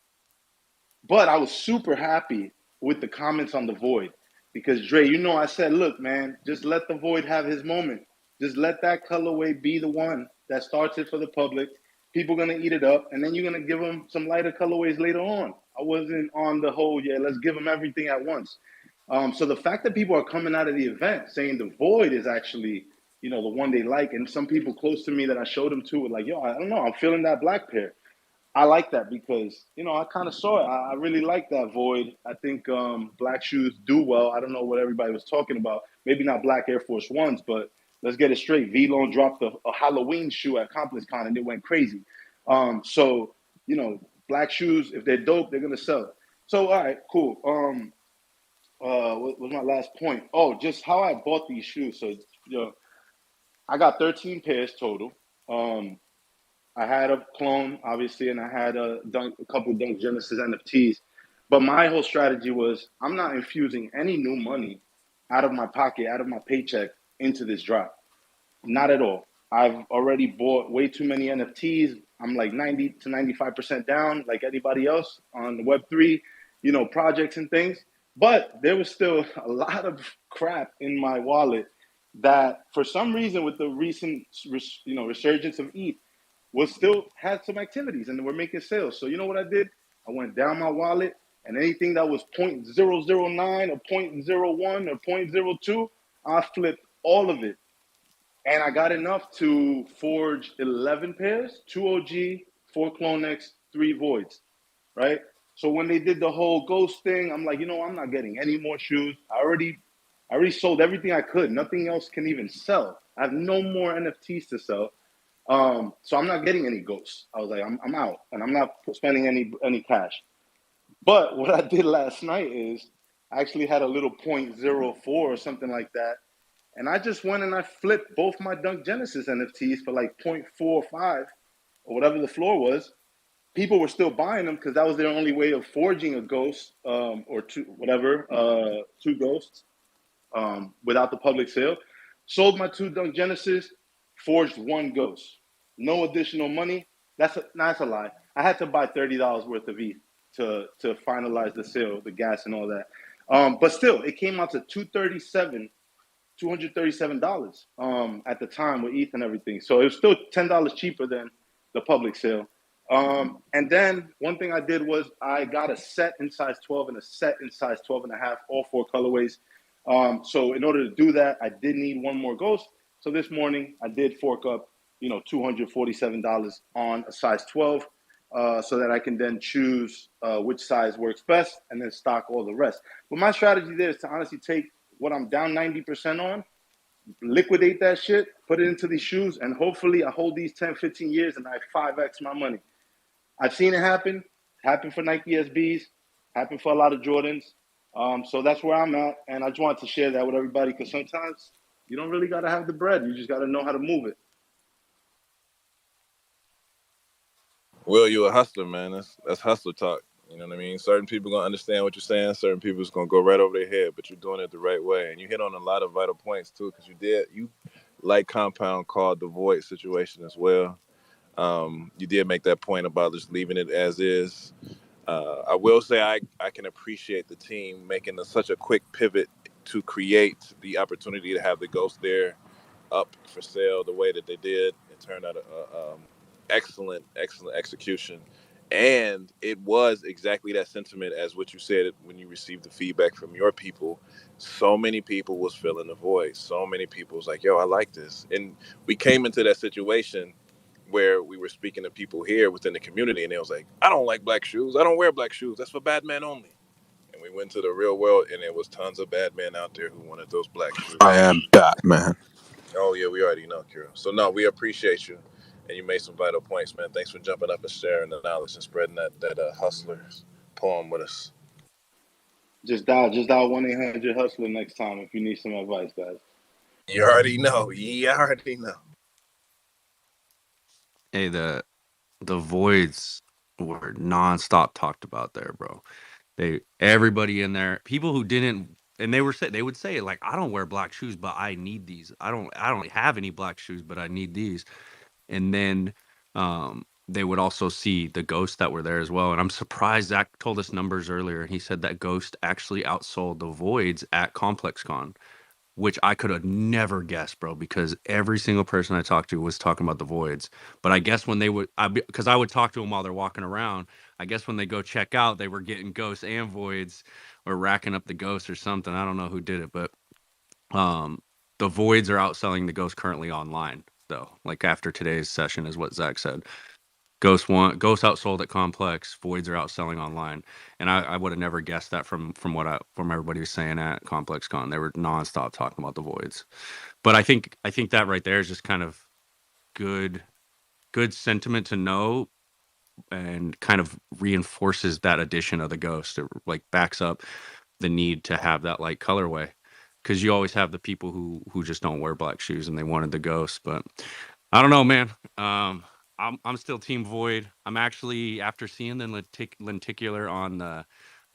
but I was super happy with the comments on the Void because Dre, I said, look, man, just let the Void have his moment. Just let that colorway be the one that starts it for the public. People are gonna eat it up, and then you're gonna give them some lighter colorways later on. I wasn't on the whole, yeah, let's give them everything at once. So the fact that people are coming out of the event saying the Void is actually, the one they like, and some people close to me that I showed them to were like, yo, I don't know, I'm feeling that black pair. I like that because I kind of saw it. I really like that Void. I think black shoes do well. I don't know what everybody was talking about. Maybe not black Air Force Ones, but let's get it straight. V-Lone dropped a Halloween shoe at ComplexCon and it went crazy. So black shoes, if they're dope, they're gonna sell. So all right, cool. What was my last point? Oh, just how I bought these shoes. So I got 13 pairs total. I had a clone, obviously, and I had a couple Dunk Genesis NFTs. But my whole strategy was I'm not infusing any new money out of my pocket, out of my paycheck into this drop. Not at all. I've already bought way too many NFTs. I'm like 90 to 95% down, like anybody else on Web3, projects and things. But there was still a lot of crap in my wallet that, for some reason, with the recent, resurgence of ETH, was still had some activities and we're making sales. So you know what I did? I went down my wallet and anything that was 0.009 or zero point zero 0.01 or zero point zero 0.02, I flipped all of it. And I got enough to forge 11 pairs, 2 OG, 4 Clonex, 3 Voids, right? So when they did the whole ghost thing, I'm like, I'm not getting any more shoes. I already sold everything I could. Nothing else can even sell. I have no more NFTs to sell. So I'm not getting any ghosts. I was like, I'm out, and I'm not spending any cash. But what I did last night is I actually had a little point zero 0.04 or something like that, and I just went and I flipped both my Dunk Genesis NFTs for like 0.45 or whatever the floor was. People were still buying them because that was their only way of forging a ghost, or two, whatever, two ghosts, without the public sale. Sold my 2 Dunk Genesis, forged 1 ghost. No additional money. That's a lie. I had to buy $30 worth of ETH to finalize the sale, the gas and all that. But still, it came out to $237 at the time with ETH and everything. So it was still $10 cheaper than the public sale. And then one thing I did was I got a set in size 12 and a set in size 12 and a half, all 4 colorways. So in order to do that, I did need 1 more ghost. So this morning I did fork up, $247 on a size 12, so that I can then choose which size works best and then stock all the rest. But my strategy there is to honestly take what I'm down 90% on, liquidate that shit, put it into these shoes, and hopefully I hold these 10, 15 years and I 5X my money. I've seen it happen for Nike SBs, happen for a lot of Jordans. So that's where I'm at, and I just wanted to share that with everybody because sometimes You don't really got to have the bread. You just got to know how to move it. Will, you a hustler, man. That's hustler talk. You know what I mean? Certain people gonna understand what you're saying. Certain people's gonna go right over their head, but you're doing it the right way. And you hit on a lot of vital points too, because you like Compound called the void situation as well. You did make that point about just leaving it as is. I will say I can appreciate the team making such a quick pivot to create the opportunity to have the ghost there up for sale the way that they did. It turned out excellent, excellent execution. And it was exactly that sentiment as what you said when you received the feedback from your people. So many people was filling the void. So many people was like, yo, I like this. And we came into that situation where we were speaking to people here within the community and it was like, I don't like black shoes. I don't wear black shoes. That's for bad men only. And we went to the real world and there was tons of bad men out there who wanted those black shoes. I am Batman. Oh yeah, we already know, Kira. So no, we appreciate you, and you made some vital points, man. Thanks for jumping up and sharing the knowledge and spreading that hustler's poem with us. Just dial 1-800-HUSTLER next time if you need some advice, guys. You already know. You already know. Hey, the voids were nonstop talked about there, bro. Everybody in there, people who didn't, and they would say like, I don't wear black shoes, but I need these. I don't have any black shoes, but I need these. And then they would also see the ghosts that were there as well. And I'm surprised Zach told us numbers earlier. He said that Ghost actually outsold the voids at ComplexCon, which I could have never guessed, bro, because every single person I talked to was talking about the voids. But I guess when they would, because I would talk to them while they're walking around, I guess when they go check out, they were getting ghosts and voids or racking up the ghosts or something. I don't know who did it, but the voids are outselling the ghosts currently online, though. Like after today's session is what Zach said. Ghost outsold at Complex. Voids are outselling online, and I would have never guessed that from from everybody was saying at Complex Con. They were nonstop talking about the voids, but I think that right there is just kind of good sentiment to know, and kind of reinforces that addition of the ghost. It like backs up the need to have that light colorway, because you always have the people who just don't wear black shoes and they wanted the ghost, but I don't know, man. I'm still Team Void. I'm actually, after seeing the lenticular on the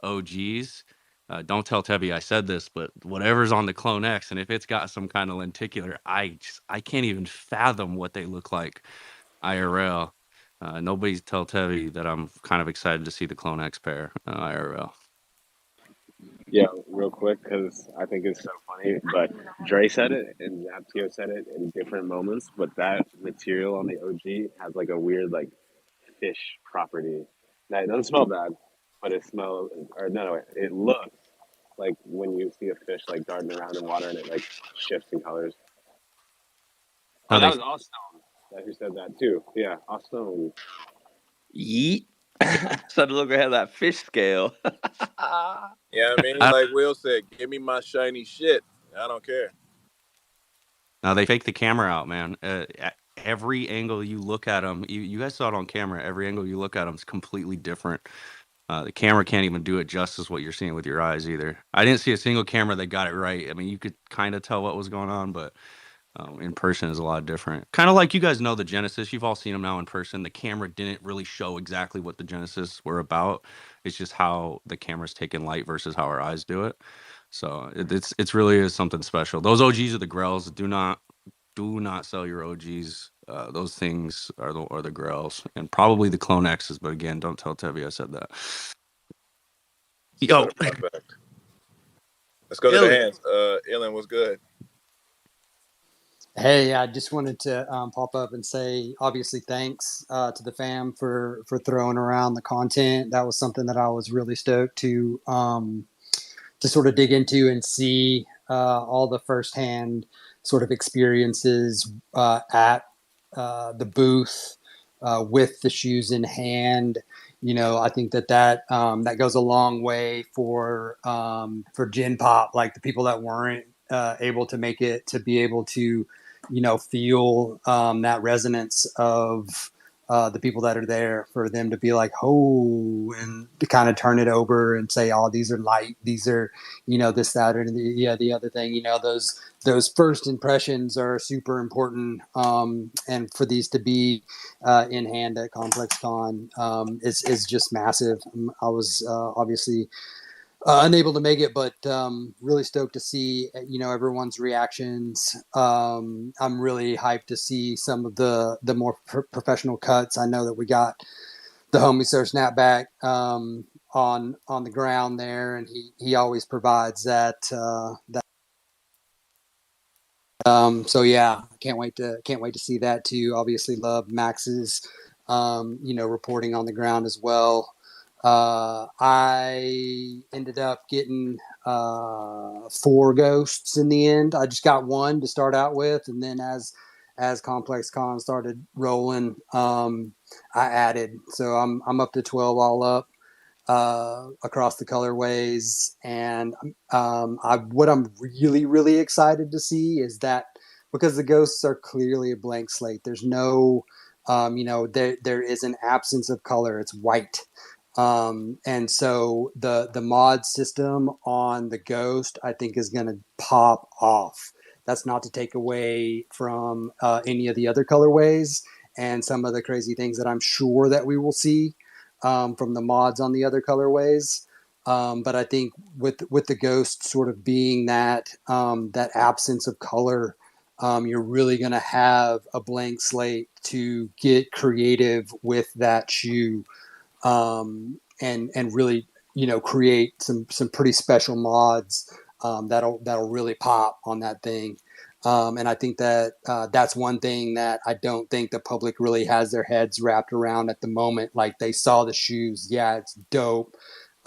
OGs. Don't tell Tebby I said this, but whatever's on the Clone X, and if it's got some kind of lenticular, I can't even fathom what they look like IRL. Nobody's tell Tebby that I'm kind of excited to see the Clone X pair IRL. Yeah, real quick, because I think it's so funny. But Dre said it and Zaptio said it in different moments. But that material on the OG has like a weird like fish property. Now it doesn't smell bad, but it smells, or no, it looks like when you see a fish like darting around in water and it like shifts in colors. Oh, How that they was Austin who said that too. Yeah, Austin. Yeet. So to look at that fish scale. Yeah, I mean, I, like Will said, give me my shiny shit. I don't care. now they fake the camera out, man. At every angle you look at them, you guys saw it on camera. Every angle you look at them is completely different. The camera can't even do it justice what you're seeing with your eyes either. I didn't see a single camera that got it right. I mean, you could kind of tell what was going on, but in person is a lot different. Kind of like you guys know the Genesis. You've all seen them now in person. The camera didn't really show exactly what the Genesis were about. It's just how the camera's taking light versus how our eyes do it. So it's really is something special. Those OGs are the Grells. Do not sell your OGs. Those things are the Grells, and probably the Clone X's. But again, don't tell Tevi I said that. Yo, Certified fact. Let's go to the Illy. hands. Ilan, what's good? Hey, I just wanted to pop up and say, obviously, thanks to the fam for throwing around the content. That was something that I was really stoked to sort of dig into and see all the firsthand sort of experiences at the booth with the shoes in hand. You know, I think that goes a long way for Gen Pop, like the people that weren't able to make it, to be able to, you know, feel that resonance of the people that are there, for them to be like, oh, and to kind of turn it over and say, oh, these are light, these are, this, that, or the other thing, those first impressions are super important. And for these to be in hand at Complex Con is just massive. I was obviously unable to make it, but really stoked to see everyone's reactions. I'm really hyped to see some of the more professional cuts. I know that we got the homie Sir Snapback on the ground there, and he always provides that. So yeah, can't wait to see that too. Obviously, love Max's reporting on the ground as well. I ended up getting 4 ghosts in the end. I just got 1 to start out with, and then as Complex Con started rolling, I added. So I'm up to 12 all up across the colorways. And what I'm really, really excited to see is that, because the ghosts are clearly a blank slate, there's no, there is an absence of color. It's white. And so the mod system on the ghost, I think, is going to pop off. That's not to take away from any of the other colorways and some of the crazy things that I'm sure that we will see from the mods on the other colorways. But I think with the ghost sort of being that that absence of color, you're really going to have a blank slate to get creative with that shoe, and really create some pretty special mods that'll really pop on that thing. And I think that that's one thing that I don't think the public really has their heads wrapped around at the moment. Like, they saw the shoes, yeah, it's dope.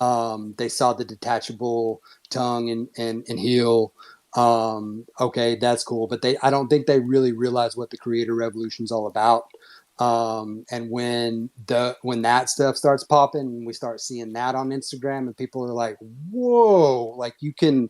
They saw the detachable tongue and heel. Okay, that's cool, but I don't think they really realize what the creator revolution is all about. And when that stuff starts popping and we start seeing that on Instagram, and people are like, whoa, like, you can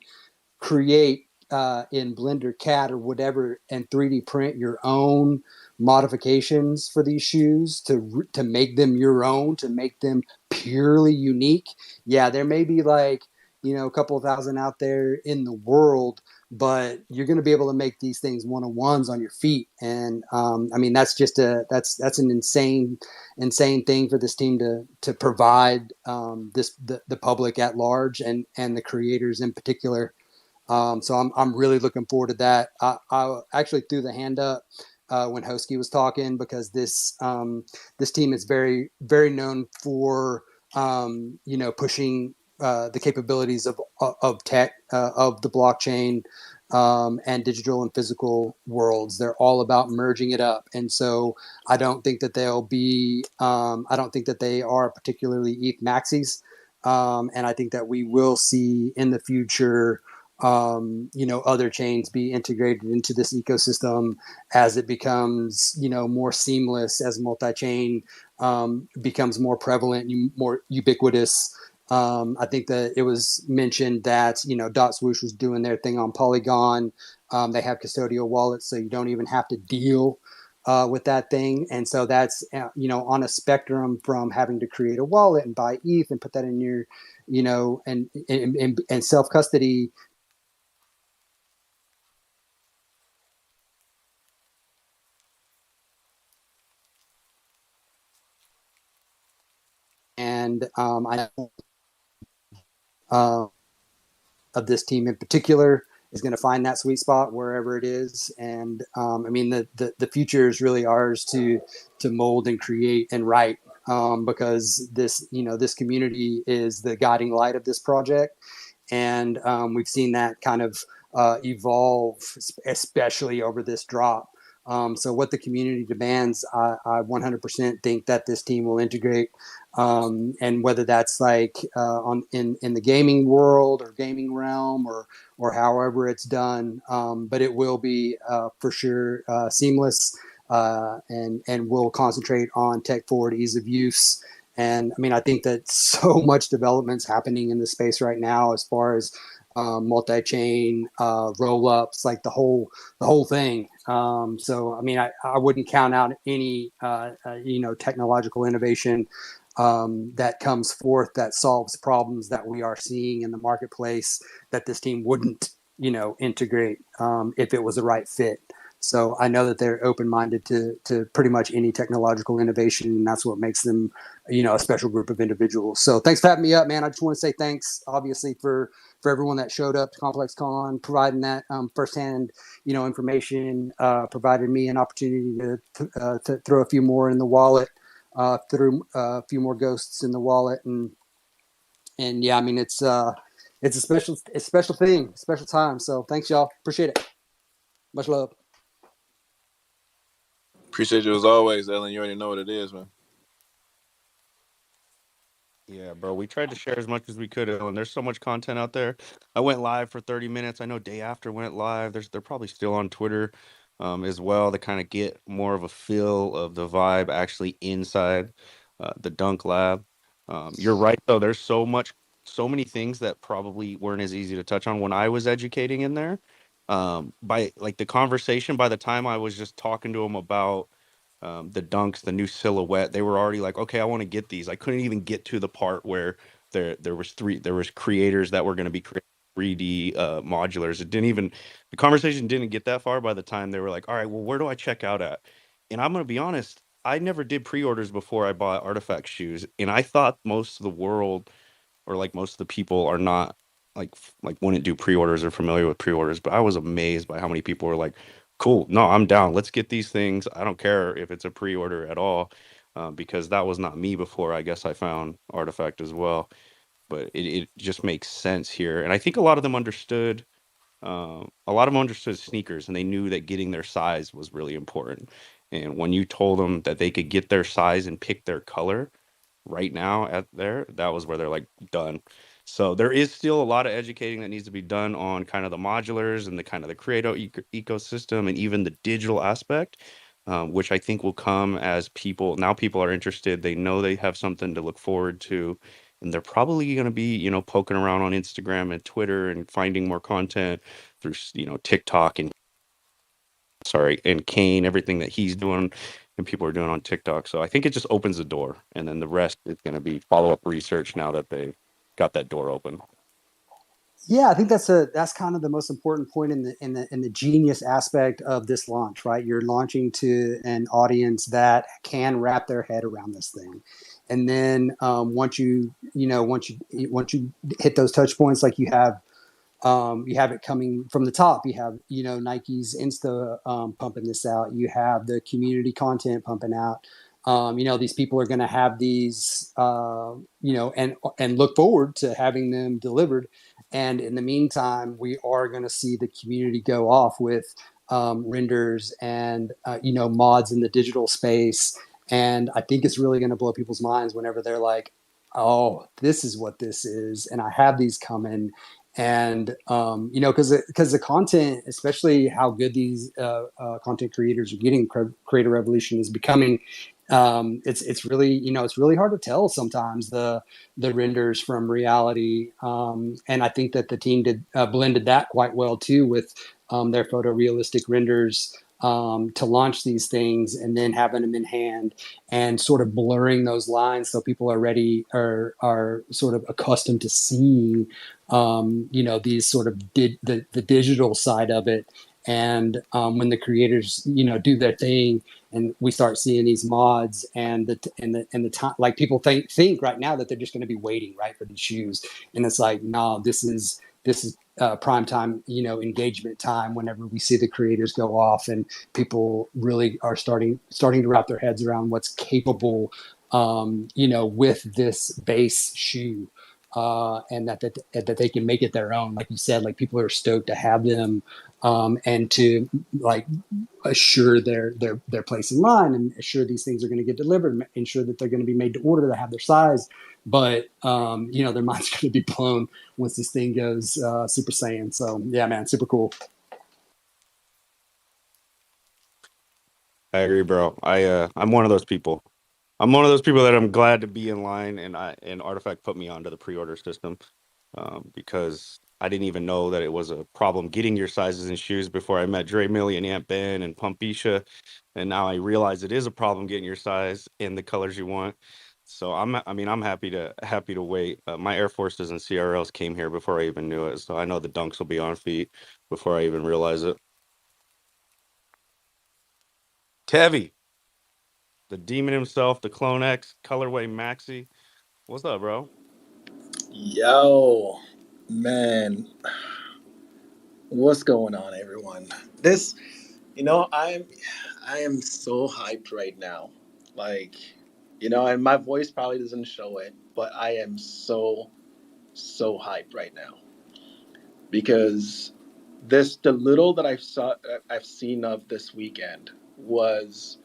create in Blender CAD or whatever and 3D print your own modifications for these shoes to make them your own, to make them purely unique. Yeah, there may be like a couple of thousand out there in the world, but you're going to be able to make these things one-on-ones on your feet. And I mean, that's just that's an insane thing for this team to provide the public at large, and the creators in particular. So I'm really looking forward to that. I actually threw the hand up when Hosky was talking, because this team is very, very known for pushing the capabilities of tech, of the blockchain, and digital and physical worlds. They're all about merging it up, and so I don't think that they'll be. I don't think that they are particularly ETH maxis, and I think that we will see in the future other chains be integrated into this ecosystem as it becomes, more seamless, as multi-chain becomes more prevalent, more ubiquitous. I think that it was mentioned that, Dot Swoosh was doing their thing on Polygon. They have custodial wallets, so you don't even have to deal with that thing. And so that's, on a spectrum from having to create a wallet and buy ETH and put that in your, and self-custody. And I know of this team in particular is going to find that sweet spot wherever it is. And I mean, the future is really ours to mold and create and write, because this community is the guiding light of this project. And we've seen that kind of evolve, especially over this drop. So what the community demands, I 100% think that this team will integrate, and whether that's like in the gaming world or gaming realm, or however it's done, but it will be for sure seamless, and will concentrate on tech forward ease of use, And I mean, I think that so much development's happening in the space right now as far as multi-chain roll-ups, like the whole thing. So I mean, I wouldn't count out any technological innovation that comes forth that solves problems that we are seeing in the marketplace that this team wouldn't integrate if it was the right fit. So I know that they're open-minded to pretty much any technological innovation, and that's what makes them, a special group of individuals. So thanks for having me up, man. I just want to say thanks, obviously, for everyone that showed up to Complex Con, providing that firsthand, information, provided me an opportunity to throw a few more in the wallet, threw a few more ghosts in the wallet, and yeah, I mean it's a special thing, special time. So thanks, y'all. Appreciate it. Much love. Appreciate you as always, Ellen. You already know what it is, man. Yeah, bro. We tried to share as much as we could, and there's so much content out there. I went live for 30 minutes. I know Day After went live. They're probably still on Twitter, as well, to kind of get more of a feel of the vibe actually inside the Dunk Lab. You're right though. There's so many things that probably weren't as easy to touch on when I was educating in there. By like the conversation, by the time I was just talking to them about the dunks, the new silhouette, they were already like, okay, I want to get these. I couldn't even get to the part where there was creators that were going to be creating 3D modulars. It didn't even the conversation didn't get that far by the time they were like, all right, well, where do I check out at? And I'm going to be honest, I never did pre-orders before I bought Rtfkt shoes, and I thought most of the world, or like most of the people, are not like wouldn't do pre-orders or familiar with pre-orders. But I was amazed by how many people were like, cool, no, I'm down, let's get these things. I don't care if it's a pre-order at all, because that was not me before I guess I found Rtfkt as well. But it just makes sense here, and I think a lot of them understood sneakers, and they knew that getting their size was really important. And when you told them that they could get their size and pick their color right now at there, that was where they're like done. So there is still a lot of educating that needs to be done on kind of the modulars and the kind of the creator ecosystem and even the digital aspect, which I think will come as people are interested. They know they have something to look forward to, and they're probably going to be, poking around on Instagram and Twitter and finding more content through, TikTok and Kane, everything that he's doing and people are doing on TikTok. So I think it just opens the door, and then the rest is going to be follow up research now that they got that door open. Yeah, I think that's kind of the most important point in the genius aspect of this launch, right? You're launching to an audience that can wrap their head around this thing, and then once you hit those touch points, like you have it coming from the top. You have, Nike's Insta pumping this out. You have the community content pumping out. These people are going to have these, and look forward to having them delivered. And in the meantime, we are going to see the community go off with renders and, mods in the digital space. And I think it's really going to blow people's minds whenever they're like, oh, this is what this is. And I have these coming. And because the content, especially how good these content creators are getting, Creator Revolution is becoming. It's really it's really hard to tell sometimes the renders from reality, and I think that the team did blended that quite well too with their photorealistic renders to launch these things, and then having them in hand and sort of blurring those lines so people are sort of accustomed to seeing these sort of the digital side of it. And when the creators do their thing, and we start seeing these mods and the time, like people think right now that they're just going to be waiting right for these shoes, and it's like, no, this is prime time, engagement time, whenever we see the creators go off and people really are starting to wrap their heads around what's capable, with this base shoe, and that they can make it their own. Like you said, like people are stoked to have them, and to like assure their place in line, and assure these things are going to get delivered, ensure that they're going to be made to order, to have their size. But their mind's going to be blown once this thing goes Super Saiyan. So yeah, man, super cool. I agree, bro. I'm one of those people. I'm one of those people that I'm glad to be in line, and Artifact put me onto the pre-order system, because I didn't even know that it was a problem getting your sizes and shoes before I met Dre Millie and Aunt Ben and Pumpisha, and now I realize it is a problem getting your size in the colors you want. So I'm happy to wait. My Air Forces and CRLs came here before I even knew it, so I know the Dunks will be on feet before I even realize it. Tevi, the demon himself, the Clone X colorway maxi. What's up, bro? Yo, man, what's going on, everyone? This, I am so hyped right now. Like, and my voice probably doesn't show it, but I am so hyped right now because the little that I've seen of this weekend was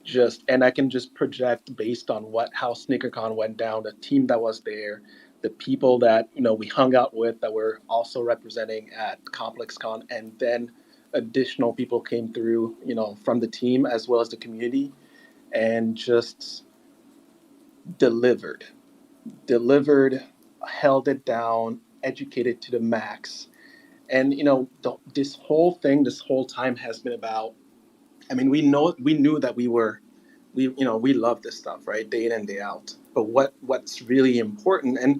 just, and I can just project based on how SneakerCon went down, the team that was there, the people that we hung out with that were also representing at ComplexCon, and then additional people came through, from the team as well as the community, and just delivered, delivered, held it down, educated to the max, and this whole time has been about. I mean, we knew that we love this stuff, right? Day in and day out. But what's really important and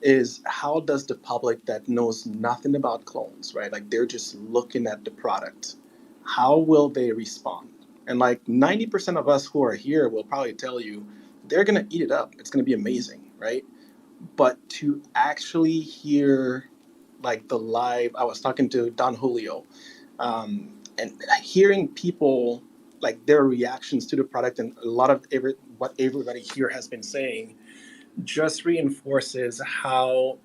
is how does the public that knows nothing about clones, right? Like they're just looking at the product. How will they respond? And like 90% of us who are here will probably tell you they're gonna eat it up. It's gonna be amazing, right? But to actually hear like the live, I was talking to Don Julio, and hearing people like their reactions to the product and a lot of what everybody here has been saying just reinforces how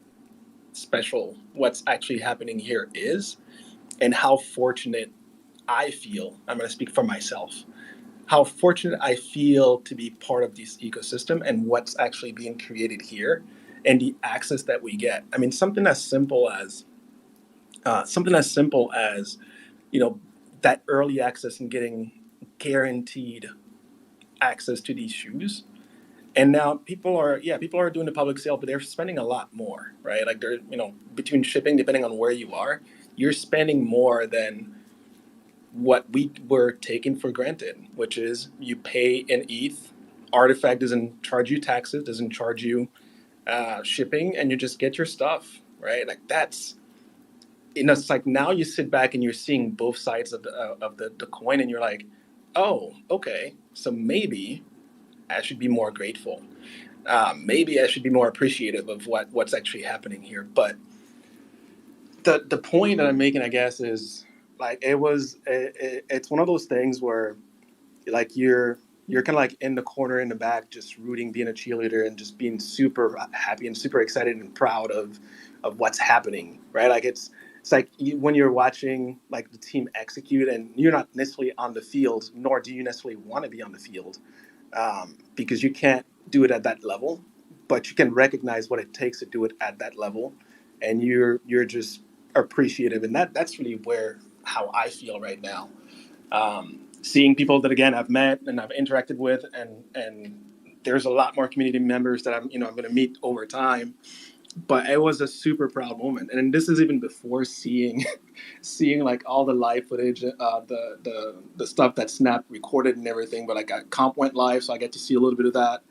special what's actually happening here is and how fortunate I feel. I'm going to speak for myself. How fortunate I feel to be part of this ecosystem and what's actually being created here and the access that we get. I mean, something as simple as you know that early access and getting guaranteed access to these shoes. And now people are doing the public sale, but they're spending a lot more, right? Like they're between shipping, depending on where you are, you're spending more than what we were taking for granted, which is you pay in ETH. Artifact doesn't charge you taxes, doesn't charge you shipping, and you just get your stuff, right? Like that's it's like now you sit back and you're seeing both sides of the coin, and you're like, oh, okay, so maybe I should be more grateful. Maybe I should be more appreciative of what's actually happening here. But the point that I'm making, I guess, is like it's one of those things where like you're kind of like in the corner in the back, just rooting, being a cheerleader, and just being super happy and super excited and proud of what's happening, right? Like it's like when you're watching like the team execute, and you're not necessarily on the field, nor do you necessarily want to be on the field, because you can't do it at that level, but you can recognize what it takes to do it at that level, and you're just appreciative, and that's really where how I feel right now. Seeing people that again I've met and I've interacted with, and there's a lot more community members that I'm going to meet over time. But it was a super proud moment, and this is even before seeing seeing like all the live footage, the stuff that Snap recorded and everything. But like Comp went live, so I get to see a little bit of that.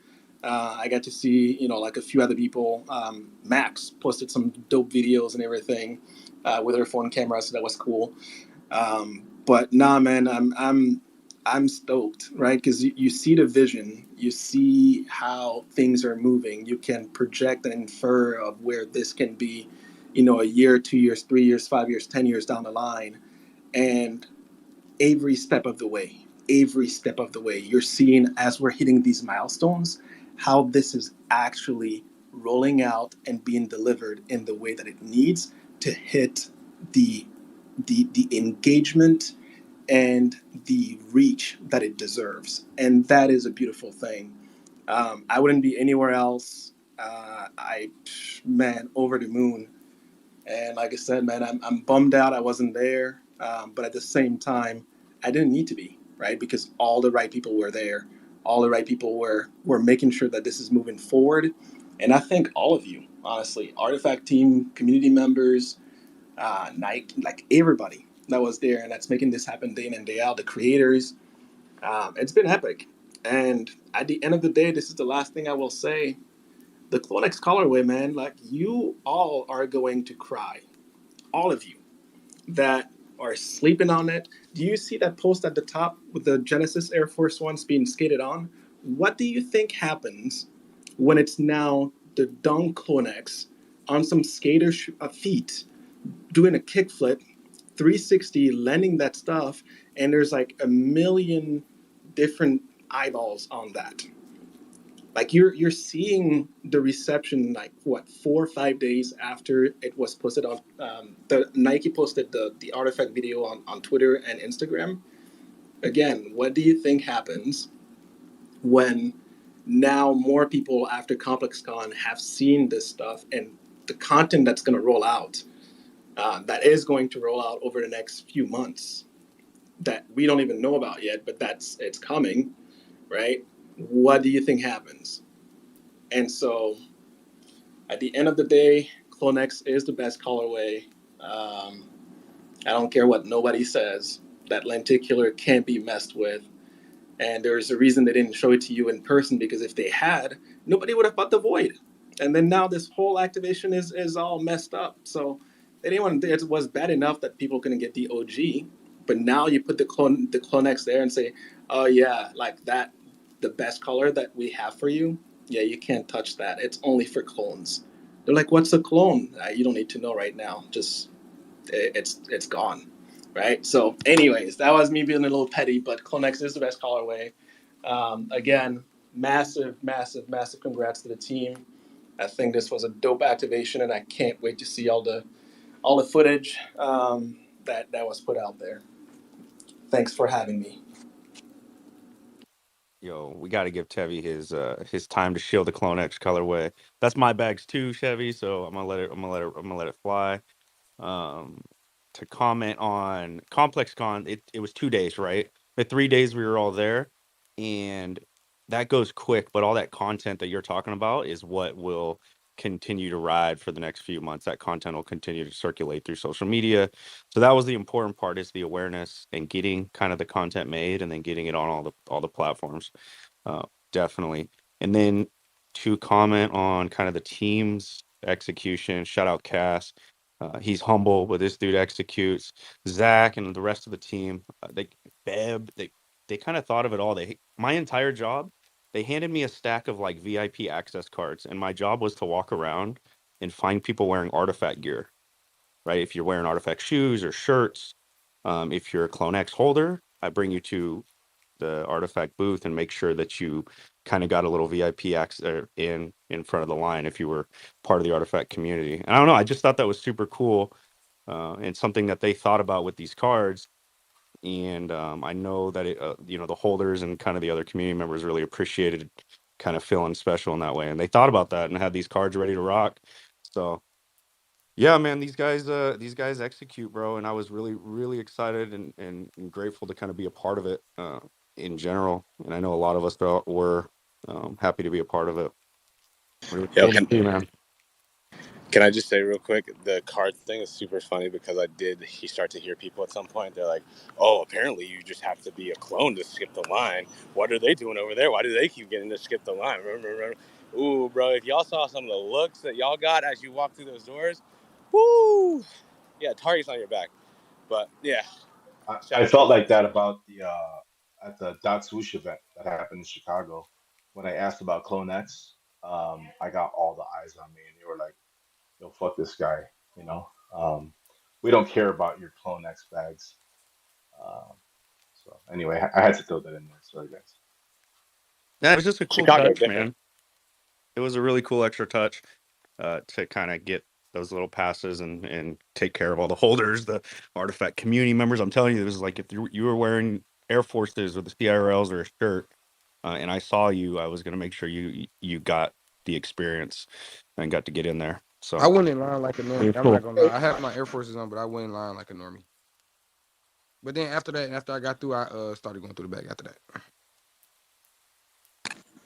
I got to see like a few other people. Max posted some dope videos and everything with her phone camera, so that was cool. But nah, man, I'm stoked, right? Because you see the vision, you see how things are moving. You can project and infer of where this can be, a year, 2 years, 3 years, 5 years, 10 years down the line, and every step of the way, you're seeing as we're hitting these milestones, how this is actually rolling out and being delivered in the way that it needs to hit the the engagement and the reach that it deserves. And that is a beautiful thing. I wouldn't be anywhere else. Man, over the moon. And like I said, man, I'm bummed out I wasn't there. But at the same time, I didn't need to be, right? Because all the right people were there. all the right people were making sure that this is moving forward. And I thank all of you, honestly, Artifact team, community members, Nike, like everybody that was there and that's making this happen day in and day out, the creators. It's been epic. And at the end of the day, this is the last thing I will say. The Clonex colorway, man, like you all are going to cry. All of you that are sleeping on it. Do you see that post at the top with the Genesis Air Force Ones being skated on? What do you think happens when it's now the Dunk Clonex on some skater feet doing a kickflip, 360, landing that stuff, and there's like a million different eyeballs on that? Like you're seeing the reception like what 4 or 5 days after it was posted on the Nike posted the artifact video on Twitter and Instagram. Again, what do you think happens when now more people after ComplexCon have seen this stuff and the content that's going to roll out, that is going to roll out over the next few months that we don't even know about yet, but it's coming, right? What do you think happens? And so at the end of the day, Clonex is the best colorway. Um, I don't care what nobody says. That lenticular can't be messed with. And there's a reason they didn't show it to you in person because if they had, nobody would have bought the Void. And then now this whole activation is all messed up. So they didn't want. It was bad enough that people couldn't get the OG, but now you put the Clonex there and say, oh yeah, like that, the best color that we have for you. Yeah, you can't touch that. It's only for clones. They're like, what's a clone? You don't need to know right now. Just it's gone, right? So, anyways, that was me being a little petty, but Clonex is the best colorway. Again, massive, massive, massive congrats to the team. I think this was a dope activation, and I can't wait to see all the footage that was put out there. Thanks for having me. Yo, we got to give Tevi his time to shield the Clone X colorway. That's my bags too, Chevy. So I'm gonna let it fly. um, to comment on Complex Con. It was 2 days, right? The 3 days we were all there, and that goes quick. But all that content that you're talking about is what will continue to ride for the next few months. That content will continue to circulate through social media. So that was the important part, is the awareness and getting kind of the content made, and then getting it on all the platforms. Uh, Definitely. And then to comment on kind of the team's execution, shout out Cass. He's humble, but this dude executes. Zach and the rest of the team, Beb, they kind of thought of it all. My entire job, they handed me a stack of like VIP access cards, and my job was to walk around and find people wearing artifact gear, right? If you're wearing artifact shoes or shirts, if you're a Clone X holder, I bring you to the artifact booth and make sure that you kind of got a little VIP access in front of the line if you were part of the artifact community. And I don't know, I just thought that was super cool, and something that they thought about with these cards. And I know that the holders and kind of the other community members really appreciated kind of feeling special in that way, and they thought about that and had these cards ready to rock. So yeah, man, these guys execute, bro, and I was really, really excited and grateful to kind of be a part of it, in general. And I know a lot of us were happy to be a part of it. It was Yo, cool to see, man. can I just say real quick, the card thing is super funny because he start to hear people at some point. They're like, "Oh, apparently you just have to be a clone to skip the line. What are they doing over there? Why do they keep getting to skip the line?" Remember? Ooh, bro, if y'all saw some of the looks that y'all got as you walked through those doors, woo! Yeah, target's on your back. But yeah, shout I out to felt those like guys. that about the at the Dot Swoosh event that happened in Chicago. When I asked about Clone X, I got all the eyes on me, and they were like, "Yo, fuck this guy," you know. We don't care about your Clone X bags. Um, so anyway, I had to throw that in there. Sorry, guys. Yeah, it was just a cool Chicago, touch, different. man. It was a really cool extra touch, to kind of get those little passes and take care of all the holders, the artifact community members. I'm telling you, it was like if you were wearing Air Forces or the CIRLs or a shirt, and I saw you, I was gonna make sure you got the experience and got to get in there. I So went in line like a it normie. was I'm not cool. gonna lie. I had my Air Forces on, but I went in line like a normie. But then after that, after I got through, I started going through the back after that.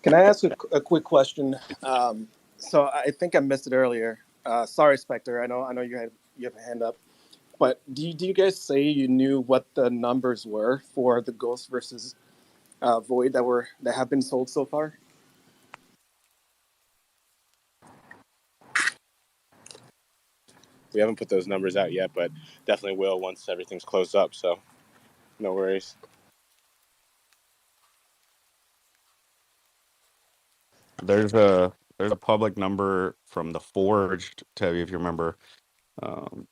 Can I ask a quick question? So I think I missed it earlier. Sorry, Spectre. I know you have a hand up. But do you guys say you knew what the numbers were for the Ghost versus Void that have been sold so far? We haven't put those numbers out yet, but definitely will once everything's closed up. So no worries. There's a public number from the Forged, Tevye, if you remember.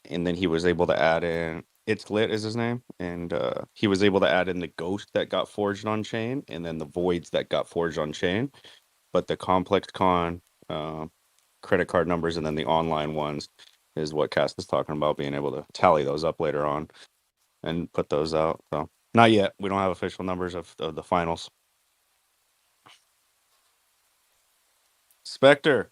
And then he was able to add in It's Lit is his name, and he was able to add in the Ghost that got forged on chain, and then the Voids that got forged on chain. But the Complex Con uh, credit card numbers and then the online ones is what Cass is talking about, being able to tally those up later on and put those out. So not yet. We don't have official numbers of the finals. Spectre,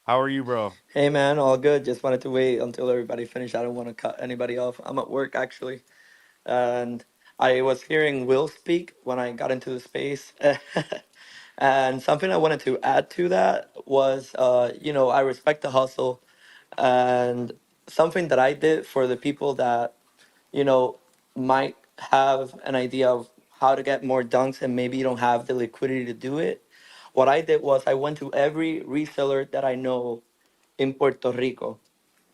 how are you, bro? Hey man, all good. Just wanted to wait until everybody finished. I don't want to cut anybody off. I'm at work actually, and I was hearing Will speak when I got into the space. And something I wanted to add to that was, I respect the hustle, and something that I did for the people that, you know, might have an idea of how to get more dunks and maybe you don't have the liquidity to do it. What I did was I went to every reseller that I know in Puerto Rico,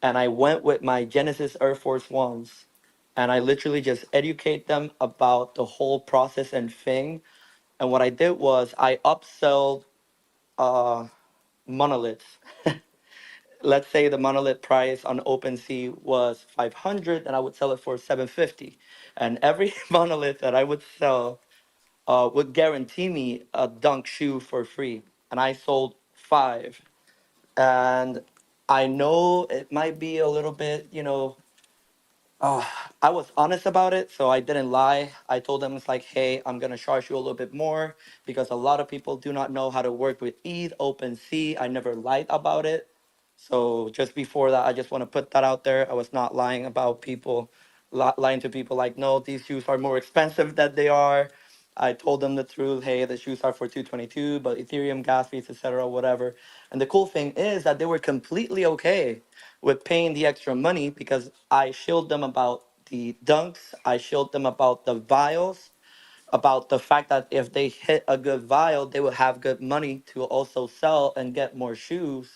and I went with my Genesis Air Force Ones, and I literally just educate them about the whole process and thing. And what I did was I upsold uh, monoliths. Let's say the monolith price on OpenSea was 500, and I would sell it for 750. And every monolith that I would sell would guarantee me a dunk shoe for free. And I sold five. And I know it might be a little bit, uh, I was honest about it, so I didn't lie. I told them it's like, hey, I'm gonna charge you a little bit more because a lot of people do not know how to work with ETH, OpenSea. I never lied about it. So just before that, I just want to put that out there. I was not lying about people, lying to people like, no, these shoes are more expensive than they are. I told them the truth. Hey, the shoes are for 222, but Ethereum gas fees, etc., whatever. And the cool thing is that they were completely okay with paying the extra money because I showed them about the dunks. I showed them about the vials, about the fact that if they hit a good vial, they will have good money to also sell and get more shoes.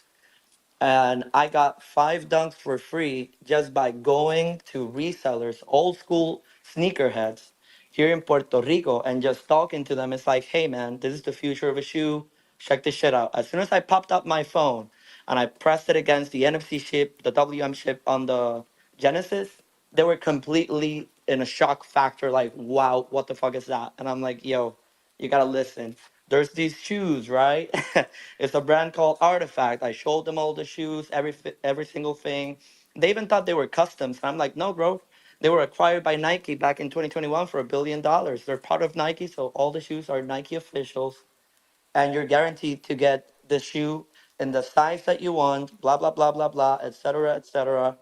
And I got five dunks for free just by going to resellers, old school sneakerheads here in Puerto Rico, and just talking to them. It's like, hey man, this is the future of a shoe. Check this shit out. As soon as I popped up my phone and I pressed it against the NFC chip, the WM chip on the Genesis, they were completely in a shock factor, like, wow, what the fuck is that? And I'm like, yo, you gotta listen. There's these shoes, right? It's a brand called Rtfkt. I showed them all the shoes, every single thing. They even thought they were customs. And I'm like, no, bro. They were acquired by Nike back in 2021 for $1 billion. They're part of Nike, so all the shoes are Nike officials, and you're guaranteed to get the shoe in the size that you want, blah blah blah blah blah, etc. etc.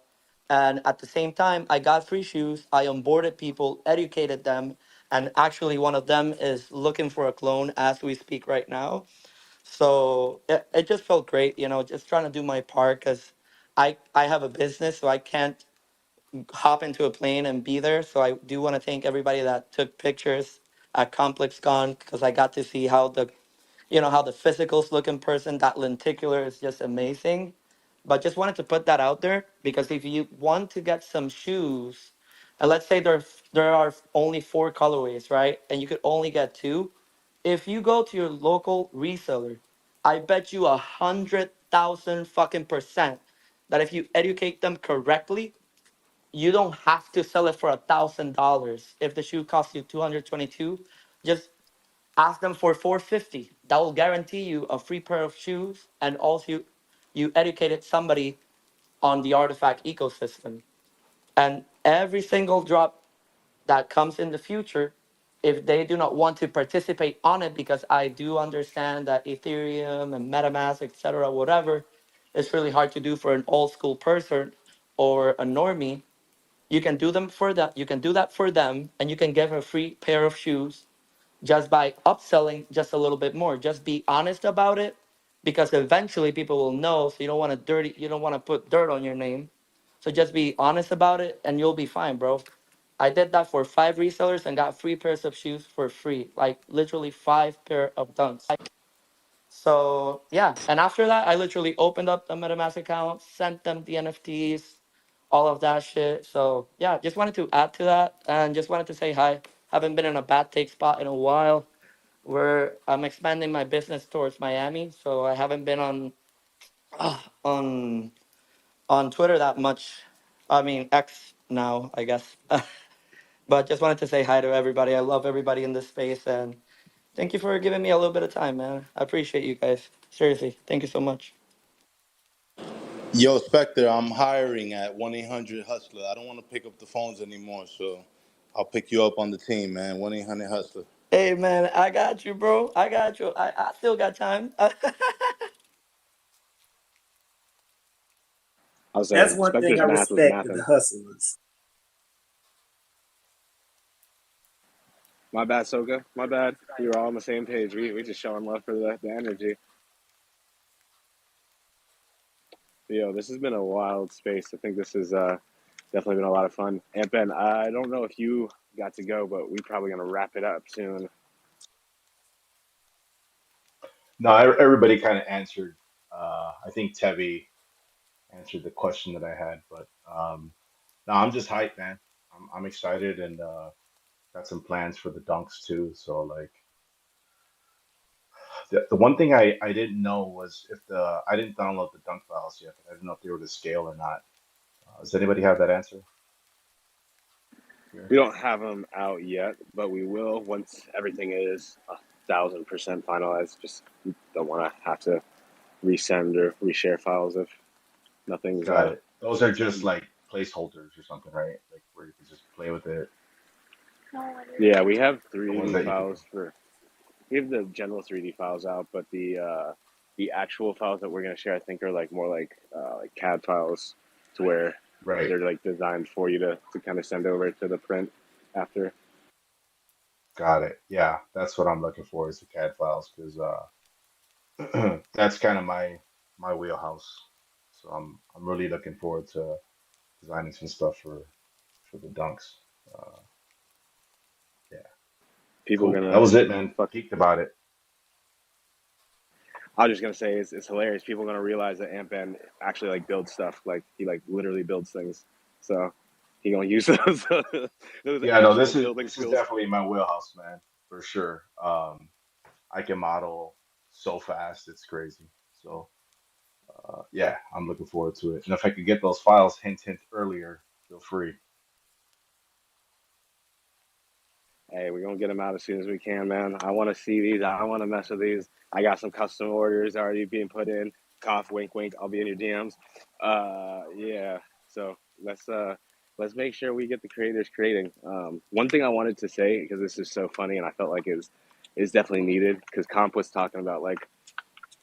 And at the same time, I got free shoes. I onboarded people, educated them, and actually one of them is looking for a clone as we speak right now. So it just felt great, just trying to do my part because I have a business, so I can't hop into a plane and be there. So I do want to thank everybody that took pictures at ComplexCon because I got to see how the physicals look in person. That lenticular is just amazing. But just wanted to put that out there because if you want to get some shoes, and let's say there are only four colorways, right? And you could only get two. If you go to your local reseller, I bet you 100,000 fucking percent that if you educate them correctly, you don't have to sell it for $1,000. If the shoe costs you 222, just ask them for 450. That will guarantee you a free pair of shoes, and also you educated somebody on the Artifact ecosystem. And every single drop that comes in the future, if they do not want to participate on it, because I do understand that Ethereum and MetaMask, etc., whatever, it's really hard to do for an old school person or a normie. You can do that for them, and you can give a free pair of shoes. just by upselling just a little bit more. Just be honest about it, because eventually people will know. So you don't want to put dirt on your name. So just be honest about it and you'll be fine, bro. I did that for 5 resellers and got 3 pairs of shoes for free. Like literally 5 pair of dunks. So yeah, and after that, I literally opened up the MetaMask account, sent them the NFTs, all of that shit. So yeah, just wanted to add to that, and just wanted to say hi. Haven't been in a bad take spot in a while. Where I'm expanding my business towards Miami, so I haven't been on on Twitter that much. I mean X now, I guess. But just wanted to say hi to everybody. I love everybody in this space, and thank you for giving me a little bit of time, man. I appreciate you guys. Seriously, thank you so much. Yo, Spectre, I'm hiring at 1-800 Hustler. I don't want to pick up the phones anymore, so I'll pick you up on the team, man. 1-800 Hustler. Hey, man, I got you, bro. I got you. I still got time. I was That's saying one thing Spectre's I math was respect of the mathing. hustlers. My bad, Soka. My bad. We were all on the same page. We just showing love for the energy. But, yo, this has been a wild space. I think this has definitely been a lot of fun. And Ben, I don't know if you got to go, but we're probably gonna wrap it up soon. No, everybody kind of answered. I think Tevi answered the question that I had, but no, I'm just hyped, man. I'm excited and got some plans for the dunks too. So like the one thing I didn't know was if the I didn't download the dunk files yet, but I didn't know if they were to scale or not. Does anybody have that answer here? We don't have them out yet, but we will once everything is 1,000% finalized. Just don't want to have to resend or reshare files if nothing's Got it. Those are just like placeholders or something, right? Like where you can just play with it. yeah, we have The ones 3D that you can. files for we have the general 3D files out, but the actual files that we're gonna share, I think, are like more like CAD files, to where Right. they're like designed for you to kind of send over to the print after. Got it. Yeah, that's what I'm looking for is the CAD files because that's kind of my wheelhouse. So I'm really looking forward to designing some stuff for the dunks. Uh, yeah, People cool. That gonna was it, man. fuck. Geeked about it. I was just gonna say it's hilarious. People are gonna realize that Ant Ben actually like builds stuff. Like he like literally builds things. So he gonna use those those Yeah, no, actual building this is skills. definitely my wheelhouse, man, for sure. I can model so fast, it's crazy. So yeah, I'm looking forward to it. And if I could get those files, hint, hint, earlier, feel free. Hey, we're gonna get them out as soon as we can, man. I want to see these. I want to mess with these. I got some custom orders already being put in. Cough, wink, wink. I'll be in your DMs. Yeah. So let's make sure we get the creators creating. One thing I wanted to say, because this is so funny and I felt like is definitely needed, because Comp was talking about like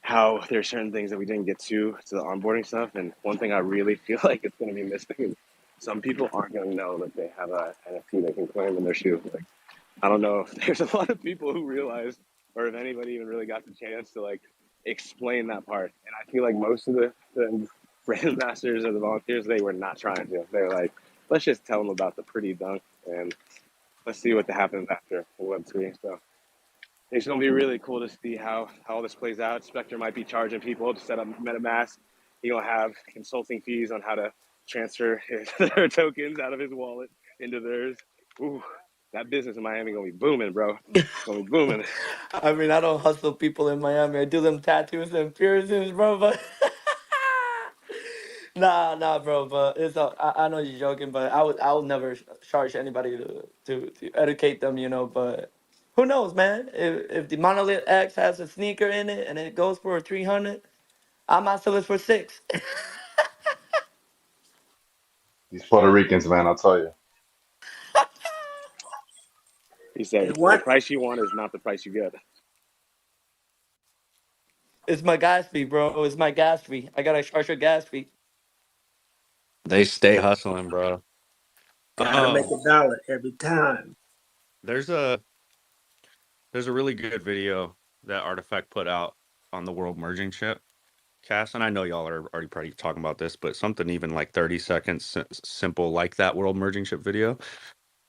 how there's certain things that we didn't get to the onboarding stuff, and one thing I really feel like it's going to be missing is some people aren't going to know that they have a NFT they can claim in their shoe. Like, I don't know if there's a lot of people who realize, or if anybody even really got the chance to like explain that part. And I feel like most of the brand masters or the volunteers, they were not trying to. They were like, let's just tell them about the pretty dunk and let's see what happens after Web3. So it's going to be really cool to see how all this plays out. Spectre might be charging people to set up MetaMask. He's going to have consulting fees on how to transfer their tokens out of his wallet into theirs. Ooh, that business in Miami going to be booming, bro. It's going to be booming. I mean, I don't hustle people in Miami. I do them tattoos and piercings, bro. But nah, bro. But I know you're joking, but I would never charge anybody to educate them, But who knows, man? If the Monolith X has a sneaker in it and it goes for 300, I might sell it for 6. These Puerto Ricans, man, I'll tell you. He said, And the one price you want is not the price you get. It's my gas fee, bro. It's my gas fee. I gotta charge your gas fee. They stay hustling, bro. gotta make a dollar every time. There's a There's a really good video that Artifact put out on the World Merging Ship cast, and I know y'all are already probably talking about this, but something even like 30 seconds simple like that World Merging Ship video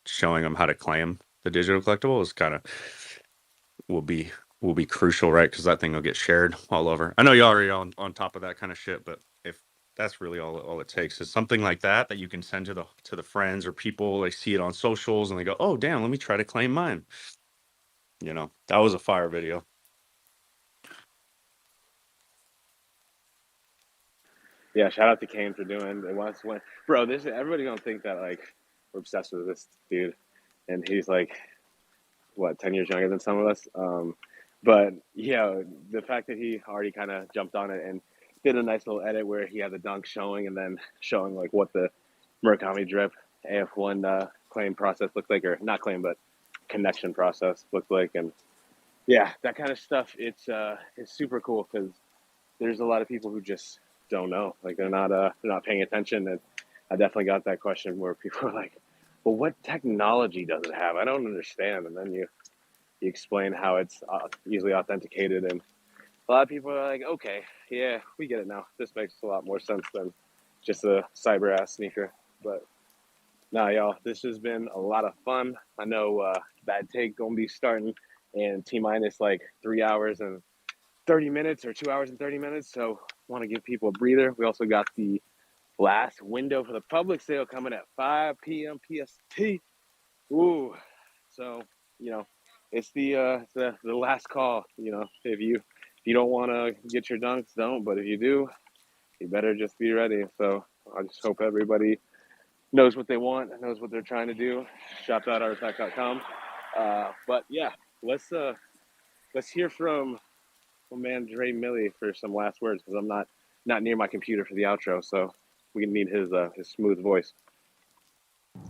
showing them how to claim the digital collectible is kind of will be will be crucial, right? Because that thing will get shared all over. I know y'all are on top of that kind of shit, but if that's really all it takes is something like that you can send to the friends or people, they see it on socials and they go, oh damn, let me try to claim mine. That was a fire video. Yeah, shout out to Kane for doing it. Bro, this everybody gonna think that like we're obsessed with this dude, and he's like what 10 years younger than some of us. But yeah, the fact that he already kind of jumped on it and did a nice little edit where he had the dunk showing and then showing like what the Murakami drip AF1 claim process looked like, or not claim but connection process looked like, and yeah, that kind of stuff. It's super cool because there's a lot of people who just don't know. Like they're not paying attention. And I definitely got that question where people are like, "Well, what technology does it have? I don't understand." And then you explain how it's easily authenticated, and a lot of people are like, "Okay, yeah, we get it now. This makes a lot more sense than just a cyber ass sneaker." But nah, y'all, this has been a lot of fun. I know Bad Take gonna be starting in T minus like 3 hours and 30 minutes or 2 hours and 30 minutes. So want to give people a breather. We also got the last window for the public sale coming at 5 p.m. PST. Ooh, so you know, it's the last call. If you don't want to get your dunks, don't. But if you do, you better just be ready. So I just hope everybody knows what they want, knows what they're trying to do. Shop.rtfkt.com. But yeah, let's hear from my man Dre Millie for some last words because I'm not near my computer for the outro, so we need his smooth voice.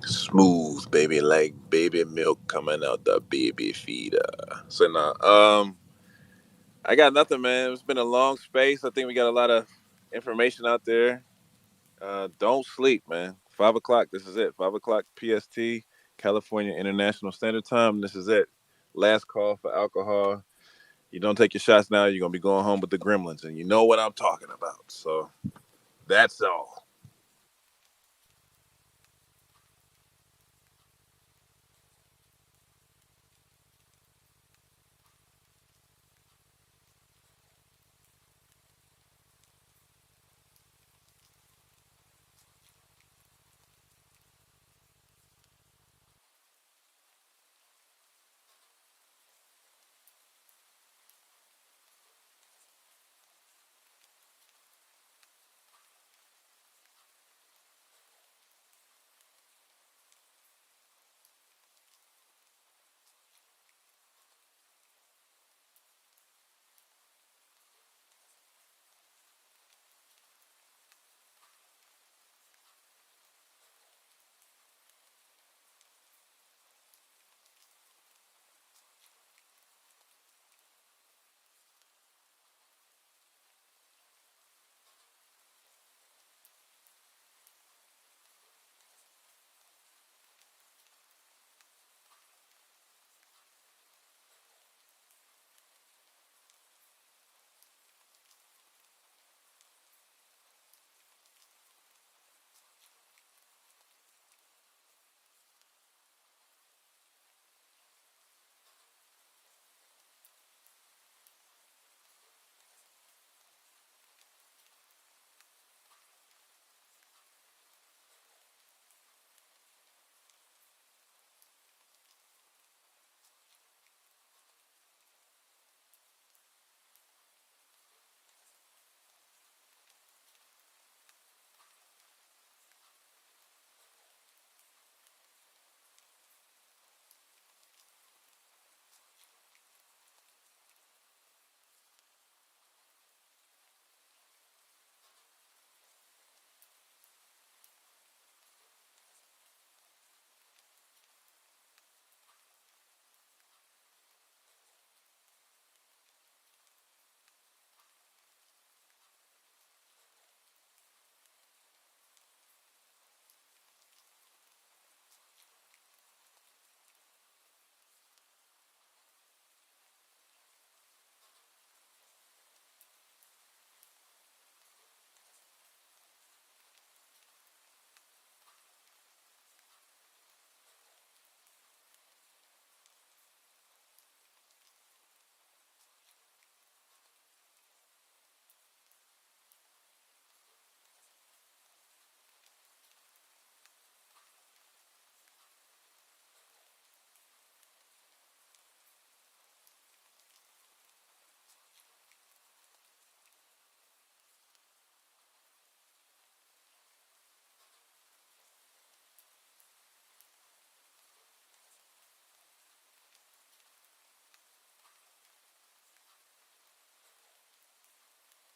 Smooth, baby, like baby milk coming out the baby feeder. So now, I got nothing, man. It's been a long space. I think we got a lot of information out there. Don't sleep, man. 5 o'clock. This is it. 5 o'clock PST, California International Standard Time. This is it. Last call for alcohol. You don't take your shots now, you're gonna be going home with the gremlins, and you know what I'm talking about. So that's all.